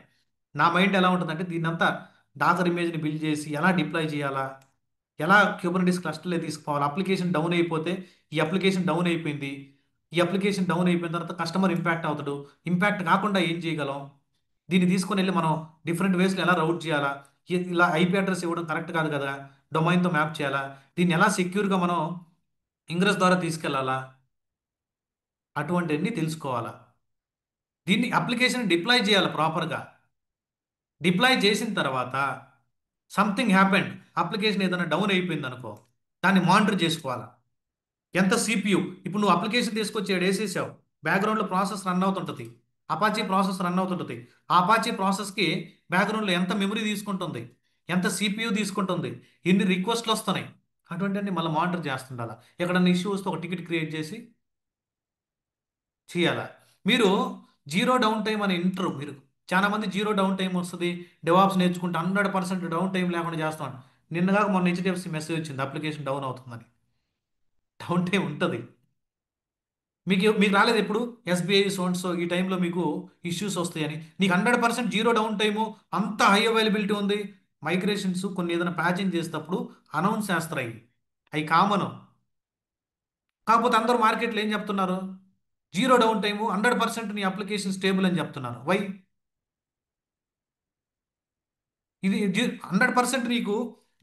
నా మైండ్ ఎలా ఉంటుందంటే దీన్నంతా డాకర్ ఇమేజ్ని బిల్డ్ చేసి ఎలా డిప్లాయ్ చేయాలా, ఎలా క్యూబర్నెటిస్ క్లస్టర్లో తీసుకోవాలి. అప్లికేషన్ డౌన్ అయిపోతే ఈ అప్లికేషన్ డౌన్ అయిపోయింది, ఈ అప్లికేషన్ డౌన్ అయిపోయిన తర్వాత కస్టమర్ ఇంపాక్ట్ అవుతాడు. ఇంపాక్ట్ కాకుండా ఏం చేయగలం, దీన్ని తీసుకొని వెళ్ళి మనం డిఫరెంట్ వేస్లో ఎలా రౌట్ చేయాలా, ఇలా ఐపీ అడ్రస్ ఇవ్వడం కరెక్ట్ కాదు కదా, డొమైన్తో మ్యాప్ చేయాలా, దీన్ని ఎలా సెక్యూర్గా మనం ఇంగ్రెస్ ద్వారా తీసుకెళ్లాలా, అటువంటివన్నీ తెలుసుకోవాలా. దీన్ని అప్లికేషన్ డిప్లాయ్ చేయాలి ప్రాపర్గా. డిప్లాయ్ చేసిన తర్వాత సంథింగ్ హ్యాపెండ్, అప్లికేషన్ ఏదైనా డౌన్ అయిపోయింది అనుకో, దాన్ని మానిటర్ చేసుకోవాలా. ఎంత సిపియు, ఇప్పుడు నువ్వు అప్లికేషన్ తీసుకొచ్చి ఇక్కడ వేసేసావు, బ్యాక్గ్రౌండ్లో ప్రాసెస్ రన్ అవుతుంటుంది, అపాచీ ప్రాసెస్ రన్ అవుతుంటుంది. ఆ అపాచీ ప్రాసెస్కి బ్యాక్గ్రౌండ్లో ఎంత మెమరీ తీసుకుంటుంది, ఎంత సిపియు తీసుకుంటుంది, ఎన్ని రిక్వెస్ట్లు వస్తున్నాయి, అటువంటివన్నీ మళ్ళీ మానిటర్ చేస్తుండాలి. ఎక్కడన్నా ఇష్యూ వస్తే ఒక టికెట్ క్రియేట్ చేసి చేయాలా. మీరు జీరో డౌన్ టైం అని ఇంటరు. మీరు చాలా మంది జీరో డౌన్ టైం వస్తుంది, డెవాప్స్ నేర్చుకుంటే 100% డౌన్ టైం లేకుండా చేస్తాను. నిన్నగాక మొన్న హెచ్డిఎఫ్సి మెసేజ్ వచ్చింది అప్లికేషన్ డౌన్ అవుతుందని. డౌన్ టైం ఉంటుంది. మీకు మీకు రాలేదు ఎప్పుడు ఎస్బీఐ సో ఈ టైంలో మీకు ఇష్యూస్ వస్తాయని. నీకు 100% జీరో డౌన్ టైము, అంత హై అవైలబిలిటీ ఉంది. మైగ్రేషన్స్ కొన్ని ఏదైనా ప్యాచింగ్ చేసేటప్పుడు అనౌన్స్ చేస్తారు అవి, అవి కామన్. కాకపోతే అందరూ మార్కెట్లో ఏం చెప్తున్నారు, జీరో డౌన్ టైము, 100% నీ అప్లికేషన్ స్టేబుల్ అని చెప్తున్నారు. వై? ఇది 100% నీకు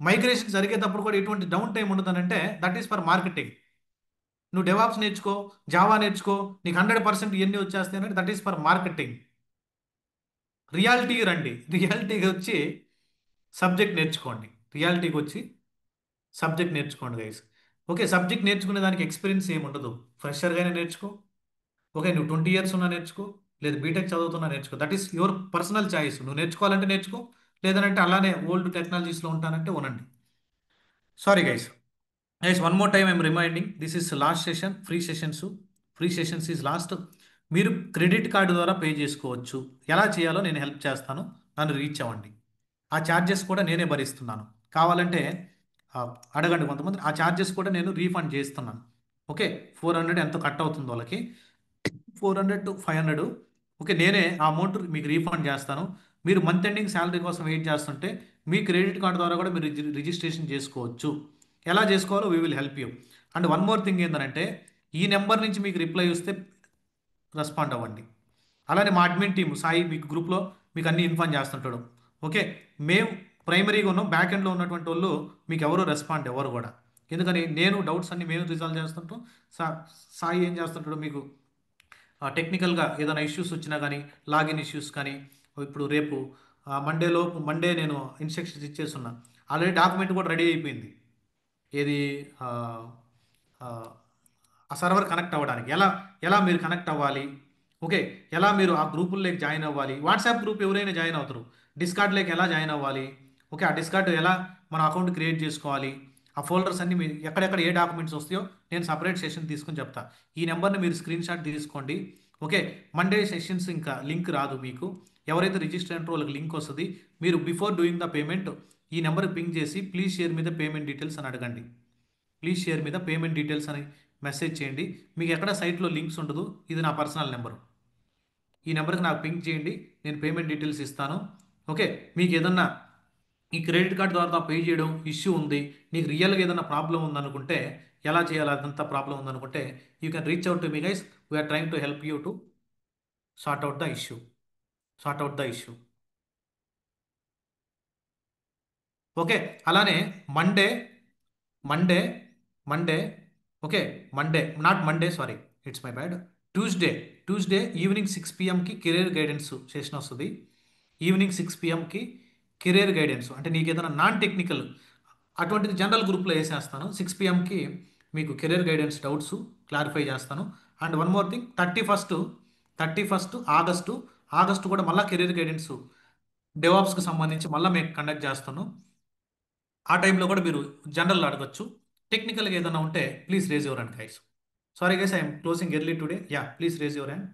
మైగ్రేషన్ జరిగేటప్పుడు కూడా ఎటువంటి డౌన్ టైం ఉండదనంటే దట్ ఈస్ ఫర్ మార్కెటింగ్. నువ్వు డెవాప్స్ నేర్చుకో, జావా నేర్చుకో, నీకు 100% ఇవన్నీ వచ్చేస్తాయి అంటే దట్ ఈస్ ఫర్ మార్కెటింగ్. రియాలిటీకి రండి, రియాలిటీకి వచ్చి సబ్జెక్ట్ నేర్చుకోండి. రియాలిటీకి వచ్చి సబ్జెక్ట్ నేర్చుకోండి గైస్. ఓకే, సబ్జెక్ట్ నేర్చుకునే దానికి ఎక్స్పీరియన్స్ ఏమి ఉండదు. ఫ్రెషర్గానే నేర్చుకో. ఓకే, నువ్వు 20 years ఉన్నా నేర్చుకో, లేదు బీటెక్ చదువుతున్నా నేర్చుకో. That is your personal choice. నువ్వు నేర్చుకోవాలంటే నేర్చుకో, లేదంటే అలానే ఓల్డ్ టెక్నాలజీస్లో ఉంటానంటే ఉనండి. Sorry guys. Guys, one more time I'm reminding, this is last session. Free sessions is last. మీరు క్రెడిట్ కార్డు ద్వారా పే చేసుకోవచ్చు. ఎలా చేయాలో నేను హెల్ప్ చేస్తాను, నన్ను రీచ్ అవ్వండి. ఆ ఛార్జెస్ కూడా నేనే భరిస్తున్నాను. కావాలంటే ఆ, అడగండి కొంతమంది, ఆ ఛార్జెస్ కూడా నేను రీఫండ్ చేస్తున్నాను. ఓకే, 400 ఎంత కట్ అవుతుంది వాళ్ళకి, 400 to 500. ఓకే, నేనే ఆ అమౌంట్ మీకు రీఫండ్ చేస్తాను. మీరు మంత్ ఎండింగ్ శాలరీ కోసం వెయిట్ చేస్తుంటే మీ క్రెడిట్ కార్డు ద్వారా కూడా మీరు రిజిస్ట్రేషన్ చేసుకోవచ్చు. ఎలా చేసుకోవాలో we will help you. And one more thing ఏంటంటే ఈ నెంబర్ నుంచి మీకు రిప్లై వస్తే రెస్పాండ్ అవ్వండి. అలానే మా అడ్మిన్ టీమ్ సాయి మీకు గ్రూప్లో మీకు అన్ని ఇన్ఫార్మ్ చేస్తుంటాడు. ఓకే, మేము ప్రైమరీగా ఉన్నాం, బ్యాక్ ఎండ్లో ఉన్నటువంటి వాళ్ళు మీకు ఎవరు రెస్పాండ్ ఎవరు కూడా. ఎందుకని నేను డౌట్స్ అన్ని మేము రిజాల్వ్ చేస్తుంటాం. సా సాయి ఏం చేస్తుంటాడు మీకు టెక్నికల్గా ఏదైనా ఇష్యూస్ వచ్చినా కానీ, లాగిన్ ఇష్యూస్ కానీ, ఇప్పుడు రేపు మండే నేను ఇన్స్ట్రక్షన్స్ ఇచ్చేస్తున్నా. ఆల్రెడీ డాక్యుమెంట్ కూడా రెడీ అయిపోయింది. ఏది ఆ, ఆ, ఆ సర్వర్ కనెక్ట్ అవ్వడానికి ఎలా ఎలా మీరు కనెక్ట్ అవ్వాలి, ఓకే, ఎలా మీరు ఆ గ్రూపుల్లోకి జాయిన్ అవ్వాలి, వాట్సాప్ గ్రూప్ ఎవరైనా జాయిన్ అవుతారు, డిస్కార్డ్లోకి ఎలా జాయిన్ అవ్వాలి, ఓకే, ఆ డిస్కార్డ్ ఎలా మన అకౌంట్ క్రియేట్ చేసుకోవాలి, ఆ ఫోల్డర్స్ అన్ని మీరు ఎక్కడెక్కడ ఏ డాక్యుమెంట్స్ వస్తాయో నేను సపరేట్ సెషన్ తీసుకుని చెప్తా. ఈ నెంబర్ని మీరు స్క్రీన్ షాట్ తీసుకోండి. ఓకే, మండే సెషన్స్ ఇంకా లింక్ రాదు మీకు. ఎవరైతే రిజిస్టర్ అంటారో వాళ్ళకి లింక్ వస్తుంది. మీరు బిఫోర్ డూయింగ్ ద పేమెంట్ ఈ నెంబర్కి పింగ్ చేసి ప్లీజ్ షేర్ మీద పేమెంట్ డీటెయిల్స్ అని అడగండి. ప్లీజ్ షేర్ మీద పేమెంట్ డీటెయిల్స్ అని మెసేజ్ చేయండి. మీకు ఎక్కడ సైట్లో లింక్స్ ఉండదు. ఇది నా పర్సనల్ నెంబరు. ఈ నెంబర్కి నాకు పింక్ చేయండి, నేను పేమెంట్ డీటెయిల్స్ ఇస్తాను. ఓకే, మీకు ఏదన్నా ఈ క్రెడిట్ కార్డ్ ద్వారా పే చేయడం ఇష్యూ ఉంది, నీకు రియల్గా ఏదైనా ప్రాబ్లం ఉందనుకుంటే, ఎలా చేయాలి అదంతా ప్రాబ్లం ఉందనుకుంటే, you can reach out to me guys. We're trying to help you to sort out the issue. Sort out the issue. Okay, అలానే Monday Monday Monday okay, Monday not Monday, sorry, it's my bad. Tuesday Tuesday evening 6 PM career guidance session వస్తుంది. Evening 6 PM career guidance అంటే నీకు ఏదైనా non technical అటువంటిది general గ్రూప్లో వేసేస్తాను. 6 PM మీకు career guidance doubts clarify చేస్తాను. And one more thing, 31 August కూడా మళ్ళీ కెరీర్ గైడెన్స్ డెవాప్స్కి సంబంధించి మళ్ళీ మేము కండక్ట్ చేస్తాను. ఆ టైంలో కూడా మీరు జనరల్ అడగచ్చు. టెక్నికల్గా ఏదైనా ఉంటే please raise your hand guys. Sorry guys, I'm closing early today. Yeah, please raise your hand.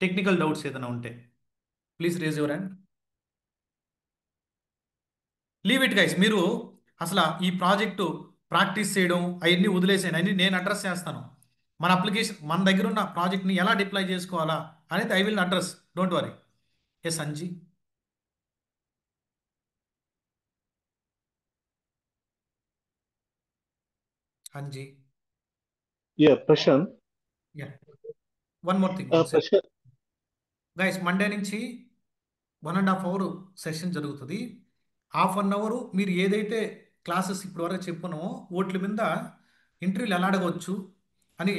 Technical doubts ఏదైనా ఉంటే please raise your hand. Leave it guys. మీరు అసలు ఈ ప్రాజెక్టు ప్రాక్టీస్ చేయడం అవన్నీ వదిలేసేయండి, అన్ని నేను అడ్రస్ చేస్తాను. మన అప్లికేషన్ మన దగ్గర ఉన్న ప్రాజెక్ట్ని ఎలా డిప్లాయ్ చేసుకోవాలా అనేది I will address, don't worry. Yes Anji. Anji. Yeah, Prashant. Yeah, one more thing, one second Prashant. Guys. Monday నుంచి 1.5 hour సెషన్ జరుగుతుంది. హాఫ్ 1 hour మీరు ఏదైతే క్లాసెస్ ఇప్పటి వరకు చెప్పుకున్నామో వాటి మీద ఇంటర్వ్యూలు ఎలా అడగవచ్చు అని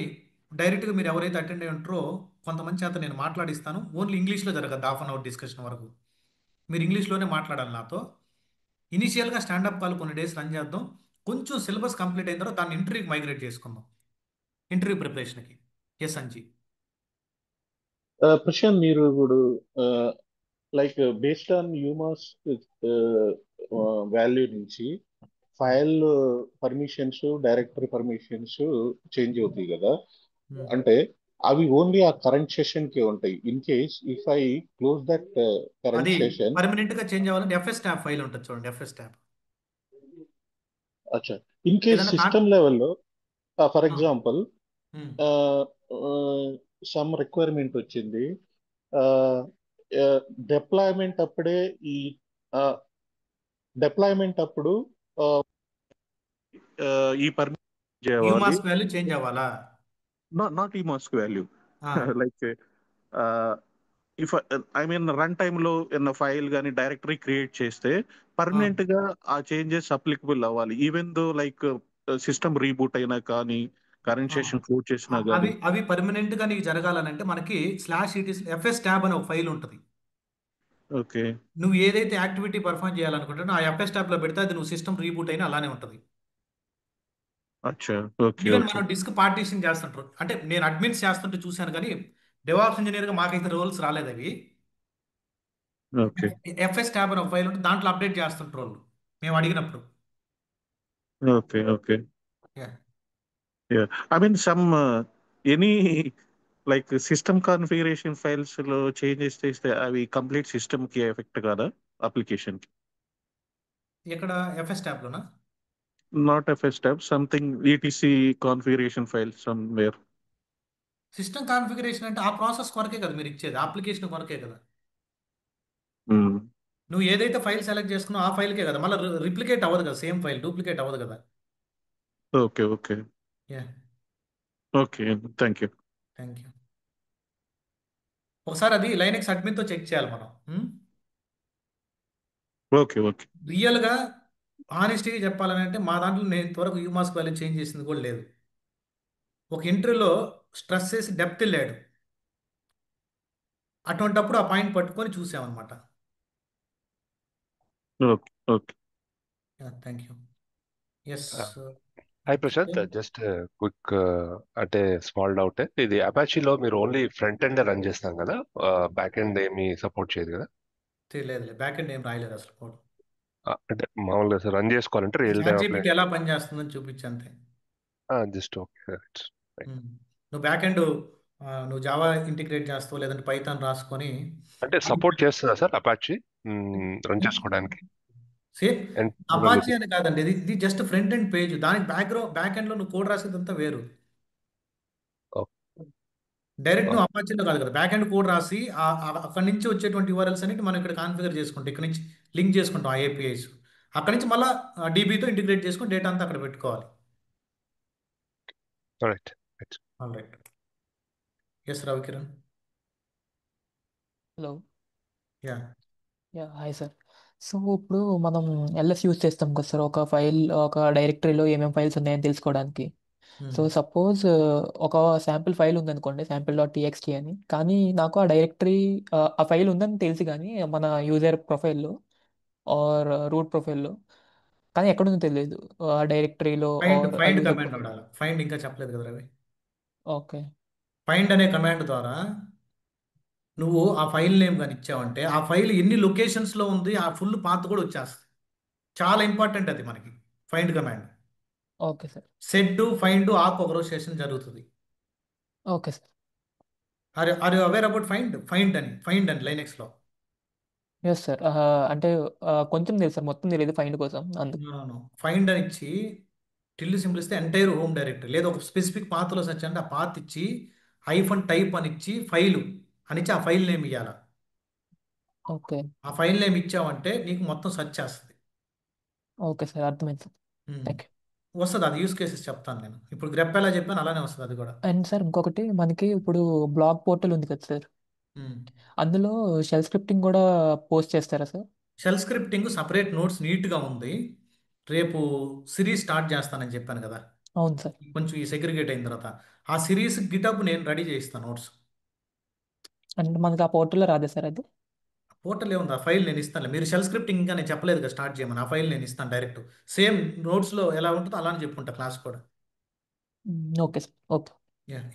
డైరెక్ట్గా మీరు ఎవరైతే అటెండ్ అయి ఉంటారో కొంతమంది చేత నేను మాట్లాడిస్తాను. ఓన్లీ ఇంగ్లీష్లో జరగదు హాఫ్ 1 hour డిస్కషన్ వరకు. మీరు ఇంగ్లీష్లోనే మాట్లాడాలి నాతో. ఇనీషియల్గా స్టాండప్ కాల్ కొన్ని డేస్ రన్ చేద్దాం. కొంచెం సిలబస్ కంప్లీట్ అయిన తర్వాత దాన్ని ఇంటర్వ్యూకి మైగ్రేట్ చేసుకుందాం, ఇంటర్వ్యూ ప్రిపరేషన్కి. ఎస్ అంజీ. Prashant, మీరు ఇప్పుడు లైక్ బేస్డ్ ఆన్ యూమాస్ వాల్యూ నుంచి file permissions, directory permissions change అవుతాయి కదా. అంటే అవి ఓన్లీ ఆ కరెంట్ సెషన్ కే ఉంటాయి. In case if I close that current అది సెషన్. పర్మనెంట్గా చేంజ్ అవ్వాలంటే ఎఫ్ఎస్ ట్యాబ్ ఫైల్ ఉంటుంది చూడండి, ఎఫ్ఎస్ ట్యాబ్. అచ్చా, ఇన్ కేస్ ఏదైనా సిస్టమ్ లెవెల్లో ఫర్ ఆ, ఎగ్జాంపుల్ ఉమ్. సమ్ రిక్వైర్మెంట్ వచ్చింది, డిప్లాయ్మెంట్ అప్పుడే ఈ డిప్లాయ్మెంట్ అప్పుడు ఈ పర్మిషన్ చేయాలి. యూమాస్క్ వాల్యూ చేంజ్ అవ్వాలా? నాట్ ఈ మాస్క్ వాల్యూ. ఆ, like if I mean run time లో ఏమన్నా ఫైల్ కానీ డైరెక్టరీ క్రియేట్ చేస్తే ఆ. పర్మనెంట్ గా ఆ చేంజెస్ అప్లికబుల్ అవ్వాలి. Even though like system reboot అయినా కానీ, కరెంట్ ఆ. సెషన్ క్లోజ్ చేసినా అవి కానీ. అవి పర్మనెంట్ గా నీకు జరగాలనంటే మనకి /ETC ఎఫ్ఎస్ ట్యాబ్ అనే ఒక ఫైల్ ఉంటుంది. ఓకే. నువ్వు ఏదైతే యాక్టివిటీ పర్ఫామ్ చేయాలనుకుంటున్నావు ఆ ఎఫ్ఎస్ ట్యాబ్ లో పెడితే అది నువ్వు సిస్టమ్ రీబూట్ అయినా అలానే ఉంటుంది. అచ్చా. ఓకే. Even okay. మనం డిస్క్ పార్టీషన్ చేస్తుంటారు, అంటే నేను అడ్మిన్స్ చేస్తుంటే చూశాను కానీ డెవాప్స్ ఇంజనీర్ గా మాకైతే రోల్స్ రాలేదు అవి. ఓకే. ఎఫ్ఎస్ ట్యాబ్ అనే ఒక ఫైల్ ఉంటుంది, దాంట్లో అప్డేట్ చేస్తుంటారు వాళ్ళు మేము అడిగినప్పుడు. Okay. Okay. Yeah. I mean some any like system configuration files లో చేంజెస్ చేస్తే అవి కంప్లీట్ సిస్టమ్ కి ఎఫెక్ట్ కాదా అప్లికేషన్ కి? ఎక్కడ ఎఫ్ఎస్ ట్యాబ్ లోనా? Not FS tab, something ETC configuration file somewhere. System configuration అంటే ఆ ప్రాసెస్ కొరకే కదా మీరు ఇచ్చేది, అప్లికేషన్ కొరకే కదా. నువ్వు ఏదైతే ఫైల్ సెలెక్ట్ చేసుకున్నావు ఆ ఫైల్కే కదా, మళ్ళీ రిప్లికేట్ అవ్వదు కదా, సేమ్ ఫైల్ డూప్లికేట్ అవ్వదు కదా. Okay. Okay. Yeah. Okay. Thank you. Thank you. ఒకసారి అది లైనెక్స్ అడ్మిన్తో చెక్ చేయాలి మనం. ఓకే. ఓకే. రియల్గా హానెస్టీగా చెప్పాలని అంటే మా దాంట్లో నేను ఇంతవరకు యూమాస్క్ వాల్యూ చేంజ్ చేసింది కూడా లేదు. ఒక ఇంటర్వ్యూలో స్ట్రెస్ చేసి డెప్త్ వెళ్ళాడు, అటువంటప్పుడు ఆ పాయింట్ పట్టుకొని చూసామన్నమాట. Okay. Okay. Thank you. Yes. Hi Prashant, just quick అంటే స్మాల్ డౌట్. ఇది అపాచీలో మీరు ఓన్లీ ఫ్రంట్ ఎండ్ రన్ చేస్తాం కదా, బ్యాక్ ఎండ్ ఏమి సపోర్ట్ చేయదు కదా? లేదు, బ్యాక్ ఎండ్ ఏం రాయలేదు అసలు కోడ్. అంటే మామూలుగా రన్ చేసుకోవాలంటే real chat time apply. GPT ఎలా పనిచేస్తుందని చూపించి అంతే. Just okay. ఉమ్. నువ్వు బ్యాక్ ఎండ్ నువ్వు జావా ఇంటిగ్రేట్ చేస్తావు, లేదంటే పైథాన్ రాసుకొని అంటే సపోర్ట్ చేస్తుందా సార్ అపాచీ రన్ చేసుకోవడానికి? సేమ్ అండ్ అపాచీ అని కాదండి, ఇది జస్ట్ ఫ్రంట్ ఎండ్ పేజ్. దానికి బ్యాక్ ఎండ్ లో నువ్వు కోడ్ రాసేదంతా వేరు. డైరెక్ట్ నువ్వు అపాచీలో కాదు కదా, బ్యాక్ ఎండ్ కోడ్ రాసి అక్కడి నుంచి వచ్చేటువంటి యూఆర్ఎల్స్ అన్నిటి మనం ఇక్కడ కాన్ఫిగర్ చేసుకుంటాం, ఇక్కడ నుంచి లింక్ చేసుకుంటాం ఆ ఏపీఐస్. అక్కడి నుంచి మళ్ళీ డీబీతో ఇంటిగ్రేట్ చేసుకుని డేటా అంతా అక్కడ పెట్టుకోవాలి. Right. All right. Yes Ravikiran. Hello. Yeah. Hi sir. So ఇప్పుడు మనం ఎల్ఎస్ యూజ్ చేస్తాం కదా సార్, ఒక ఫైల్, ఒక డైరెక్టరీలో ఏమేమి ఫైల్స్ ఉన్నాయని తెలుసుకోవడానికి. సో సపోజ్ ఒక శాంపిల్ ఫైల్ ఉందనుకోండి, sample.txt అని. కానీ నాకు ఆ డైరెక్టరీ, ఆ ఫైల్ ఉందని తెలిసి కానీ మన యూజర్ ప్రొఫైల్లో ఆర్ రూట్ ప్రొఫైల్లో, కానీ ఎక్కడుందో తెలియదు ఆ డైరెక్టరీలో ఫైండ్ ఆర్ ఆ ఫైండ్ యూజర్ కమాండ్ ప్రొఫైల్. ఉండాలి. ఫైండ్ ఇంకా చెప్పలేదు కదా రవి. ఓకే. ఫైండ్ అనే కమాండ్ ద్వారా నువ్వు ఆ ఫైల్ నేమ్ కానీ ఇచ్చావంటే ఆ ఫైల్ ఎన్ని లొకేషన్స్లో ఉంది ఆ ఫుల్ పాత్ కూడా వచ్చేస్తుంది. చాలా ఇంపార్టెంట్ అది మనకి find command. Okay sir. Said find ఆకు ఒక రోజు సెషన్ జరుగుతుంది. Okay sir. Are you aware about find అని లైనెక్స్లో. Yes sir. అంటే కొంచెం తెలుసు సార్, మొత్తం తెలియదు ఫైండ్ కోసం అందుకు. ఫైండ్ అని ఇచ్చి టిల్లు సింపుల్ ఇస్తే ఎంటైర్ హోమ్ డైరెక్టరీ, లేదా ఒక స్పెసిఫిక్ పాత్లో సెర్చ్ అంటే ఆ పాత్ ఇచ్చి హైఫన్ టైప్ అని ఇచ్చి ఫైలు అనిచ్చి ఆ ఫైల్ నేమ్ ఇవ్వాలి. ఓకే. ఆ ఫైల్ నేమ్ ఇచ్చావంటే నీకు మొత్తం సెర్చ్ చేస్తుంది. ఓకే సార్, అర్థమైంది సార్. Thank you. వస్తుంది, అది యూస్ కేసెస్ చెప్తాను నేను. ఇప్పుడు గ్రెప్ ఎలా చెప్పాను అలానే వస్తుంది అది కూడా. అండ్ సార్ ఇంకొకటి, మనకి ఇప్పుడు బ్లాగ్ పోర్టల్ ఉంది కదా సార్, అందులో షెల్ స్క్రిప్టింగ్ కూడా పోస్ట్ చేస్తారా sir? Shell scripting separate notes నీట్గా ఉంది. రేపు సిరీస్ స్టార్ట్ చేస్తానని చెప్పాను కదా, అవును సార్. కొంచెం ఈ సెగ్రిగేట్ అయిన తర్వాత ఆ సిరీస్ గిటప్ నేను రెడీ చేయిస్తాను నోట్స్. అంటే మనకి ఆ పోర్టల్లో రాదే సార్ అది? పోర్టల్ ఏముంది, ఆ ఫైల్ నేను ఇస్తాను. మీరు షెల్ స్క్రిప్టింగ్ ఇంకా నేను చెప్పలేదు కదా స్టార్ట్ చేయమని, ఆ ఫైల్ నేను ఇస్తాను డైరెక్ట్. సేమ్ నోట్స్లో ఎలా ఉంటుందో అలానే చెప్పుకుంటా క్లాస్ కూడా. Okay sir. ఓకే.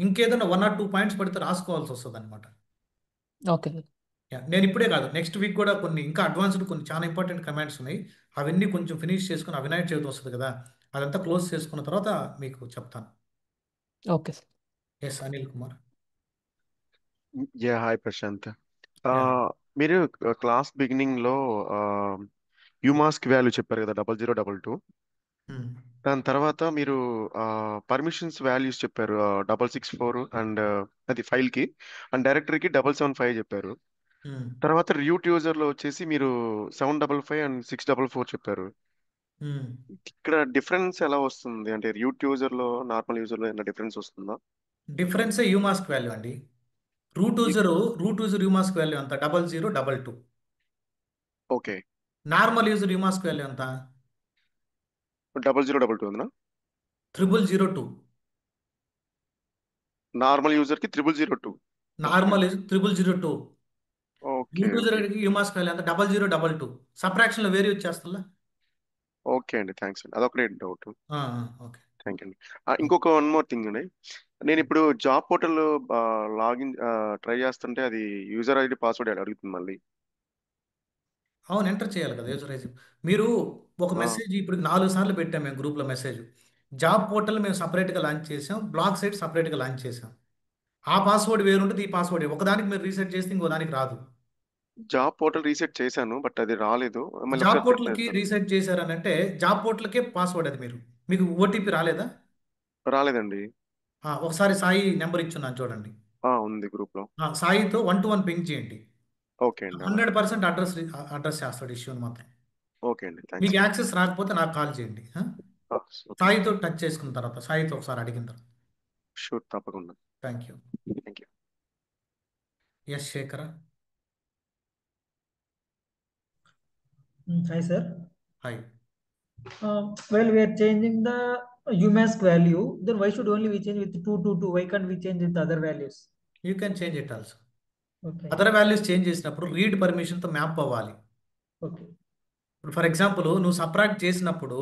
ఇంకేదైనా 1 or 2 పాయింట్స్ పడితే రాసుకోవాల్సి వస్తుంది అనమాట. Okay sir. నేను ఇప్పుడే కాదు, నెక్స్ట్ వీక్ కూడా కొన్ని ఇంకా అడ్వాన్స్డ్ కొన్ని చాలా ఇంపార్టెంట్ కమాండ్స్ ఉన్నాయి. అవన్నీ కొంచెం ఫినిష్ చేసుకుని, వినాయక చవితి వస్తుంది కదా, అదంతా క్లోజ్ చేసుకున్న తర్వాత మీకు చెప్తాను. Okay sir. Yes Anil Kumar. Hi Prashant. Yeah. మీరు క్లాస్ బిగినింగ్ లో యూమాస్క్ వాల్యూ చెప్పారు కదా, 0022. Hmm. దాని తర్వాత మీరు పర్మిషన్స్ వాల్యూస్ చెప్పారు, 664 అండ్ అది ఫైల్ కి, అండ్ డైరెక్టరీకి 775 చెప్పారు. Hmm. తర్వాత రూట్ యూజర్ లో వచ్చేసి మీరు 755 అండ్ 644 చెప్పారు. Hmm. ఇక్కడ డిఫరెన్స్ ఎలా వస్తుంది? అంటే రూట్ యూజర్ లో నార్మల్ యూజర్ లో ఏమైనా డిఫరెన్స్ వస్తుందా? డిఫరెన్సే యూమాస్క్ వాల్యూ అండి. రూట్ యూజర్ యూమాస్క్ వాల్యూ ఎంత? 0022. Okay. Normal user umask value ఎంత? 0022 ఉందా? 0002. నార్మల్ యూజర్ కి 0002. Normal user 0002. Okay. Root user umask value ఎంత? 0022. సబ్ట్రాక్షన్లో వేరే వచ్చేస్తుందా? ఓకే అండి, థ్యాంక్స్ అండి, అదొకటే డౌట్. ఓకే. థ్యాంక్ యూ అండి. ఇంకొక వన్ మోర్ థింగ్ అండి. నేను ఇప్పుడు జాబ్ పోర్టల్ లాగిన్ ట్రై చేస్తుంటే అది యూజర్ ఐడి పాస్వర్డ్ అడుగుతుంది మళ్ళీ. అవును, ఎంటర్ చేయాలి కదా యూజర్ ఐడి. మీరు ఒక మెసేజ్ ఇప్పుడు 4 సార్లు పెట్టాం మేము గ్రూప్లో మెసేజ్. జాబ్ పోర్టల్ మేము సపరేట్గా లాంచ్ చేసాం, బ్లాగ్ సైట్ సపరేట్గా లాంచ్ చేసాం. ఆ పాస్వర్డ్ వేరు ఉంటుంది, ఈ పాస్వర్డ్ ఒకదానికి మీరు రీసెట్ చేస్తే ఇంకో దానికి రాదు. జాబ్ పోర్టల్ రీసెట్ చేశాను బట్ అది రాలేదు, మళ్ళీ జాబ్ ఒకసారి సెట్ పోర్టల్కి చేస్తాను. రీసెట్ చేశారని అంటే జాబ్ పోర్టల్కే పాస్వర్డ్ అది. మీకు ఓటీపీ రాలేదా? రాలేదండి. ఒకసారి సాయి నెంబర్ ఇచ్చున్నాను చూడండి. ఉంది గ్రూప్ లో. సాయితో 1 to 1 పింక్ చేయండి. ఓకే అండి. 100% అడ్రస్ చేస్తాడు ఇష్యూని మాత్రం. ఓకే అండి, థ్యాంక్స్. మీకు యాక్సెస్ రాకపోతే నాకు కాల్ చేయండి. సాయితో టచ్ చేసుకున్న తర్వాత, సాయితో ఒకసారి అడిగిన తర్వాత. షూర్, తప్పకుండా. Thank you. Thank you. Yes Shekhara. Hi, sir. Hi. Well, we are changing the UMask value. Then why should only we change with 2 to 2? Why can't we change with other values? You can change it also. Okay. Other values change చేసినప్పుడు read పర్మిషన్తో map అవ్వాలి. Okay. ఇప్పుడు for example నువ్వు subtract చేసినప్పుడు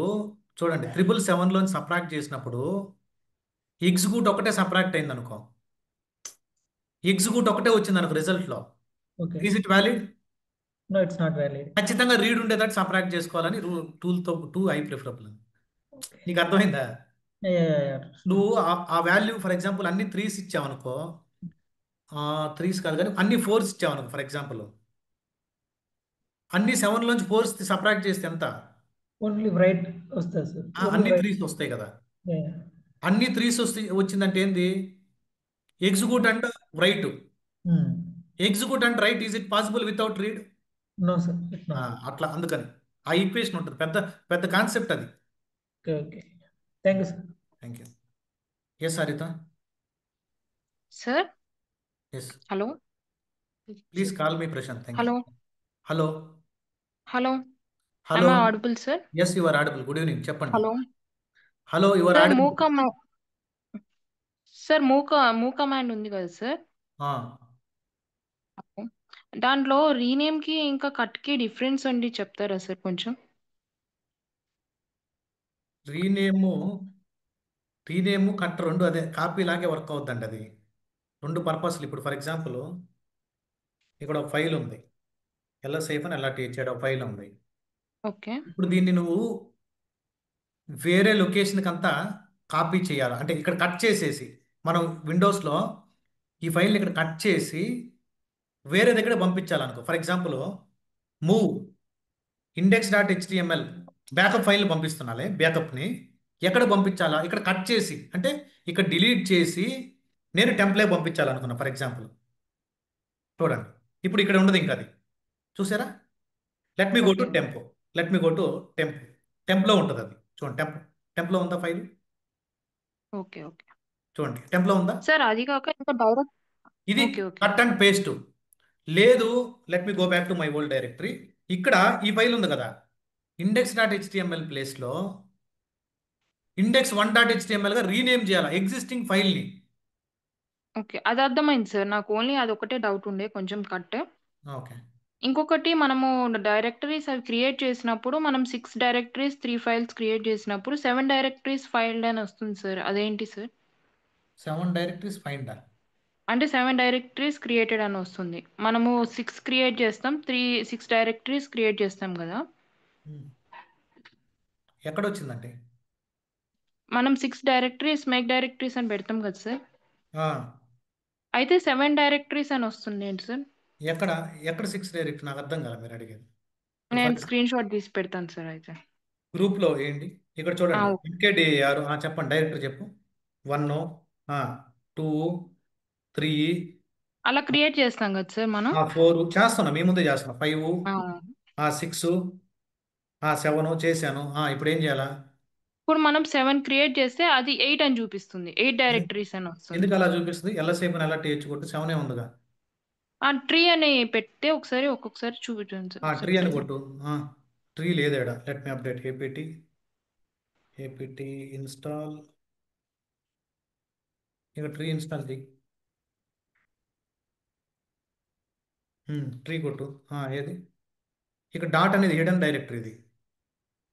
చూడండి 777 లోని subtract చేసినప్పుడు execute ఒకటే subtract అయింది అనుకో, ఎగ్జిక్యూట్ ఒకటే వచ్చింది అనుకో రిజల్ట్లో, Okay. Is it valid? No, it's not valid. ఖచ్చితంగా రీడ్ ఉండేటట్టు సబ్ట్రాక్ట్ చేసుకోవాలని టూల్తో 2 ఐ ప్రిఫరబుల్. Okay. నీకు అర్థమైందా? Yeah. నువ్వు ఆ వాల్యూ ఫర్ ఎగ్జాంపుల్ అన్ని 3s ఇచ్చావనుకో, 3s కాదు కానీ అన్ని 4s ఇచ్చావనుకో ఫర్ ఎగ్జాంపుల్, అన్ని 7 లోంచి 4s సబ్ట్రాక్ట్ చేస్తే ఎంత? Only right వస్తుంది, sir. Only అన్ని right. 3s వస్తాయి కదా. Yeah. అన్ని 3s వచ్చిందంటే ఏంది? Execute and right. Hmm. Execute and right is it possible without read? No, sir. It's not. అట్లా అందుకని ఆ ఈక్వేషన్ ఉంటుంది, పెద్ద పెద్ద కాన్సెప్ట్ అది. Okay. Thank you, sir. Thank you. Yes Haritha. Sir, yes hello. Please call me Prashant. Thank you. Hello hello hello hello. I audible sir? Yes you are audible. Good evening, చెప్పండి. Hello hello you are sir. Audible. మూక మ్యాండ్ ఉంది కదా sir, ఆ, దాంట్లో rename కి ఇంకా cut కి డిఫరెన్స్ అండి చెప్తారా సార్ కొంచెం? రీనేము కట్ రెండు అదే కాపీ లాగే వర్క్ అవుతుందండి. అది రెండు పర్పస్లు. ఇప్పుడు ఫర్ ఎగ్జాంపుల్ ఇక్కడ ఒక ఫైల్ ఉంది, ఎల్ఎస్ఐఫ్ అని ఎల్ఆర్టీహెచ్ ఒక ఫైల్ ఉంది. ఓకే. ఇప్పుడు దీన్ని నువ్వు వేరే లొకేషన్కి అంతా కాపీ చేయాలి అంటే ఇక్కడ కట్ చేసేసి, మనం విండోస్లో ఈ ఫైల్ని ఇక్కడ కట్ చేసి వేరే దగ్గర పంపించాలనుకో. For example move index.html backup ఫైల్ని పంపిస్తున్నాలే, బ్యాకప్ని ఎక్కడ పంపించాలా? ఇక్కడ కట్ చేసి అంటే ఇక్కడ డిలీట్ చేసి నేను టెంప్లే పంపించాలనుకున్నా ఫర్ ఎగ్జాంపుల్. చూడండి ఇప్పుడు ఇక్కడ ఉండదు ఇంకా అది, చూసారా? Let me go to tempo. టెంప్లో ఉంటుంది అది. చూడండి టెంప్లో ఉందా ఫైల్? ఓకే. ఓకే చూడండి టెంప్లో ఉందా? సార్, అది కాక ఇంకా డైరెక్ట్. ఇది okay. Okay. Cut and paste. లేదు, let me go back to my old directory. ఇక్కడ ఈ ఫైల్ ఉంది కదా, index.html ప్లేస్లో index1.html గా రీనేమ్ చేయాలి ఎగ్జిస్టింగ్ ఫైల్ని. ఓకే, అది అర్థమైంది సార్. నాకు ఓన్లీ అది ఒకటే డౌట్ ఉండే, కొంచెం కట్. ఓకే. ఇంకొకటి, మనము డైరెక్టరీస్ అవి క్రియేట్ చేసినప్పుడు మనం 6 డైరెక్టరీస్ 3 ఫైల్స్ క్రియేట్ చేసినప్పుడు 7 డైరెక్టరీస్ ఫైల్డ్ అని వస్తుంది సార్, అదేంటి సార్? 7 directories find. అంటే 7 డైరెక్టరీస్ క్రియేటెడ్ అని వస్తుంది. మనము 6 క్రియేట్ చేస్తాం, 6 డైరెక్టరీస్ క్రియేట్ చేస్తాం కదా. ఎక్కడ వచ్చిందంటే మనం 6 డైరెక్టరీస్ మేక్ డైరెక్టరీస్ అని పెడతాం కదా సార్, ఆ, అయితే 7 డైరెక్టరీస్ అని వస్తుంది ఏంటి సార్? ఎక్కడ 6 డైరెక్టరీ నాకు అర్థం కాలే మీరు అడిగేది. నేను స్క్రీన్ షాట్ తీసి పెడతాను సార్ అయితే. గ్రూప్లో ఏంటి ఇక్కడ చూడండి, ఓకే. MKDAR. చెప్పండి డైరెక్టర్ చెప్పు. 1 2 3 అలా క్రియేట్ చేస్తాం కదా సార్ మనం. 4 చేస్తున్నాం, మీ ముందే చేస్తున్నాం. 5 ఆ. 6 7 చేశాను. ఇప్పుడు ఏం చేయాలా? ఇప్పుడు మనం 7 క్రియేట్ చేస్తే అది 8 అని చూపిస్తుంది, 8 డైరెక్టరీస్ అని వస్తుంది. ఎందుకు అలా చూపిస్తుంది? ఎల్ఎస్ఐ ఎలా కొట్టు 7 ఉందిగా. ఆ ట్రీ అని పెడితే ఒకసారి ఒక్కొక్కసారి చూపించండి సార్. ట్రీ అని కొట్టు. ట్రీ లేదేడా? Let me update. APT install. ఇక ట్రీ ఇన్స్టాల్ చేయి. ట్రీ కొట్టు. ఏది ఇక్కడ డాట్ అనేది హిడెన్ డైరెక్టరీ. ఇది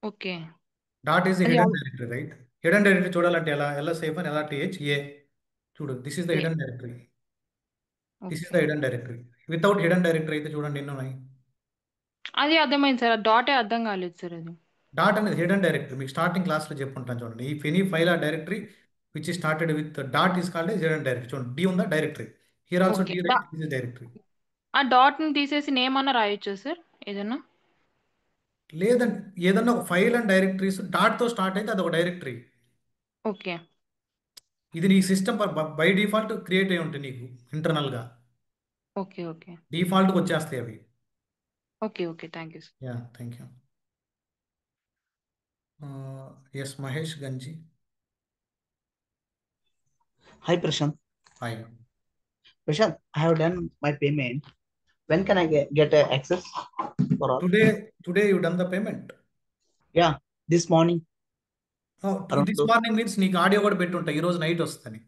ఓకే. డాట్ ఈస్ అది hidden directory, right? Hidden directory చూడాలంటే ఎలా? ఎల్ఎస్ఐఫ్ అని ఎల్ఆర్టీహెచ్ చూడు, this is the hidden directory. This is the hidden directory. Without hidden directory అయితే చూడండి ఎన్ని ఉన్నాయి. అది అర్థమైంది సార్, డాటే అర్థం కాలేదు సార్. అది డాట్ అనేది హిడెన్ డైరెక్టరీ. మీకు స్టార్టింగ్ క్లాస్లో చెప్పుంటాను చూడండి. ఈ any file or directory which is started with dot is called hidden directory. చూడండి డి ఉందా directory. Here also okay. D, right? This is directory. ఆ డాట్ ని తీసేసి నేమ్ అన్న రాయొచ్చా సార్ ఏదన్నా? లేదండి, ఏదన్నా ఒక ఫైల్ అండ్ డైరెక్టరీస్ డాట్తో స్టార్ట్ అయితే అదొక డైరెక్టరీ. ఓకే. ఇది నీ సిస్టమ్ బై డిఫాల్ట్ క్రియేట్ అయి ఉంటుంది నీకు ఇంటర్నల్గా. ఓకే. ఓకే. డిఫాల్ట్గా వచ్చేస్తాయి అవి. Okay. Okay. Thank you sir. Thank you. Yes Mahesh Ganji. Hi, Prashant. Hi. Prashant, I have done my payment. When can I get access for all? Today you done the payment. Yeah, this morning around This 2. morning means నీకు audio కూడా పెట్టుంటా ఈ రోజు night వస్తుంది.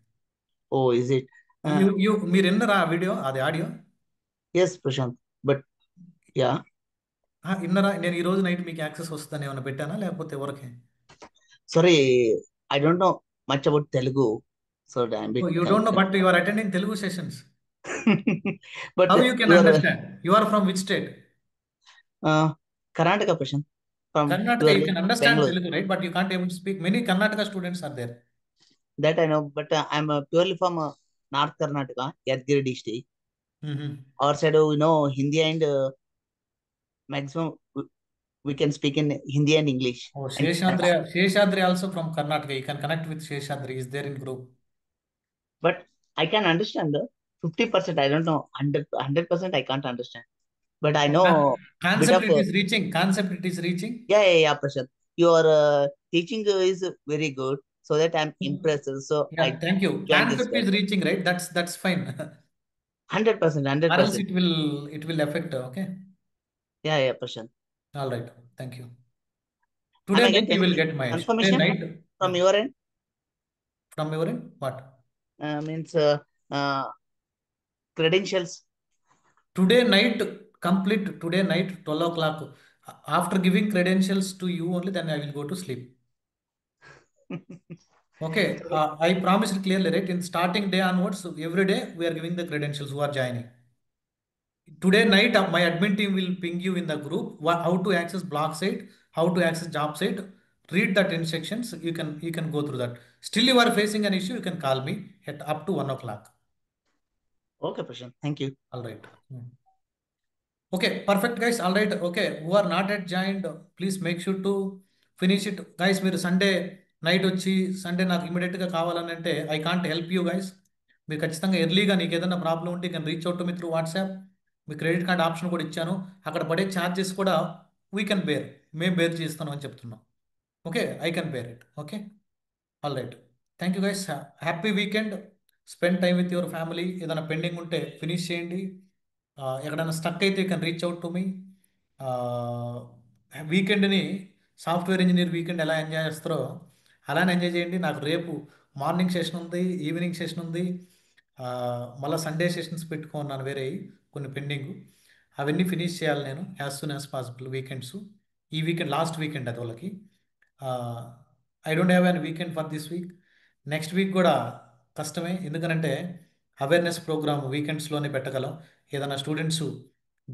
Oh, is it? మీరు విన్నరా video అది audio? Yes, Prashant. But yeah, విన్నరా? నేను ఈ రోజు నైట్ మీకు యాక్సెస్ వస్తుందని ఏమైనా పెట్టానా లేకపోతే ఎవరికి? sorry, I don't know much about Telugu, so I'm a bit You don't know, confused. but you are attending Telugu sessions. But How you can you are understand? You are from which state? Karnataka, Prashant. From Karnataka, you can understand Bangalore. Telugu, right? But you can't able to speak. Many Karnataka students are there. That I know, but I'm purely from North Karnataka, Yadgiri district. Our side, Hindi and maximum we can speak in Hindi and English. Oh, And Sheshadri also from Karnataka. You can connect with Sheshadri. Is there in group? but I can understand 50%. I don't know 100%. I can't understand. But I know Concept bit it of is reaching. Concept it is reaching. yeah, Prashant. Your teaching is very good, so that I'm impressed. So Yeah, thank you. joined this Concept is class. reaching, right? That's fine. 100%, Or else 100%. it will affect. Okay. Yeah, Prashant. All right. Thank you. Am Today I night get you will any get Mahesh. Today confirmation night from your end? from your end. What? Means credentials. Today night complete. Today night 12 o'clock. After giving credentials to you only, then I will go to sleep. Okay. I promised clearly, right? In starting day onwards, every day we are giving the credentials who are joining. Today night, my admin team will ping you in the group how to access block site, how to access job site. Read that instructions. You can go through that. Still, you are facing an issue. You can call me at up to 1 o'clock. Okay, Prashant. Thank you. All right. Okay, perfect, guys. All right. Okay, who are not yet joined, please make sure to finish it, guys. మీరు Sunday night వచ్చి Sunday నాకు ఇమీడియట్గా కావాలని అంటే I can't help you guys. మీరు ఖచ్చితంగా ఎర్లీగా నీకు ఏదైనా ప్రాబ్లం ఉంటే can reach out to me through WhatsApp. Me credit card option కూడా ఇచ్చాను. అక్కడ పడే ఛార్జెస్ కూడా వీ కెన్ బేర్, మేము బేర్ చేస్తాను అని చెప్తున్నాం. Okay, I can bear it. Okay, all right. Thank you guys. Happy weekend. Spend time with your family. ఏదైనా పెండింగ్ ఉంటే ఫినిష్ చేయండి. ఎక్కడైనా స్టక్ అయితే can reach out to me. వీకెండ్ని సాఫ్ట్వేర్ ఇంజనీర్ వీకెండ్ ఎలా ఎంజాయ్ చేస్తారో అలానే ఎంజాయ్ చేయండి. నాకు రేపు మార్నింగ్ సెషన్ ఉంది, ఈవినింగ్ సెషన్ ఉంది, మళ్ళీ సండే సెషన్స్ పెట్టుకున్నాను వేరే కొన్ని పెండింగ్. అవన్నీ ఫినిష్ చేయాలి నేను as soon as possible. Weekends ఈ వీకెండ్ లాస్ట్ వీకెండ్ అది వాళ్ళకి. I don't have an weekend for this week. Next week కూడా కష్టమే, ఎందుకనంటే అవేర్నెస్ ప్రోగ్రామ్ వీకెండ్స్లోనే పెట్టగలం. ఏదైనా స్టూడెంట్స్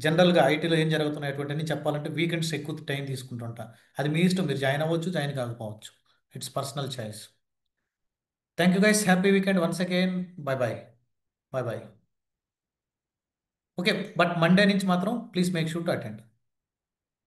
జనరల్గా ఐటీలో ఏం జరుగుతున్నాయి అటువంటివన్నీ చెప్పాలంటే వీకెండ్స్ ఎక్కువ టైం తీసుకుంటుంటా. అది మీ ఇష్టం, మీరు జాయిన్ అవ్వచ్చు, జాయిన్ కాకపోవచ్చు. It's personal choice. Thank you guys. Happy weekend once again. Bye bye. Bye bye. Okay, but Monday నుంచి మాత్రం please make sure to attend.